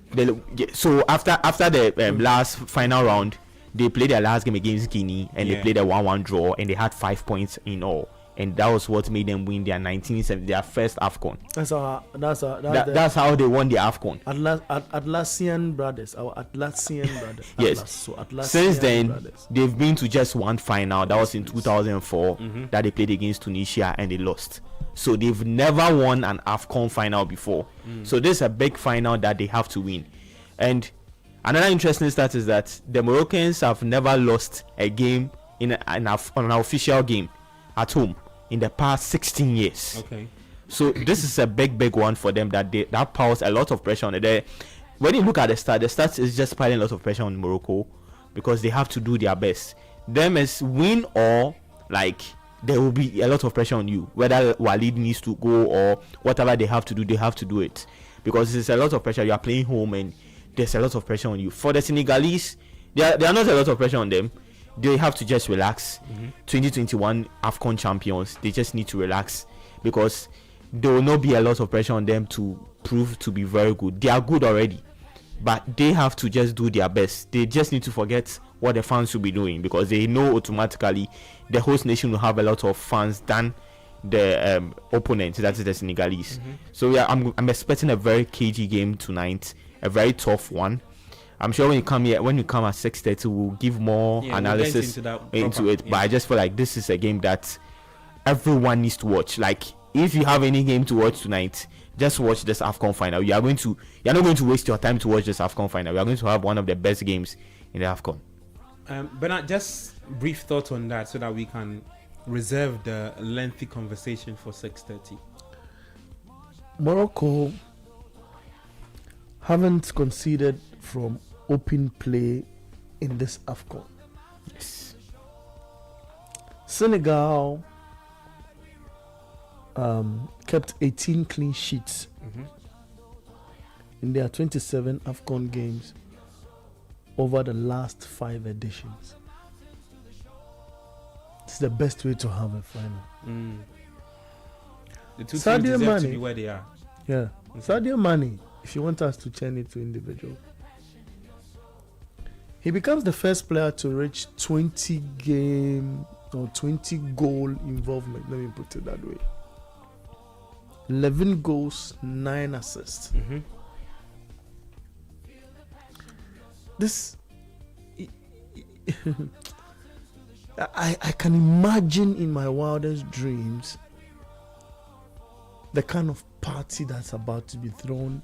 So after the last final round, they played their last game against Guinea and they played a 1-1 draw and they had 5 points in all. And that was what made them win their their first AFCON. That's how they won the AFCON.
Atlassian brothers, our Atlassian brothers.
Yes.
So Atlassian
Since then,
brothers.
they've been to just one final. That was in 2004 that they played against Tunisia and they lost. So they've never won an AFCON final before. So this is a big final that they have to win. And another interesting stat is that the Moroccans have never lost a game on an official game at home in the past 16 years.
Okay.
So this is a big one for them that piles a lot of pressure on it. When you look at the stats is just piling a lot of pressure on Morocco because they have to do their best. Them as win or like there will be a lot of pressure on you. Whether Walid needs to go or whatever they have to do it. Because there's a lot of pressure. You are playing home and there's a lot of pressure on you. For the Senegalese, there are not a lot of pressure on them. They have to just relax. 2021 AFCON champions, they just need to relax because there will not be a lot of pressure on them to prove to be very good. They are good already, but they have to just do their best. They just need to forget what the fans will be doing because they know automatically the host nation will have a lot of fans than the opponent, that is the Senegalese. So yeah, I'm expecting a very cagey game tonight, a very tough one. I'm sure when you come at 6:30, we'll give more analysis into it. But I just feel like this is a game that everyone needs to watch. Like, if you have any game to watch tonight, just watch this AFCON final. You're not going to waste your time to watch this AFCON final. We are going to have one of the best games in the AFCON.
But just brief thoughts on that so that we can reserve the lengthy conversation for 6:30.
Morocco haven't conceded from open play in this AFCON.
Yes.
Senegal kept 18 clean sheets in their 27 AFCON games over the last 5 editions. It's the best way to have a final.
The two
Sadio
teams deserve to
Mane.
be where they are.
Yeah. Sadio Mane, if you want us to turn it to individual, he becomes the first player to reach 20 game or 20 goal involvement. Let me put it that way. 11 goals, 9 assists. This, I can imagine in my wildest dreams the kind of party that's about to be thrown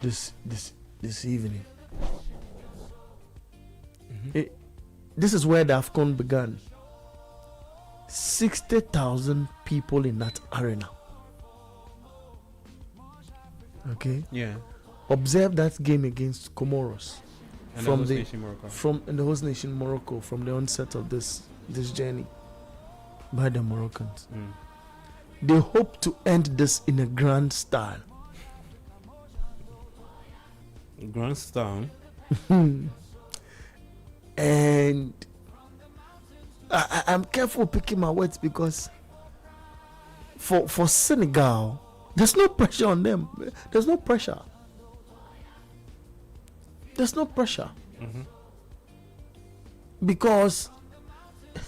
this evening. This is where the AFCON began. 60,000 people in that arena. Okay?
Yeah.
Observe that game against Comoros.
And
from
the
the
host nation Morocco.
from in the host nation Morocco from the onset of this journey by the Moroccans. They hope to end this in a grand style.
Grand style.
And I'm careful picking my words because for Senegal, there's no pressure on them. There's no pressure. There's no pressure. Because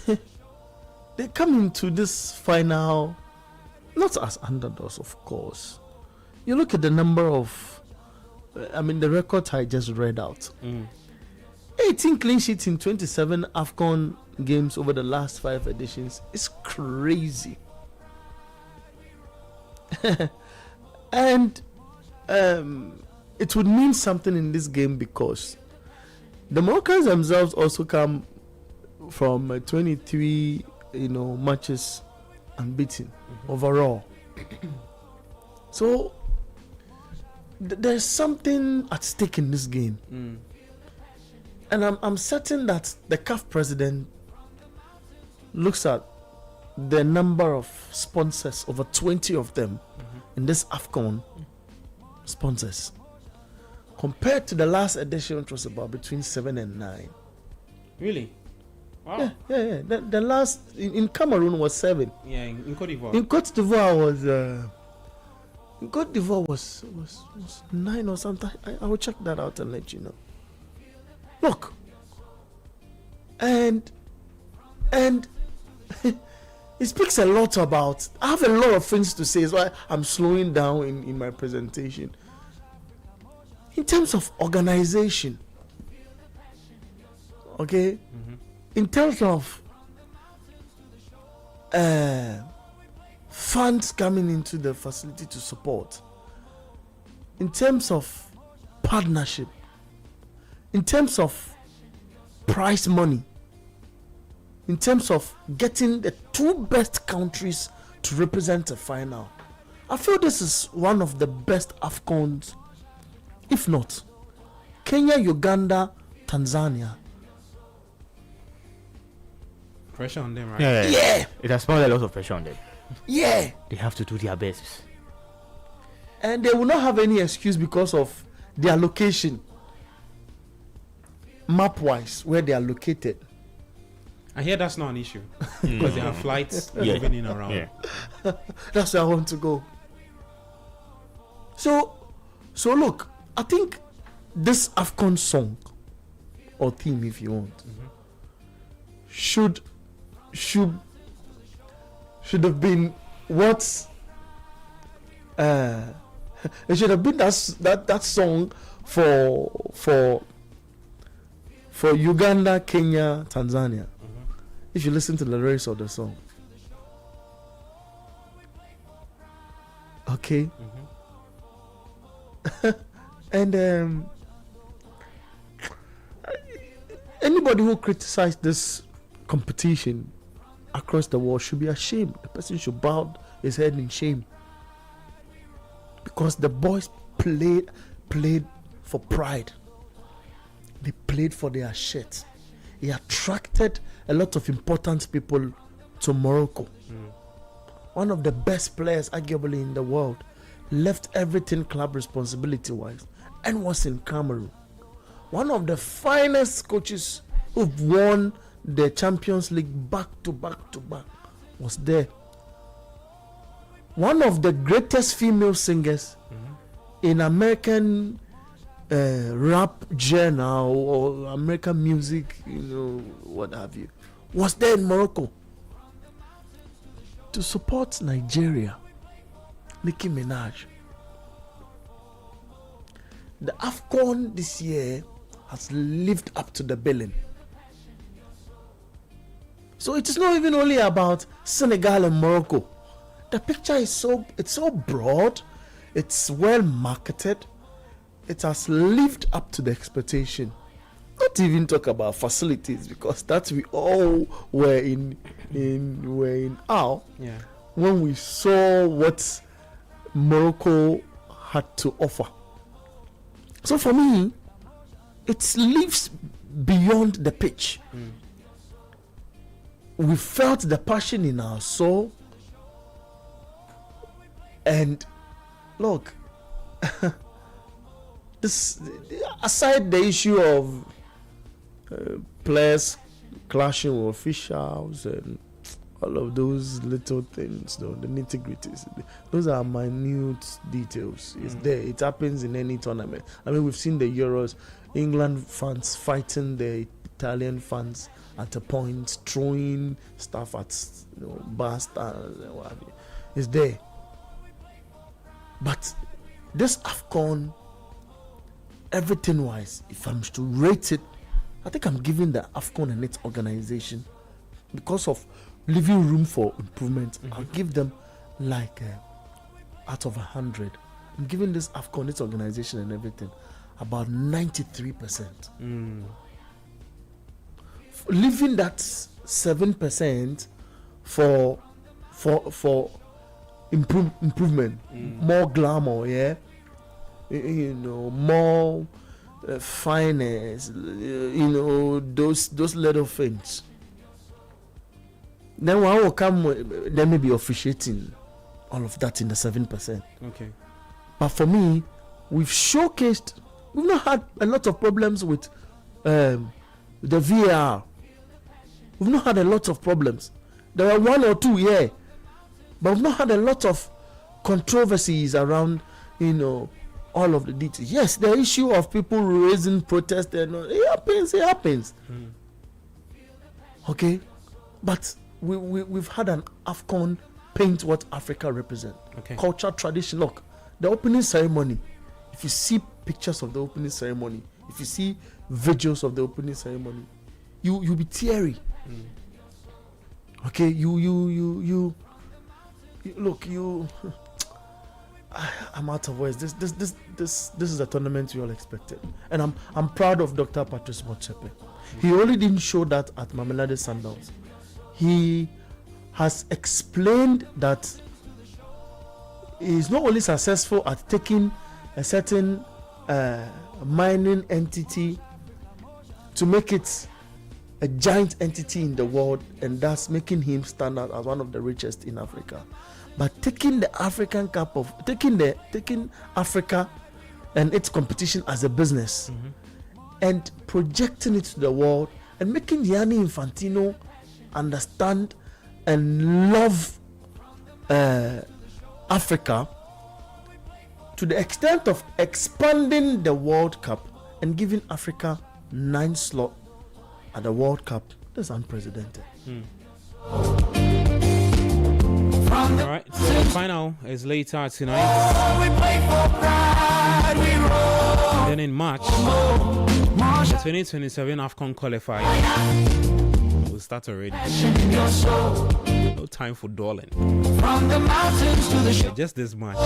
they come into this final not as underdogs, of course. You look at the number of, the records I just read out. 18 clean sheets in 27 AFCON games over the last 5 editions is crazy. And it would mean something in this game because the Moroccans themselves also come from 23 matches unbeaten overall. So there's something at stake in this game. And I'm certain that the CAF president looks at the number of sponsors, over 20 of them in this AFCON sponsors, compared to the last edition, which was about between 7 and 9.
Really? Wow.
Yeah. The last in Cameroon was 7.
Yeah, in Cote d'Ivoire.
In Cote d'Ivoire was 9 or something. I will check that out and let you know. Look, and it speaks a lot about. I have a lot of things to say, so I'm slowing down in my presentation. In terms of organization, okay, in terms of funds coming into the facility to support, in terms of partnership, in terms of prize money, in terms of getting the 2 best countries to represent a final, I feel this is one of the best AFCONs, if not Kenya, Uganda, Tanzania.
Pressure on them, right?
Yeah.
It has put a lot of pressure on them.
Yeah.
They have to do their best.
And they will not have any excuse because of their location, map-wise, where they are located.
I hear that's not an issue because they have flights moving in around.
Yeah.
That's where I want to go. So look, I think this AFCON song or theme, if you want, should have been what's it should have been that song for Uganda, Kenya, Tanzania. If you listen to the lyrics of the song, okay. And anybody who criticized this competition across the world should be ashamed. The person should bow his head in shame, because the boys played for pride. They played for their shit. He attracted a lot of important people to Morocco. One of the best players arguably in the world left everything club responsibility wise and was in Cameroon. One of the finest coaches who've won the Champions League back to back was there. One of the greatest female singers in American rap genre or American music, what have you, was there in Morocco to support Nigeria. Nicki Minaj. The AFCON this year has lived up to the billing. So it is not even only about Senegal and Morocco. The picture is so broad, it's well marketed, it has lived up to the expectation. Not even talk about facilities, because that we all were in awe when we saw what Morocco had to offer. So for me, it lives beyond the pitch. We felt the passion in our soul, and look, this aside the issue of players clashing with officials and all of those little things, though, the nitty-gritties, those are minute details. It's there. It happens in any tournament. I mean, we've seen the Euros, England fans fighting the Italian fans at a point, throwing stuff at bar stars and what have you. It's there. But this AFCON, everything-wise, if I'm to rate it, I think I'm giving the AFCON and its organization, because of leaving room for improvement, I'll give them like out of 100. I'm giving this AFCON, its organization and everything, about 93%. Leaving that 7% for improvement, more glamour, more finance, those little things. Then one will come, they may be officiating all of that in the 7%.
Okay.
But for me, we've not had a lot of problems with the VAR. We've not had a lot of problems. There are one or two, but we've not had a lot of controversies around, all of the details. Yes, the issue of people raising protest, it happens. Okay, but we've had an AFCON paint what Africa represents.
Okay.
Culture, tradition. Look, the opening ceremony. If you see pictures of the opening ceremony, if you see videos of the opening ceremony, you'll be teary. Okay, you look, I'm out of words. This is a tournament we all expected, and I'm proud of Dr. Patrice Motsepe. He only didn't show that at Mamelodi Sundowns. He has explained that he is not only successful at taking a certain mining entity to make it a giant entity in the world, and thus making him stand out as one of the richest in Africa, but taking the African Cup of taking Africa and its competition as a business, and projecting it to the world, and making Gianni Infantino understand and love Africa to the extent of expanding the World Cup and giving Africa 9 slots at the World Cup. That's unprecedented.
All right, so the final is later tonight. Then in March, the 2027 AFCON qualifier will start already. No time for dawdling. Just this March,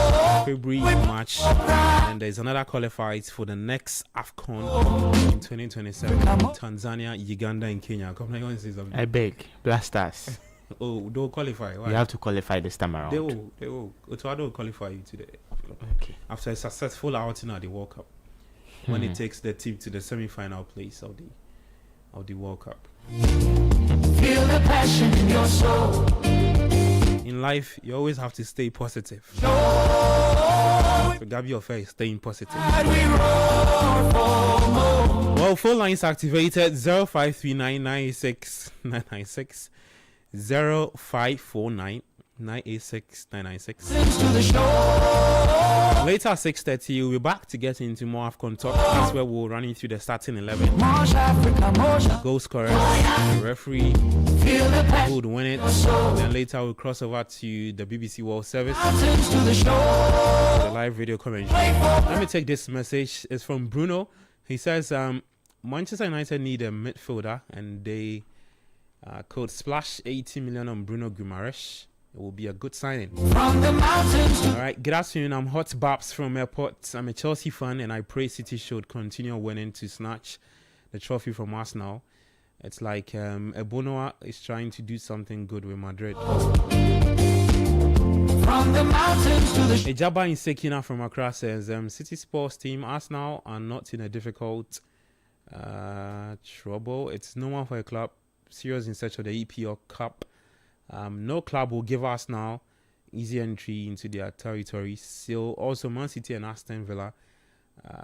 February, March, and there's another qualifier for the next AFCON in 2027. Tanzania, Uganda, and Kenya. Come on, you want to say something?
I beg, Blasters.
Oh, they'll qualify. Why?
You have to qualify this time around.
They will. Ottawa will qualify you today.
Okay.
After a successful outing at the World Cup, when it takes the team to the semi-final place of the World Cup.
Feel the passion in your soul.
In life, you always have to stay positive. Forget your face, staying positive. Well, phone lines activated 0539 986 996 0549 986 996. Later at 6:30, we'll be back to get into more AFCON talk. That's where we'll run into the starting 11, goal scorers, the referee, who would win it. Then later we'll cross over to the BBC World Service, the live video commentary. Let me take this message. It's from Bruno. He says Manchester United need a midfielder, and they could splash 80 million on Bruno Guimaraes. It will be a good signing. Alright, good afternoon. I'm Hot Babs from Airport. I'm a Chelsea fan, and I pray City should continue winning to snatch the trophy from Arsenal. It's like Ebonoa is trying to do something good with Madrid. Ejaba Insekina from Accra says City sports team Arsenal are not in a difficult Trouble. It's normal for a club serious in search of the EPL Cup. No club will give us now easy entry into their territory. So also Man City and Aston Villa.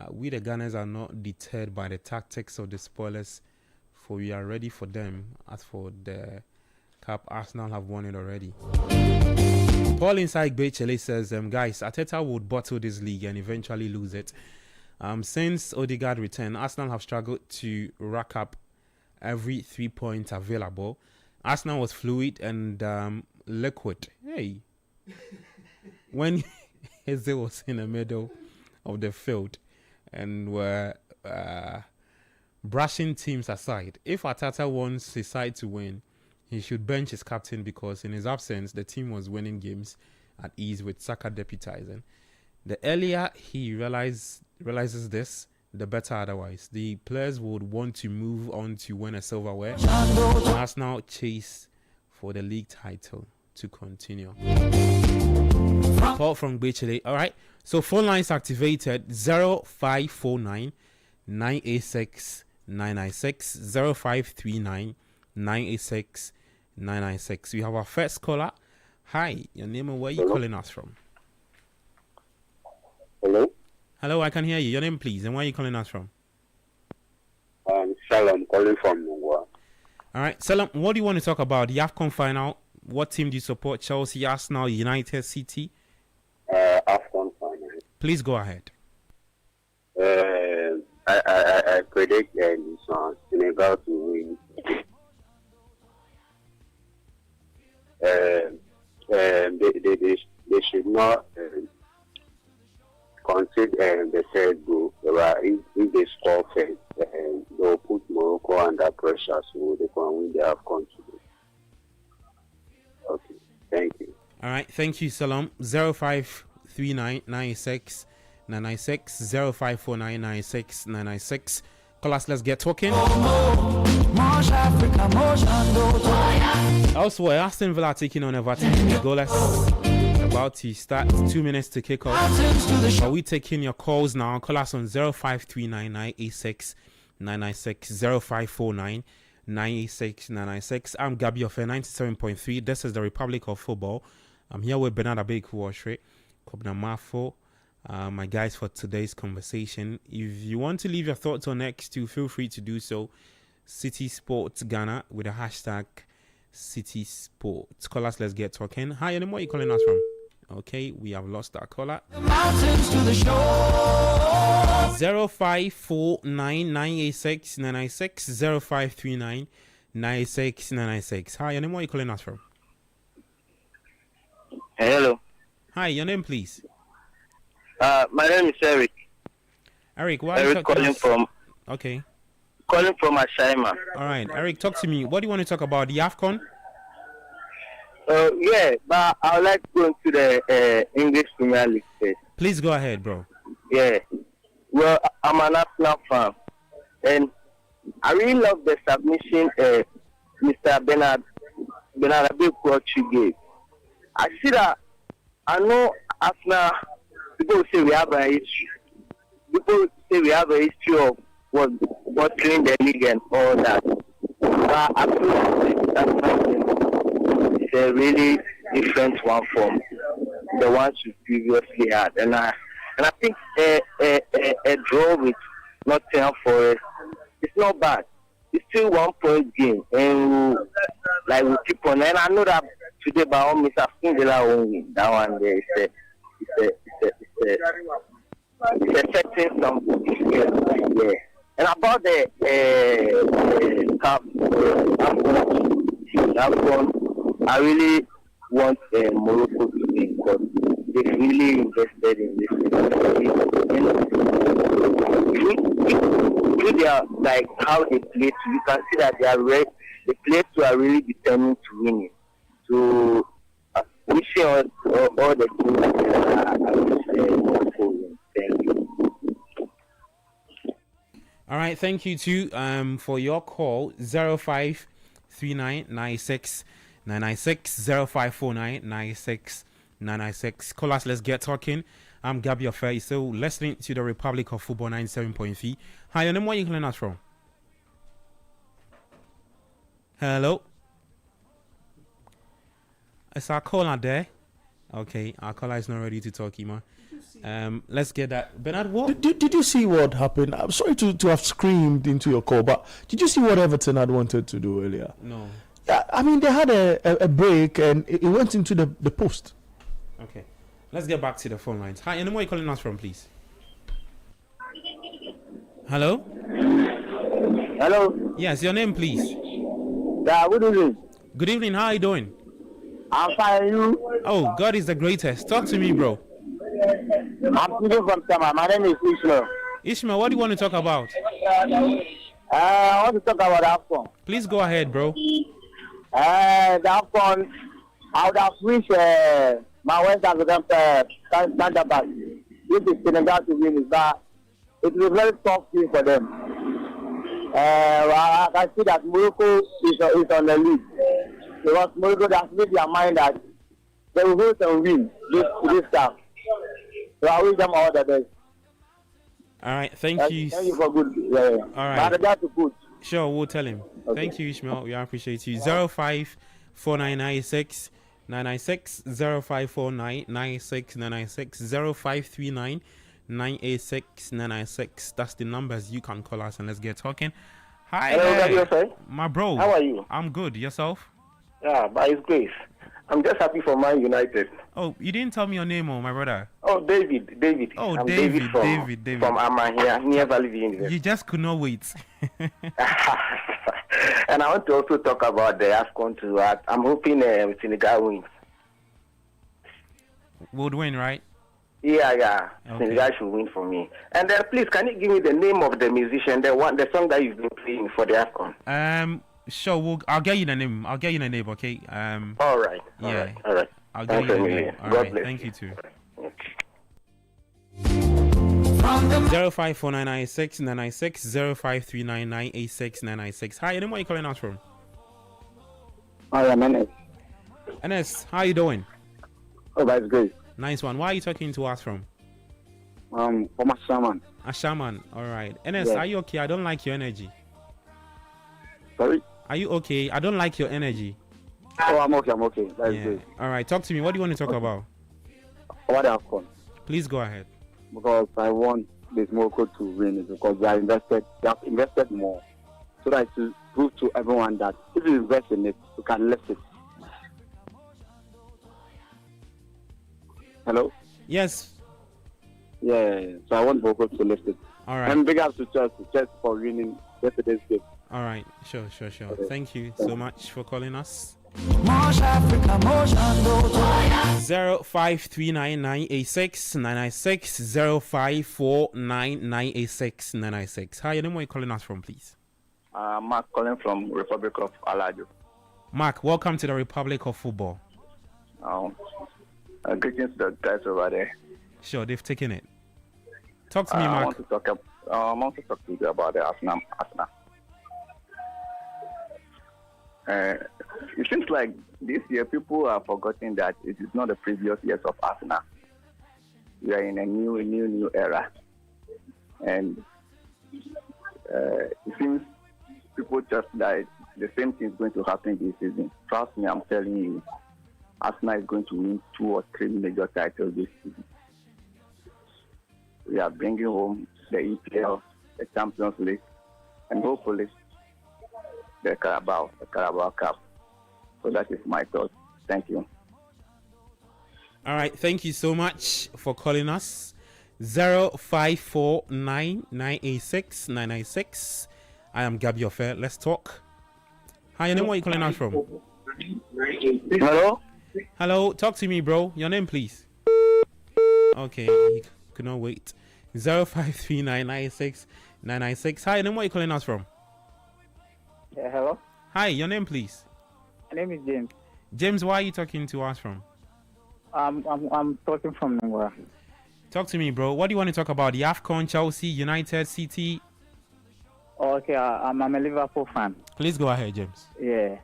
We the Gunners are not deterred by the tactics of the spoilers, for we are ready for them. As for the Cup, Arsenal have won it already. Paul inside Bechele says, guys, Arteta would bottle this league and eventually lose it. Since Odegaard returned, Arsenal have struggled to rack up every 3 points available. Arsenal was fluid and liquid. Hey, when Eze was in the middle of the field and were brushing teams aside. If Arteta wants his side to win, he should bench his captain, because in his absence, the team was winning games at ease with Saka deputizing. The earlier he realizes this, the better otherwise. The players would want to move on to win a silverware. Arsenal chase for the league title to continue. Paul from Bechele. All right. So phone lines activated 0549 986 996 0539 986 996. We have our first caller. Hi, your name and where you calling us from?
Hello?
Hello, I can hear you. Your name, please, and where are you calling us from?
Salam, calling from Mungwa.
All right, Salam, what do you want to talk about? The AFCON final. What team do you support? Chelsea, Arsenal, United, City?
AFCON final.
Please go ahead.
I predict Senegal to win. They should not concede the third goal. If they score first, they'll put Morocco under pressure, so they can win the AFCON today. Okay, thank you.
All right, thank you, Salam. 0539 96 996 0549 96 996. Call us, let's get talking. Elsewhere, Aston Villa taking on Everton. Goalless. About to start. 2 minutes to kick off. Are we taking your calls now? Call us on 0539 986 996 0549 986 996. I'm Gabi of 97.3. This is the Republic of Football. I'm here with Bernard Abeku-Washre, Kobna Mafo, my guys for today's conversation. If you want to leave your thoughts on X2, feel free to do so. City Sports Ghana with the hashtag City Sports. Call us, let's get talking. Hi, and where are you calling us from? Okay, we have lost our caller. 0549 986 996 0539 986 996. Hi, and where are you calling us from?
Hello.
Hi, your name, please.
My name is Eric.
Eric, why are you
calling from?
Okay.
Calling from Ashima.
All right, Eric, talk to me. What do you want to talk about? The AFCON?
Yeah, but I would like to go into the English Premier League first.
Please go ahead, bro.
Yeah. Well, I'm an Arsenal fan, and I really love the submission Mr. Bernard Abeku gave. I see that. I know Arsenal. People say we have a history. People say we have a history of bottling the league and all that. But I feel it's a really different one from the ones we previously had. And I think a draw with Nottingham Forest is not bad. It's still 1 point game, and we keep on. And I know that today, by all means, I've seen the won't win that one. There is it's affecting some yeah. And about the cup, I really want Morocco to win, because they really invested in this. Through their how they play, you can see that the players are really determined to win it. So we see all the teams that thank you.
All right, thank you too for your call. 0539 96 996 0549 96 996. Call us, let's get talking. I'm Gabi Affair. So listening to the Republic of Football 97.3. Hi, your name, where are you calling us from? Hello. Is our caller there? Okay, our caller is not ready to talk, Ima. Let's get that. Bernard, what?
Did you see what happened? I'm sorry to have screamed into your call, but did you see what Everton had wanted to do earlier?
No.
Yeah, I mean, they had a break and it went into the post.
Okay. Let's get back to the phone lines. Hi, and where are you calling us from, please? Hello?
Hello.
Yes, your name, please.
Yeah, good evening.
Good evening. How are you doing?
I'm fine. You?
Oh, God is the greatest. Talk to me, bro.
I'm speaking from Tama. My name is Ishmael.
Ishmael, what do you want to talk about?
I want to talk about AFCON.
Please go ahead, bro.
The AFCON, I would have wished my West African counterpart, if the Senegal to win, is that it was a very tough thing for them. I can see that Morocco is on the lead. Because Morocco has made their mind that they will go and win this time. So I wish them all the best.
All right, thank you.
Thank you for good.
All right.
But that's good.
Sure, we'll tell him.
Okay.
Thank you, Ishmael. We appreciate you. 054996 996 0549 96 996 0539 986 996. That's the numbers you can call us and let's get talking. Hi,
Hello,
there.
Radio Friend.
My bro.
How are you?
I'm good. Yourself?
Yeah, by His grace. I'm just happy for Man United.
Oh, you didn't tell me your name, my brother.
Oh, David.
Oh,
I'm
David.
From Amahia, near Valley View University.
You just could not wait.
And I want to also talk about the AFCON too. I'm hoping Senegal wins.
Would win, right?
Yeah.
Okay.
Senegal should win for me. And then please, can you give me the name of the musician, the song that you've been playing for the AFCON?
Sure. I'll get you the name. Okay.
All right.
Yeah.
All right.
I'll get you the name. All
God
right.
bless.
Thank you too.
Okay.
054996 996 0539 986 996. Hi, where are you calling us from?
Hi, I'm Enes.
Enes, how you doing?
Oh, that's great.
Nice one. Where are you talking to us from?
From Ashaman.
Ashaman. All right. Enes,
Yeah.
are you okay? I don't like your energy.
Sorry?
Are you okay? I don't like your energy.
Oh, I'm okay. That's
Yeah.
good.
All right. Talk to me. What do you want to talk about?
What AFCON?
Please go ahead.
Because I want this Morocco to win is because they have invested more. So that to prove to everyone that if you invest in it, you can lift it. Hello?
Yes.
Yeah. So I want Morocco to lift it.
All right.
And big up to Chelsea for winning yesterday's game.
All right. Sure. Thank you so much for calling us. 0539 986 0549 986 996. Hi, where are you calling us from, please?
Mark calling from Republic of Alajo.
Mark, welcome to the Republic of Football.
Greetings to the guys over there.
Sure, they've taken it. Talk to me,
I
Mark.
want to talk to you about the Arsenal. It seems like this year people are forgetting that it is not the previous years of Arsenal. We are in a new era, and it seems people just like the same thing is going to happen this season. Trust me, I'm telling you, Arsenal is going to win 2 or 3 major titles this season. We are bringing home the EPL, the Champions League, and hopefully the Carabao Cup. So that is my thought. Thank you.
All right, thank you so much for calling us. 0549 986 996. I am Gabi Ofer. Let's talk. Hi, your name, where are you calling us from? Hello, talk to me, bro. Your name, please. Okay, he could not wait. 0539 996 996. Hi, your name, where are you calling us from?
Yeah, hello.
Hi, your name, please.
My name is James.
James, where are you talking to us from?
I'm talking from Nangwa.
Talk to me, bro. What do you want to talk about? The AFCON, Chelsea, United, City?
Okay, I'm a Liverpool fan.
Please go ahead, James.
Yeah.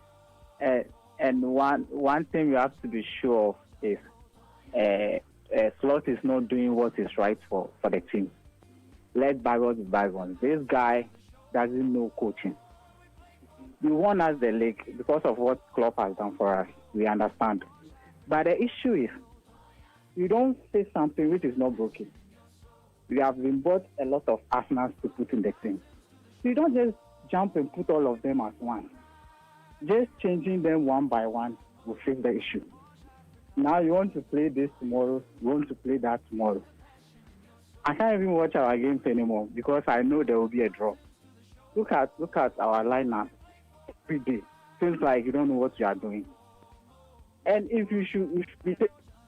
And one thing you have to be sure of is Slot is not doing what is right for the team. Let bygones be bygones. This guy doesn't know coaching. You won us the league because of what Klopp has done for us. We understand. But the issue is, you don't say something which is not broken. We have been bought a lot of Arsenals to put in the team. You don't just jump and put all of them as one. Just changing them one by one will fix the issue. Now you want to play this tomorrow, you want to play that tomorrow. I can't even watch our games anymore because I know there will be a draw. Look at our lineup every day. Seems like you don't know what you are doing. And if you should be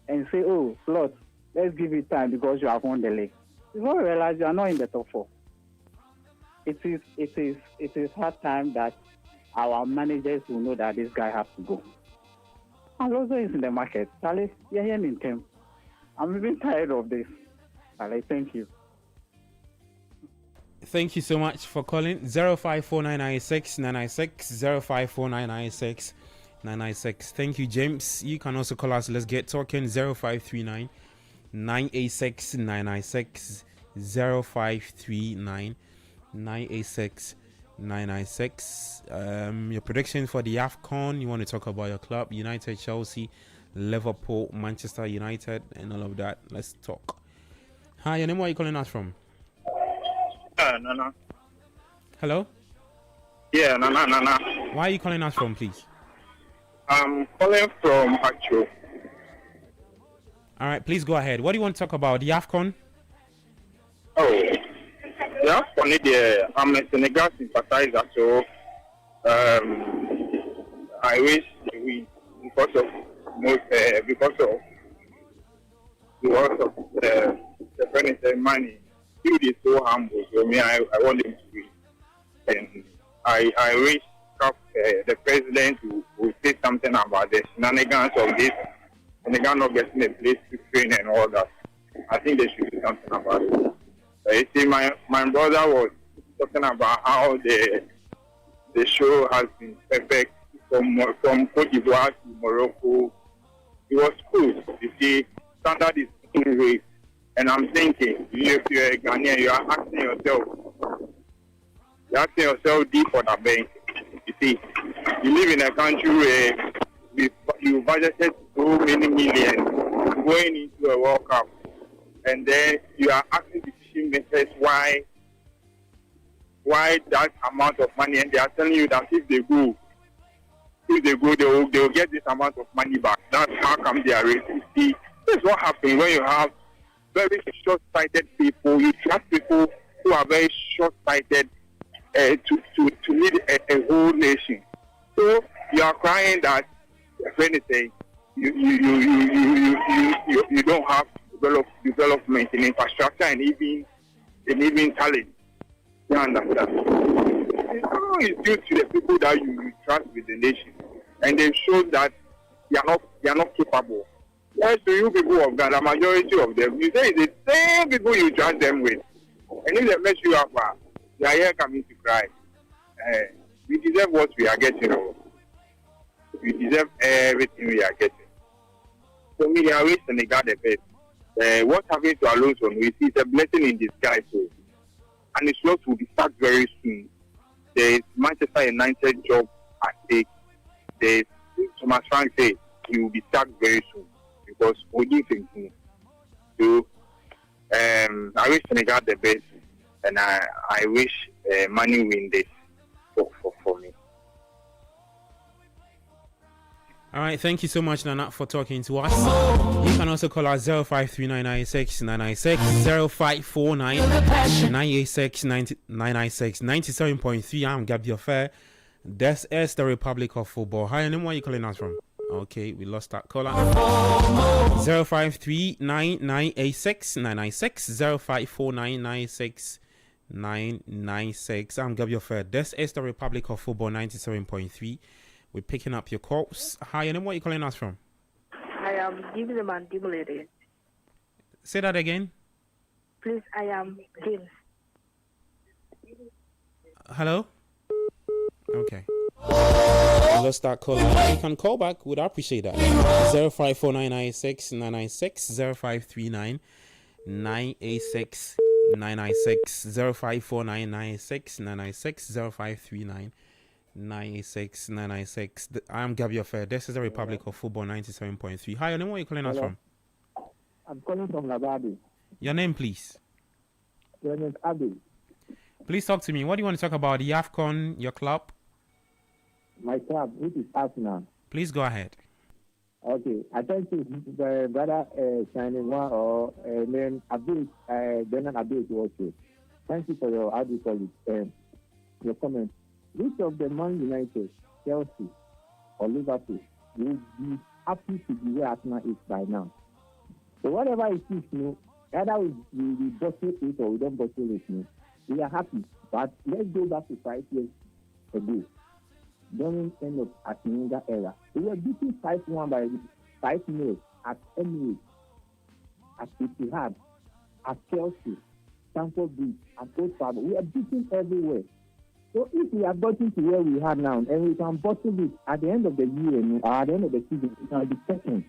and say, oh, Slot, let's give it time because you have won the league. You won't realize you are not in the top 4. It is hard time that our managers will know that this guy has to go. Alonso is in the market. Charlie, you're here in him. I'm even tired of this. Charlie, thank you.
Thank you so much for calling. 054996 996. Thank you, James. You can also call us. Let's get talking. 0539 986 996 0539 986 996. Your prediction for the AFCON. You want to talk about your club, United, Chelsea, Liverpool, Manchester United, and all of that. Let's talk. Hi, your name, where are you calling us from?
Nana.
Hello?
Yeah, Nana.
Where are you calling us from, please?
I'm calling from Hacho.
All right, please go ahead. What do you want to talk about? The AFCON?
Oh, yeah, funny there. I'm a Senegal sympathizer, so I wish they win because of the friend money. He is so humble, so me, I want him to win. And I wish the president will say something about the shenanigans of this. Senegal not getting a place to train and all that. I think they should do something about it. You see, my brother was talking about how the show has been perfect from Cote d'Ivoire to Morocco. It was cool. You see, standard is being raised. And I'm thinking, if you're a Ghanaian, you are asking yourself deep for the bank. You see, you live in a country where you budgeted so many millions going into a World Cup, and then you are asking decision makers why that amount of money, and they are telling you that if they go, they will get this amount of money back. That's how come they are racist. See, this is what happens when you have very short-sighted people. You trust people who are very short-sighted to lead a whole nation. So you are crying that, if anything, you don't have development in infrastructure and even talent. You understand? It's due to the people that you trust with the nation, and they show that they are not capable. Yes, to you people of Ghana, the majority of them, you say it's the same people you trust them with, and if they mess you up, they are here coming to cry. We deserve what we are getting. We deserve everything we are getting. So me, I wish Senegal the best. What happened to Alonso, we see it's a blessing in disguise. So, and it's not will be sacked very soon. There is Manchester United job at stake. There is Thomas Frank said he will be sacked very soon because we do things. So I wish Senegal the best, and I wish Manu win this for me.
All right, thank you so much, Nana, for talking to us. You can also call us 053996 996 0549 986 996 97.3. I'm Gabby Affair. This is the Republic of Football. Hi, and where are you calling us from? Okay, we lost that caller. 0539 986 996 0549 996 996. I'm Gabby Affair. This is the Republic of Football 97.3. We're picking up your calls. Hi, and where are you calling us from?
I am giving the mandibulated.
Say that again.
Please, I am James.
Hello? Okay. We lost that call. You can call back. Would appreciate that. 054996 996 0539 986 996 0549 996 996 0539 986 I'm Gabby Affair. This is the Republic of Football 97.3. Hi, your name, where are you calling us from?
I'm calling from Labadi.
Your name, please.
My name is Abi.
Please talk to me. What do you want to talk about? The AFCON, your club?
My club, which is Arsenal.
Please go ahead.
Okay, I thank you, brother Shining One or name Abdul, Bernard Abdul also. Thank you for your, how do you call it, your comment. Which of the Man United, Chelsea, or Liverpool will be happy to be where Arsenal is by now? So whatever it is, either we bottle it or we don't bottle it, we are happy. But let's go back to 5 years ago. During the end of the Senegal era, we were beaten 5-1 by 5-0 at Emirates, at Etihad, at Chelsea, Stamford Bridge, at Old Trafford. We are beaten everywhere. So if we are gotten to where we are now, and we can bottle it at the end of the year, or at the end of the season, it can be second.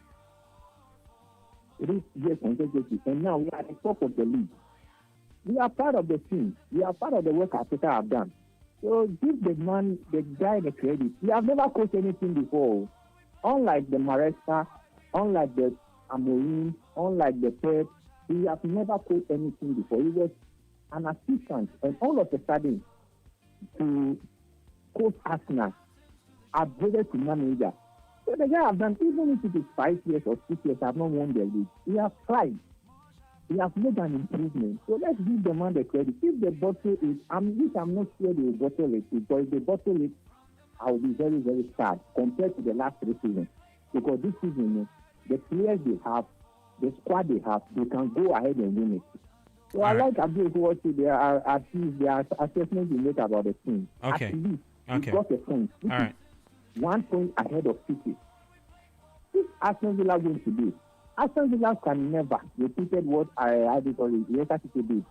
It is yes consecutive, and now we are at the top of the league. We are part of the team. We are part of the work Africa have done. So give the guy the credit. We have never coached anything before. Unlike the Maresca, unlike the Amorim, unlike the Pep, we have never coached anything before. He was an assistant, and all of a sudden, to coach Arsenal, upgraded to manager. So the guy have done, even if it is 5 years or 6 years, have not won the league. He has tried. He has made an improvement. So let's give the man the credit. If the bottle is, I'm not sure they will bottle it, because if they bottle it, I will be very, very sad compared to the last 3 seasons. Because this season, the players they have, the squad they have, they can go ahead and win it. So I like Abdul what there are assessments you make about the team.
Okay.
At least
Okay.
you got a point.
All right.
1 point ahead of City. If Aston Villa win today, Aston Villa can never repeated what Leicester City did.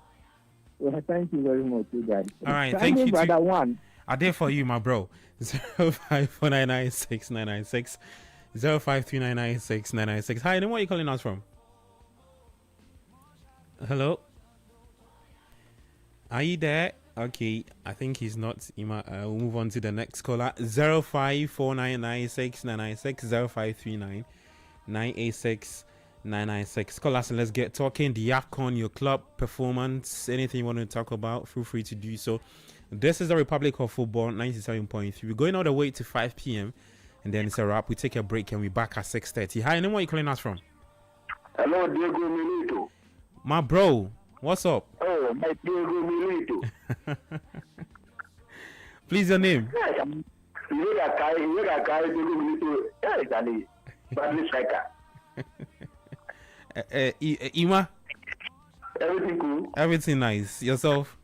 So thank you very much, you guys.
All right, thank you.
Brother One.
I did for you, my bro. 054996 053996 Hi, then where are you calling us from? Hello? Are you there? Okay, I think he's not. We'll move on to the next caller. 054996 0539 Call us and let's get talking. The AFCON, your club performance, anything you want to talk about, feel free to do so. This is the Republic of Football 97.3. We're going all the way to 5 p.m. and then it's a wrap. We take a break and we're back at 6:30. Hi, and then where are you calling us from?
Hello, Diego Milito.
My bro, what's up?
Oh, my Diego Milito.
Please, your name.
You got Diego Milito. Yeah, it's a badly striker.
Ima?
Everything cool?
Everything nice. Yourself?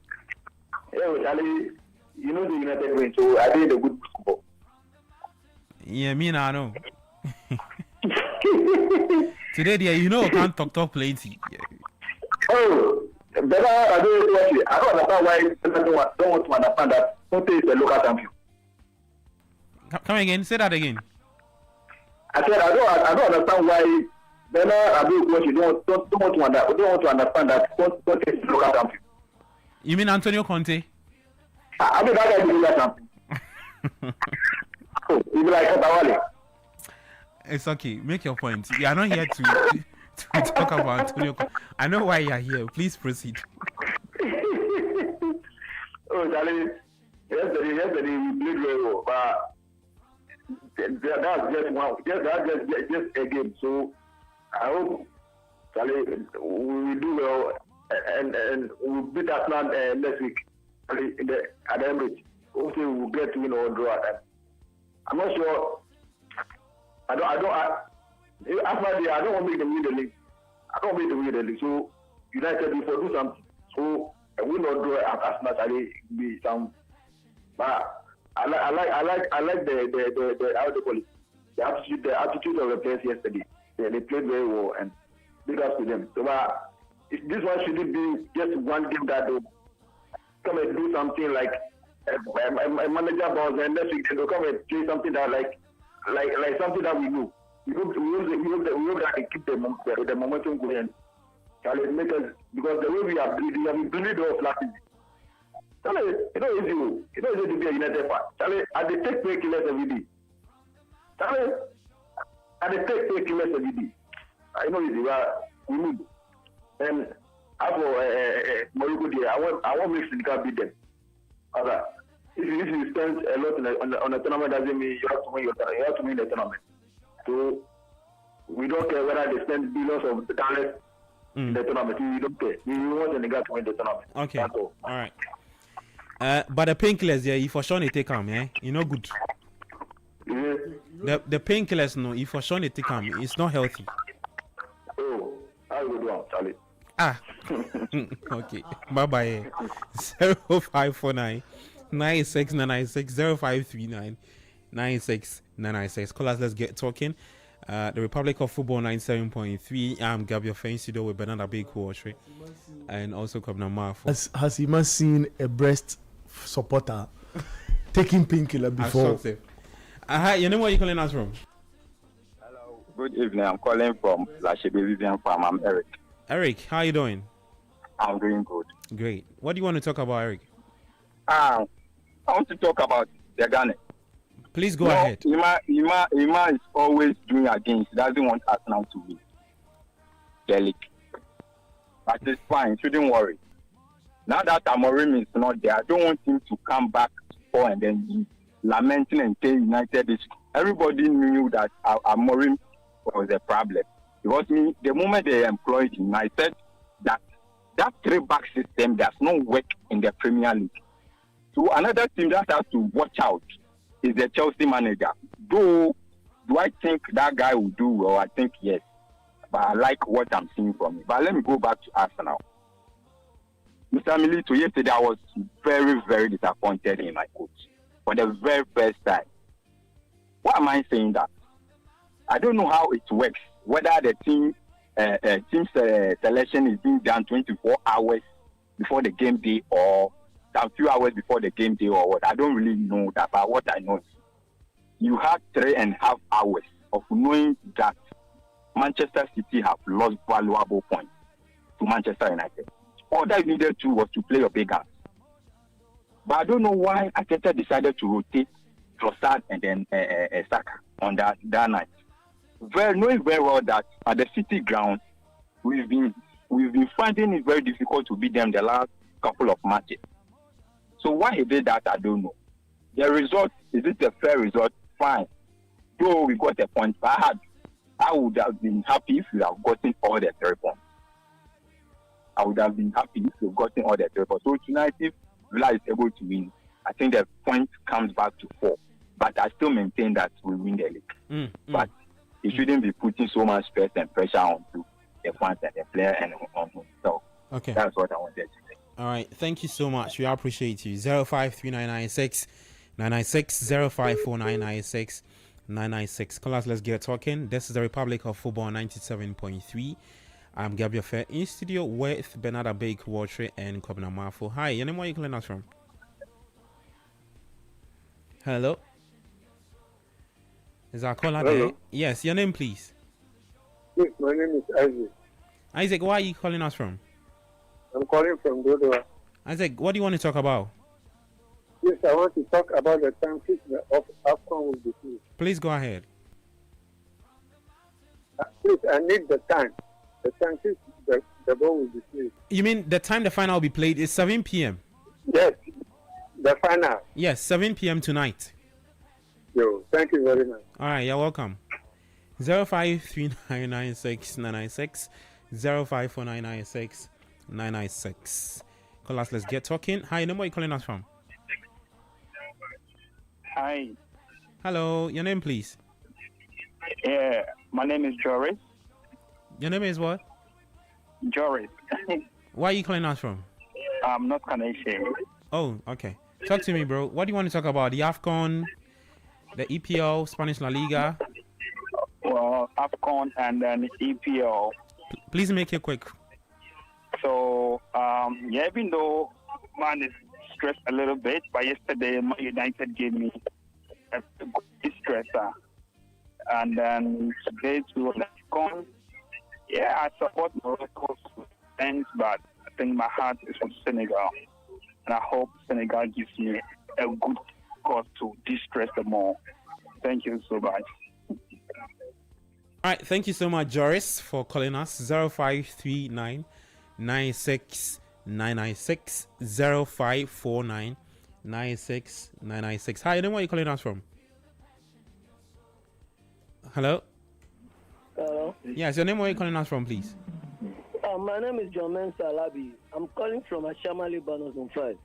Yeah, Charlie, you know the United win, so I did a good football.
Yeah, me now, I know. Today, dear, you know, I can't talk plenty.
Oh, better I don't watch it. I don't understand why people don't want to understand that Conte is the local champion.
Come again, say that again.
I said I don't understand why Bernard Abu don't want to understand that Conte is the local champion.
You mean Antonio Conte?
I mean that guy is the local champion. Oh, he's like Katawale.
It's okay. Make your point. We are not here to talk about Antonio Conte. I know why you are here. Please proceed.
Oh, Charlie, yesterday we played very well, but that's just one. Just a game. So I hope, Charlie, we will do well and we'll beat Arsenal next week at the Emirates. Hopefully we will get to win or draw at that. I'm not sure. I don't want to make them win the league. I don't want to win the league. So United before do something. So I will not draw at Arsenal. Be some. But I like the how they call it, the attitude of the players yesterday. They played very well and big ups to them. So this one shouldn't be just one game that they'll come and do something like a manager boss, and next week they'll come and play something that like something that we know. We hope that they keep the momentum going. Make us, because the way we have been bleeding off last season.
Charlie, you know to be a United fan. Charlie, I dey take painkillers every day. Charlie, I dey take painkillers every day. I know it's we need. And after Morocco there, I want make Senegal beat them. Other, if you spend a lot on a tournament, doesn't mean you have to win the tournament. So we don't care whether they spend billions of dollars in the tournament. We don't care. We want Senegal to win the tournament.
Okay.
That's all.
All right. But the painkillers, yeah, you for sure they take them, yeah. You know good. The painkillers, no, you for sure they take them. It's not healthy.
Oh, I will do it, Charlie.
Okay. Bye bye. 0549 96996 0539 96996. Call us, let's get talking. The Republic of Football 97.3. I'm Gabriel Feinsido with Bernard Big Watch and also Kwabena Marfo.
Has he must seen a breast supporter taking painkiller before?
Hi, you know where you calling us from?
Hello, good evening. I'm calling from Lashe Vivian Farm. I'm Eric.
Eric, how you doing?
I'm doing good.
Great. What do you want to talk about, Eric?
I want to talk about the Ghana.
Please go ahead.
Ima is always doing against. He doesn't want Arsenal to win the league. But it's fine. Shouldn't worry. Now that Amorim is not there, I don't want him to come back and then be lamenting and say United is. Everybody knew that Amorim was a problem. Because the moment they employed him, I said that 3-back system does not work in the Premier League. So another team that has to watch out is the Chelsea manager. Do I think that guy will do well? I think yes. But I like what I'm seeing from him. But let me go back to Arsenal. Mr. Milito, yesterday I was very, very disappointed in my coach for the very first time. Why am I saying that? I don't know how it works. Whether the team selection is being done 24 hours before the game day or a few hours before the game day or what. I don't really know that, but what I know is you have 3.5 hours of knowing that Manchester City have lost valuable points to Manchester United. All that you needed to was to play your big guns. But I don't know why Arteta decided to rotate Trossard and then Saka on that night. Knowing very well that at the City ground, we've been finding it very difficult to beat them the last couple of matches. So why he did that, I don't know. The result, is it a fair result? Fine. Though we got a point, I would have been happy if we have gotten all the 3 points. I would have been happy if we've gotten all the 3 points. So tonight, if Villa is able to win, I think the point comes back to 4. But I still maintain that we win the league. But he shouldn't be putting so much stress and pressure onto the fans and the player and on himself. Okay. That's what I wanted to say.
All right. Thank you so much. We appreciate you. 053996 996 054996 996. Call us. Let's get talking. This is the Republic of Football 97.3. I'm Gabriel Fair in studio with Bernard Bake Watcher and Kwabena Marfo. Hi. Your name, where are you calling us from? Hello. Is our caller there? Yes. Your name, please.
Yes, my name is Isaac.
Isaac, where are you calling us from?
I'm calling from Dodowa.
Isaac, what do you want to talk about?
Yes, I want to talk about the time of AFCON will be played.
Please go ahead.
Please, I need the time. The time the ball will be played.
You mean the time the final will be played is 7 p.m.?
Yes, the final.
Yes, 7 p.m. tonight.
Yo, thank you very much.
All right, you're welcome. 053996 996 054996 996. Call us, let's get talking. Hi, no more you calling us from?
Hi.
Hello, your name, please.
Yeah, my name is Joris.
Your name is what?
Joris.
Where are you calling us from?
I'm not Canadian.
Oh, okay. Talk to me, bro. What do you want to talk about? The AFCON, the EPL, Spanish La Liga?
Well, AFCON and then EPL.
Please make it quick.
So, yeah, even though man is stressed a little bit, but yesterday Man United gave me a good stressor. And then today to AFCON, yeah, I support Morocco's friends, but I think my heart is with Senegal. And and I hope Senegal gives me a good cause to distress them all. Thank you so much.
All right, thank you so much, Joris, for calling us. 0539 96 996 0549 96 996. Hi, then where are you calling us from? Hello?
Hello?
Yes, your name, where are you calling us from, please?
My name is John Salabi. I'm calling from Ashama, Lebanon, on 5.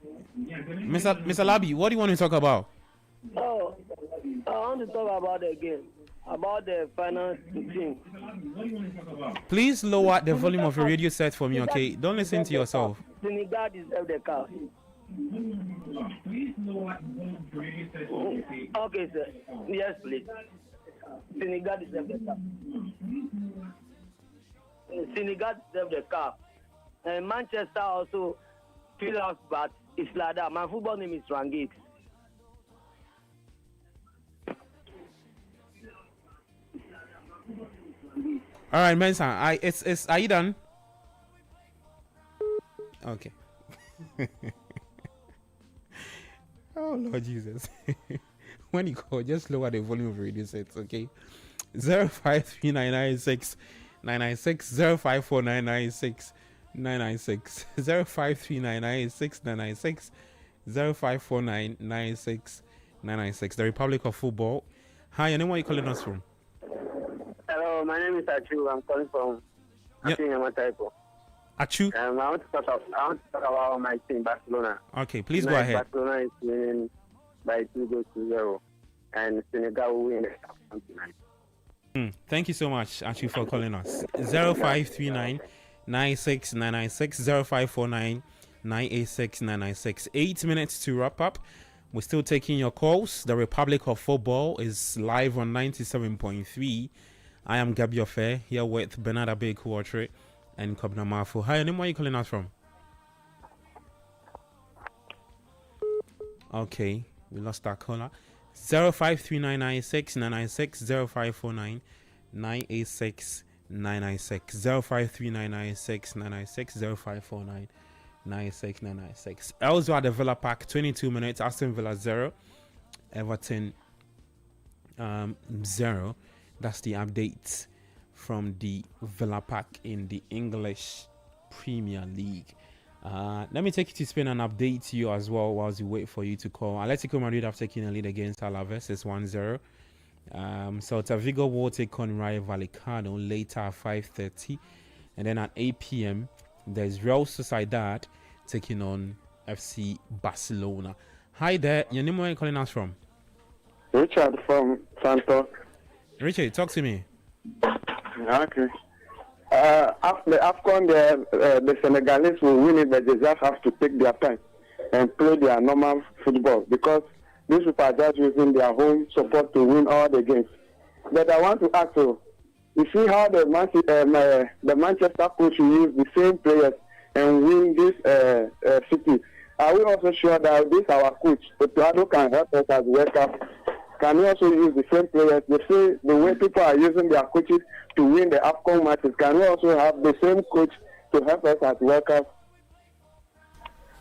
Mr. Labi, what do you want to talk about?
Oh, I want to talk about the game, about the finance team.
Please lower the volume of your radio set for me, okay? Don't listen to yourself.
Senegal deserve the cup. Okay, sir. Yes, please. Senegal deserve the cup. Senegal deserve the cup. And Manchester also feel us, but it's like that. My football name is Rangix.
All right, Mensa, are you done? Okay. Oh, Lord Jesus. When you call, just lower the volume of your radio sets, okay? 053996 996 054996 996 053996 996 054996 996. The Republic of Football. Hi, and then where are you calling us from?
Hello, my name is Achu. I'm calling from Achu.
Achu?
I want to talk about my team, Barcelona.
Okay, please go ahead.
Barcelona is winning by 2-0, and Senegal will win tonight.
Thank you so much, Achu, for calling us. 0539 96 996 0549 986 996. 8 minutes to wrap up. We're still taking your calls. The Republic of Football is live on 97.3. I am Gabi Ofe here with Bernard Abeku and Kobna Mafu. Hi, and where are you calling us from? Okay, we lost that caller. 053996 996 0549 986 996 053996 996 0549 96 996. Elsewhere at the Villa Park, 22 minutes. Aston Villa 0, Everton 0. That's the update from the Villa Park in the English Premier League. Let me take you to Spain and update you as well whilst we wait for you to call. Atletico Madrid have taken a lead against Alaves. It's 1-0. Celta Vigo will take on Rayo Vallecano later at 5:30. And then at 8 p.m., there's Real Sociedad taking on FC Barcelona. Hi there. Your name, where are you calling us from?
Richard from Santos.
Richard, talk to me.
Okay. After the AFCON, the Senegalese will win it, but they just have to take their time and play their normal football because these people are just using their home support to win all the games. But I want to ask you see how the Manchester coach will use the same players and win this city. Are we also sure that this our coach, Otuado, can help us as workers? Can we also use the same players? They say the way people are using their coaches to win the AFCON matches, can we also have the same coach to help us as workers?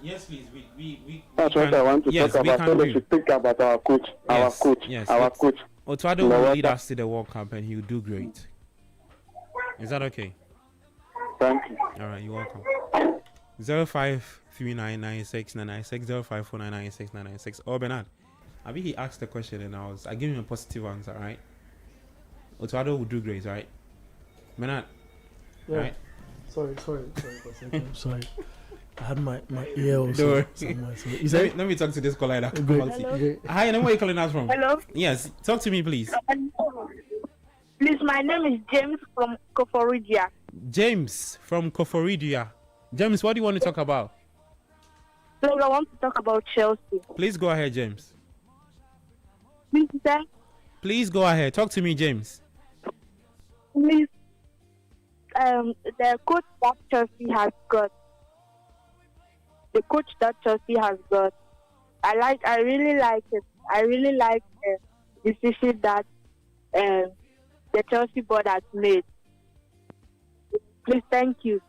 Yes, please. We
That's what I want to talk about. So we should think about our coach.
Yes,
our coach.
Otuado will lead us to the World Cup and he will do great. Is that okay?
Thank you.
All right, you're welcome. 053996 996 054996 996. Oh, Bernard. I think he asked the question and I gave him a positive answer, right? Otuado will do great, right? Bernard,
yeah.
Right?
Sorry for a second. I'm sorry. I had my ear also somewhere. So
let me talk to this caller.
Hello.
Hi, and where are you calling us from?
Hello.
Yes, talk to me, please.
Please, my name is James from Koforidia.
James from Koforidia. James, what do you want to talk about?
So I want to talk about Chelsea.
Please go ahead, James.
Please, sir.
Please go ahead. Talk to me, James.
Please, the coach that Chelsea has got. The coach that Chelsea has got. I really like it. I really like the decision that the Chelsea board has made. Please, thank you.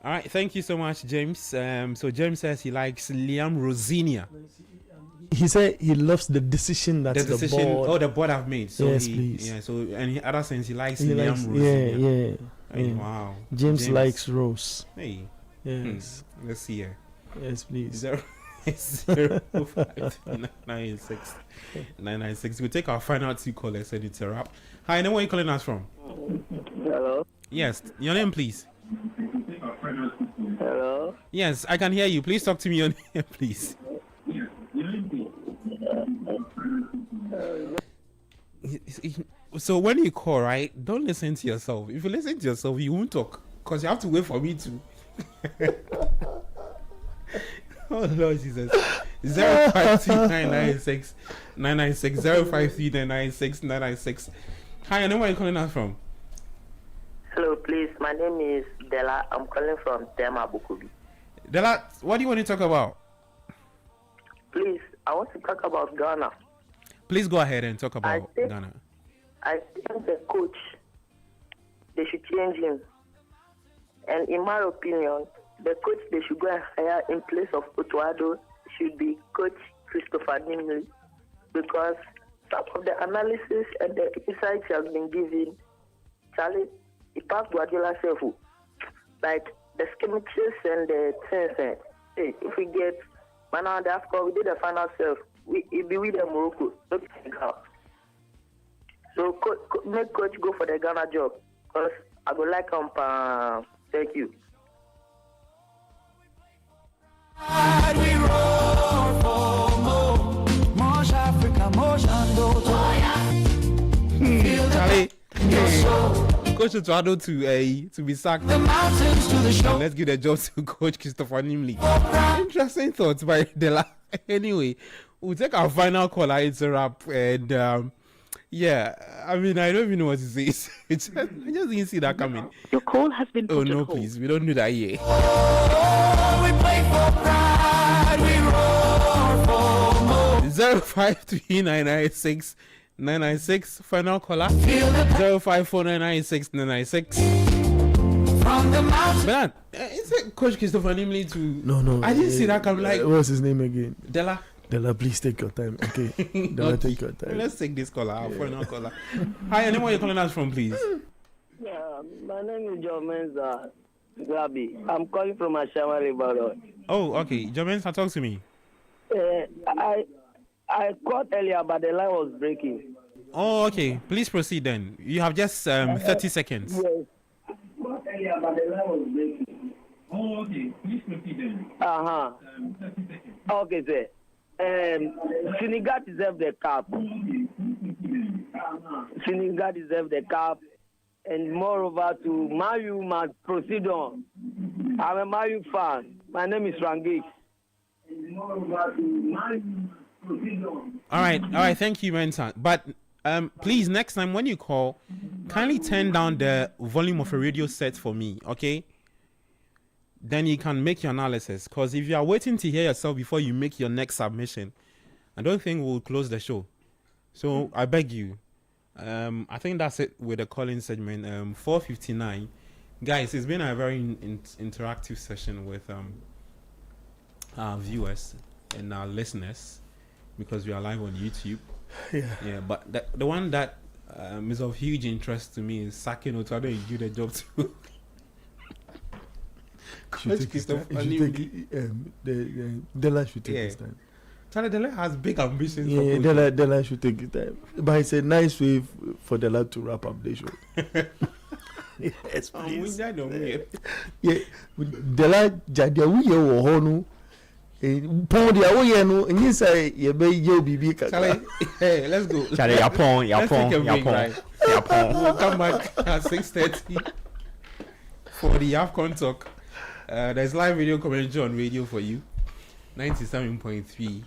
All right, thank you so much, James. So James says he likes Liam Rosinia.
He said he loves the decision that the board.
Oh, the board have made. So
yes, please.
Yeah. So and in other sense, he likes
He
Liam
likes,
Rosinia.
Yeah.
Hey, wow.
James likes Rose.
Hey.
Yes.
Let's see here.
Yes, please.
05996. We'll take our final 2 callers and it's a wrap. Hi, where are you calling us from?
Hello.
Yes, your name, please.
Hello.
Yes, I can hear you. Please talk to me, your name, please. So when you call, right, don't listen to yourself. If you listen to yourself, you won't talk because you have to wait for me to. Oh Lord Jesus. 053996 996 053996 996. Hi, I know where you're calling us from.
Hello, please. My name is Della. I'm calling from Tema Bukubi.
Della, what do you want to talk about?
Please, I want to talk about Ghana.
Please go ahead and talk about Ghana.
I think the coach, they should change him. And in my opinion, the coach they should go and hire in place of Otuado should be Coach Christopher Nimley, because some of the analysis and the insights he has been given, Charlie, it passed Guardiola self. Like the skirmishes and the things. Hey, if we get man on the AFCON, we did the final self. It be with the Morocco, not Senegal. So make coach go for the Ghana job, because I would like him. Thank you.
We roar for more Africa, more
Charlie, Coach Otuado to be sacked.
The mountains to the shore.
Let's give the job to Coach Christopher Nimley. Interesting thoughts by Della. Anyway, we'll take our final call. It's a wrap. And yeah, I mean, I don't even know what to say. I just didn't see that coming.
Your call has been put
Oh no,
on hold.
please, we don't do that here.
Oh, we play for pride. We roar for more.
053996 996. Final caller. 054996 996.
From the mountains.
But is it Coach Christopher Nimley to?
No.
I didn't see that coming. Like,
what's his name again?
Della,
please take your time. Okay. Della, take your time.
Let's take this caller. Our final caller. Hi, anyone you're calling us from, please?
Yeah, my name is John Menza Gabi. I'm calling from Ashama River.
Oh, okay. James, talk to me.
I called earlier, but the line was breaking.
Oh, okay. Please proceed then. You have just 30 seconds.
Yes. Earlier, but the line was breaking.
Oh, okay. Please proceed then.
Okay, sir. Senegal deserve the cup. Senegal deserve the cup. And moreover, to Mayu must proceed on. I'm a Mayu fan. My name is Rangish. And moreover, to Mayu must proceed on.
All right. Thank you, Mensa. But please, next time when you call, kindly turn down the volume of a radio set for me, okay? Then you can make your analysis. Because if you are waiting to hear yourself before you make your next submission, I don't think we'll close the show. So I beg you. I think that's it with the calling segment. 4:59, guys. It's been a very interactive session with our viewers and our listeners, because we are live on YouTube. Yeah. But the one that is of huge interest to me is sacking Otuado and do the job too.
Della should take his time.
Charlie, Della has big ambitions.
Yeah, Della should take his time. But it's a nice way for Della to wrap up the show. Yes, please. Yeah, Della Jadia, we are Honu. Pon the away, no, and you say, you may you be
Charlie, hey, let's go.
Charlie, Yapon.
We'll come back at 6:30 for the AFCON talk. There's live video commentary on radio for you, 97.3.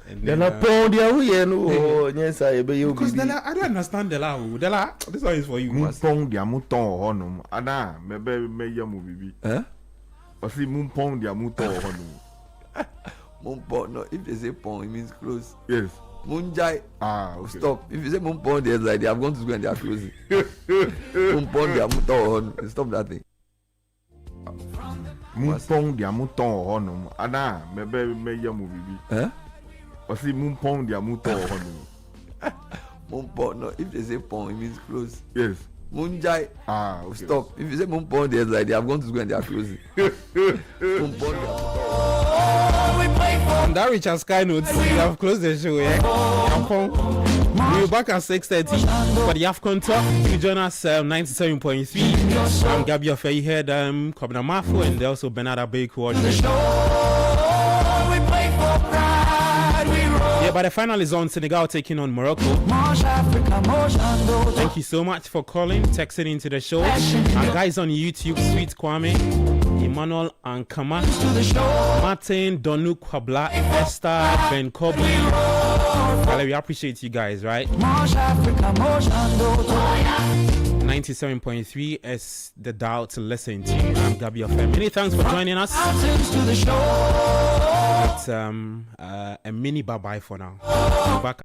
Then I pound the away, no, yes, I be you.
Because Della, I don't understand Della. Della, this one is for you.
Mumpong dia muton honum. Ada, maybe yamu bibi. Or see mumpong dia muton honum.
Mumpong, no, if they say pong, it means close.
Yes.
Munjai.
Okay.
Stop. If you say mumpong, there's like they have gone to school and they are closing. Mumpong, they are muton. Stop that thing.
Mumpong dia muton honum. Ana me yamu bibi.
Eh?
Osi mumpong dia muton honum.
Mumpong, no, if they say pong, it means close.
Yes.
Munjai.
Ah, okay.
Stop. If you say mumpong, there's like they have gone to school and they are closing. Mumpong.
And that Richard Sky notes, we have closed the show, yeah? We're back at 6:30 for the AFCON talk. You join us 97.3. I'm Gabi Ofe. You heard Kobna Mafo and also Bernard Abeku. Yeah, but the final is on. Senegal taking on Morocco. Thank you so much for calling, texting into the show. Our guys on YouTube, Sweet Kwame, Emmanuel Ankama, Martin, Donu Kwabla, Esther, Ben Kobe. Well, we appreciate you guys, right? 97.3 is the dial to listen to. I'm Gabi Ofe. Many thanks for joining us. It's a mini bye-bye for now. Back.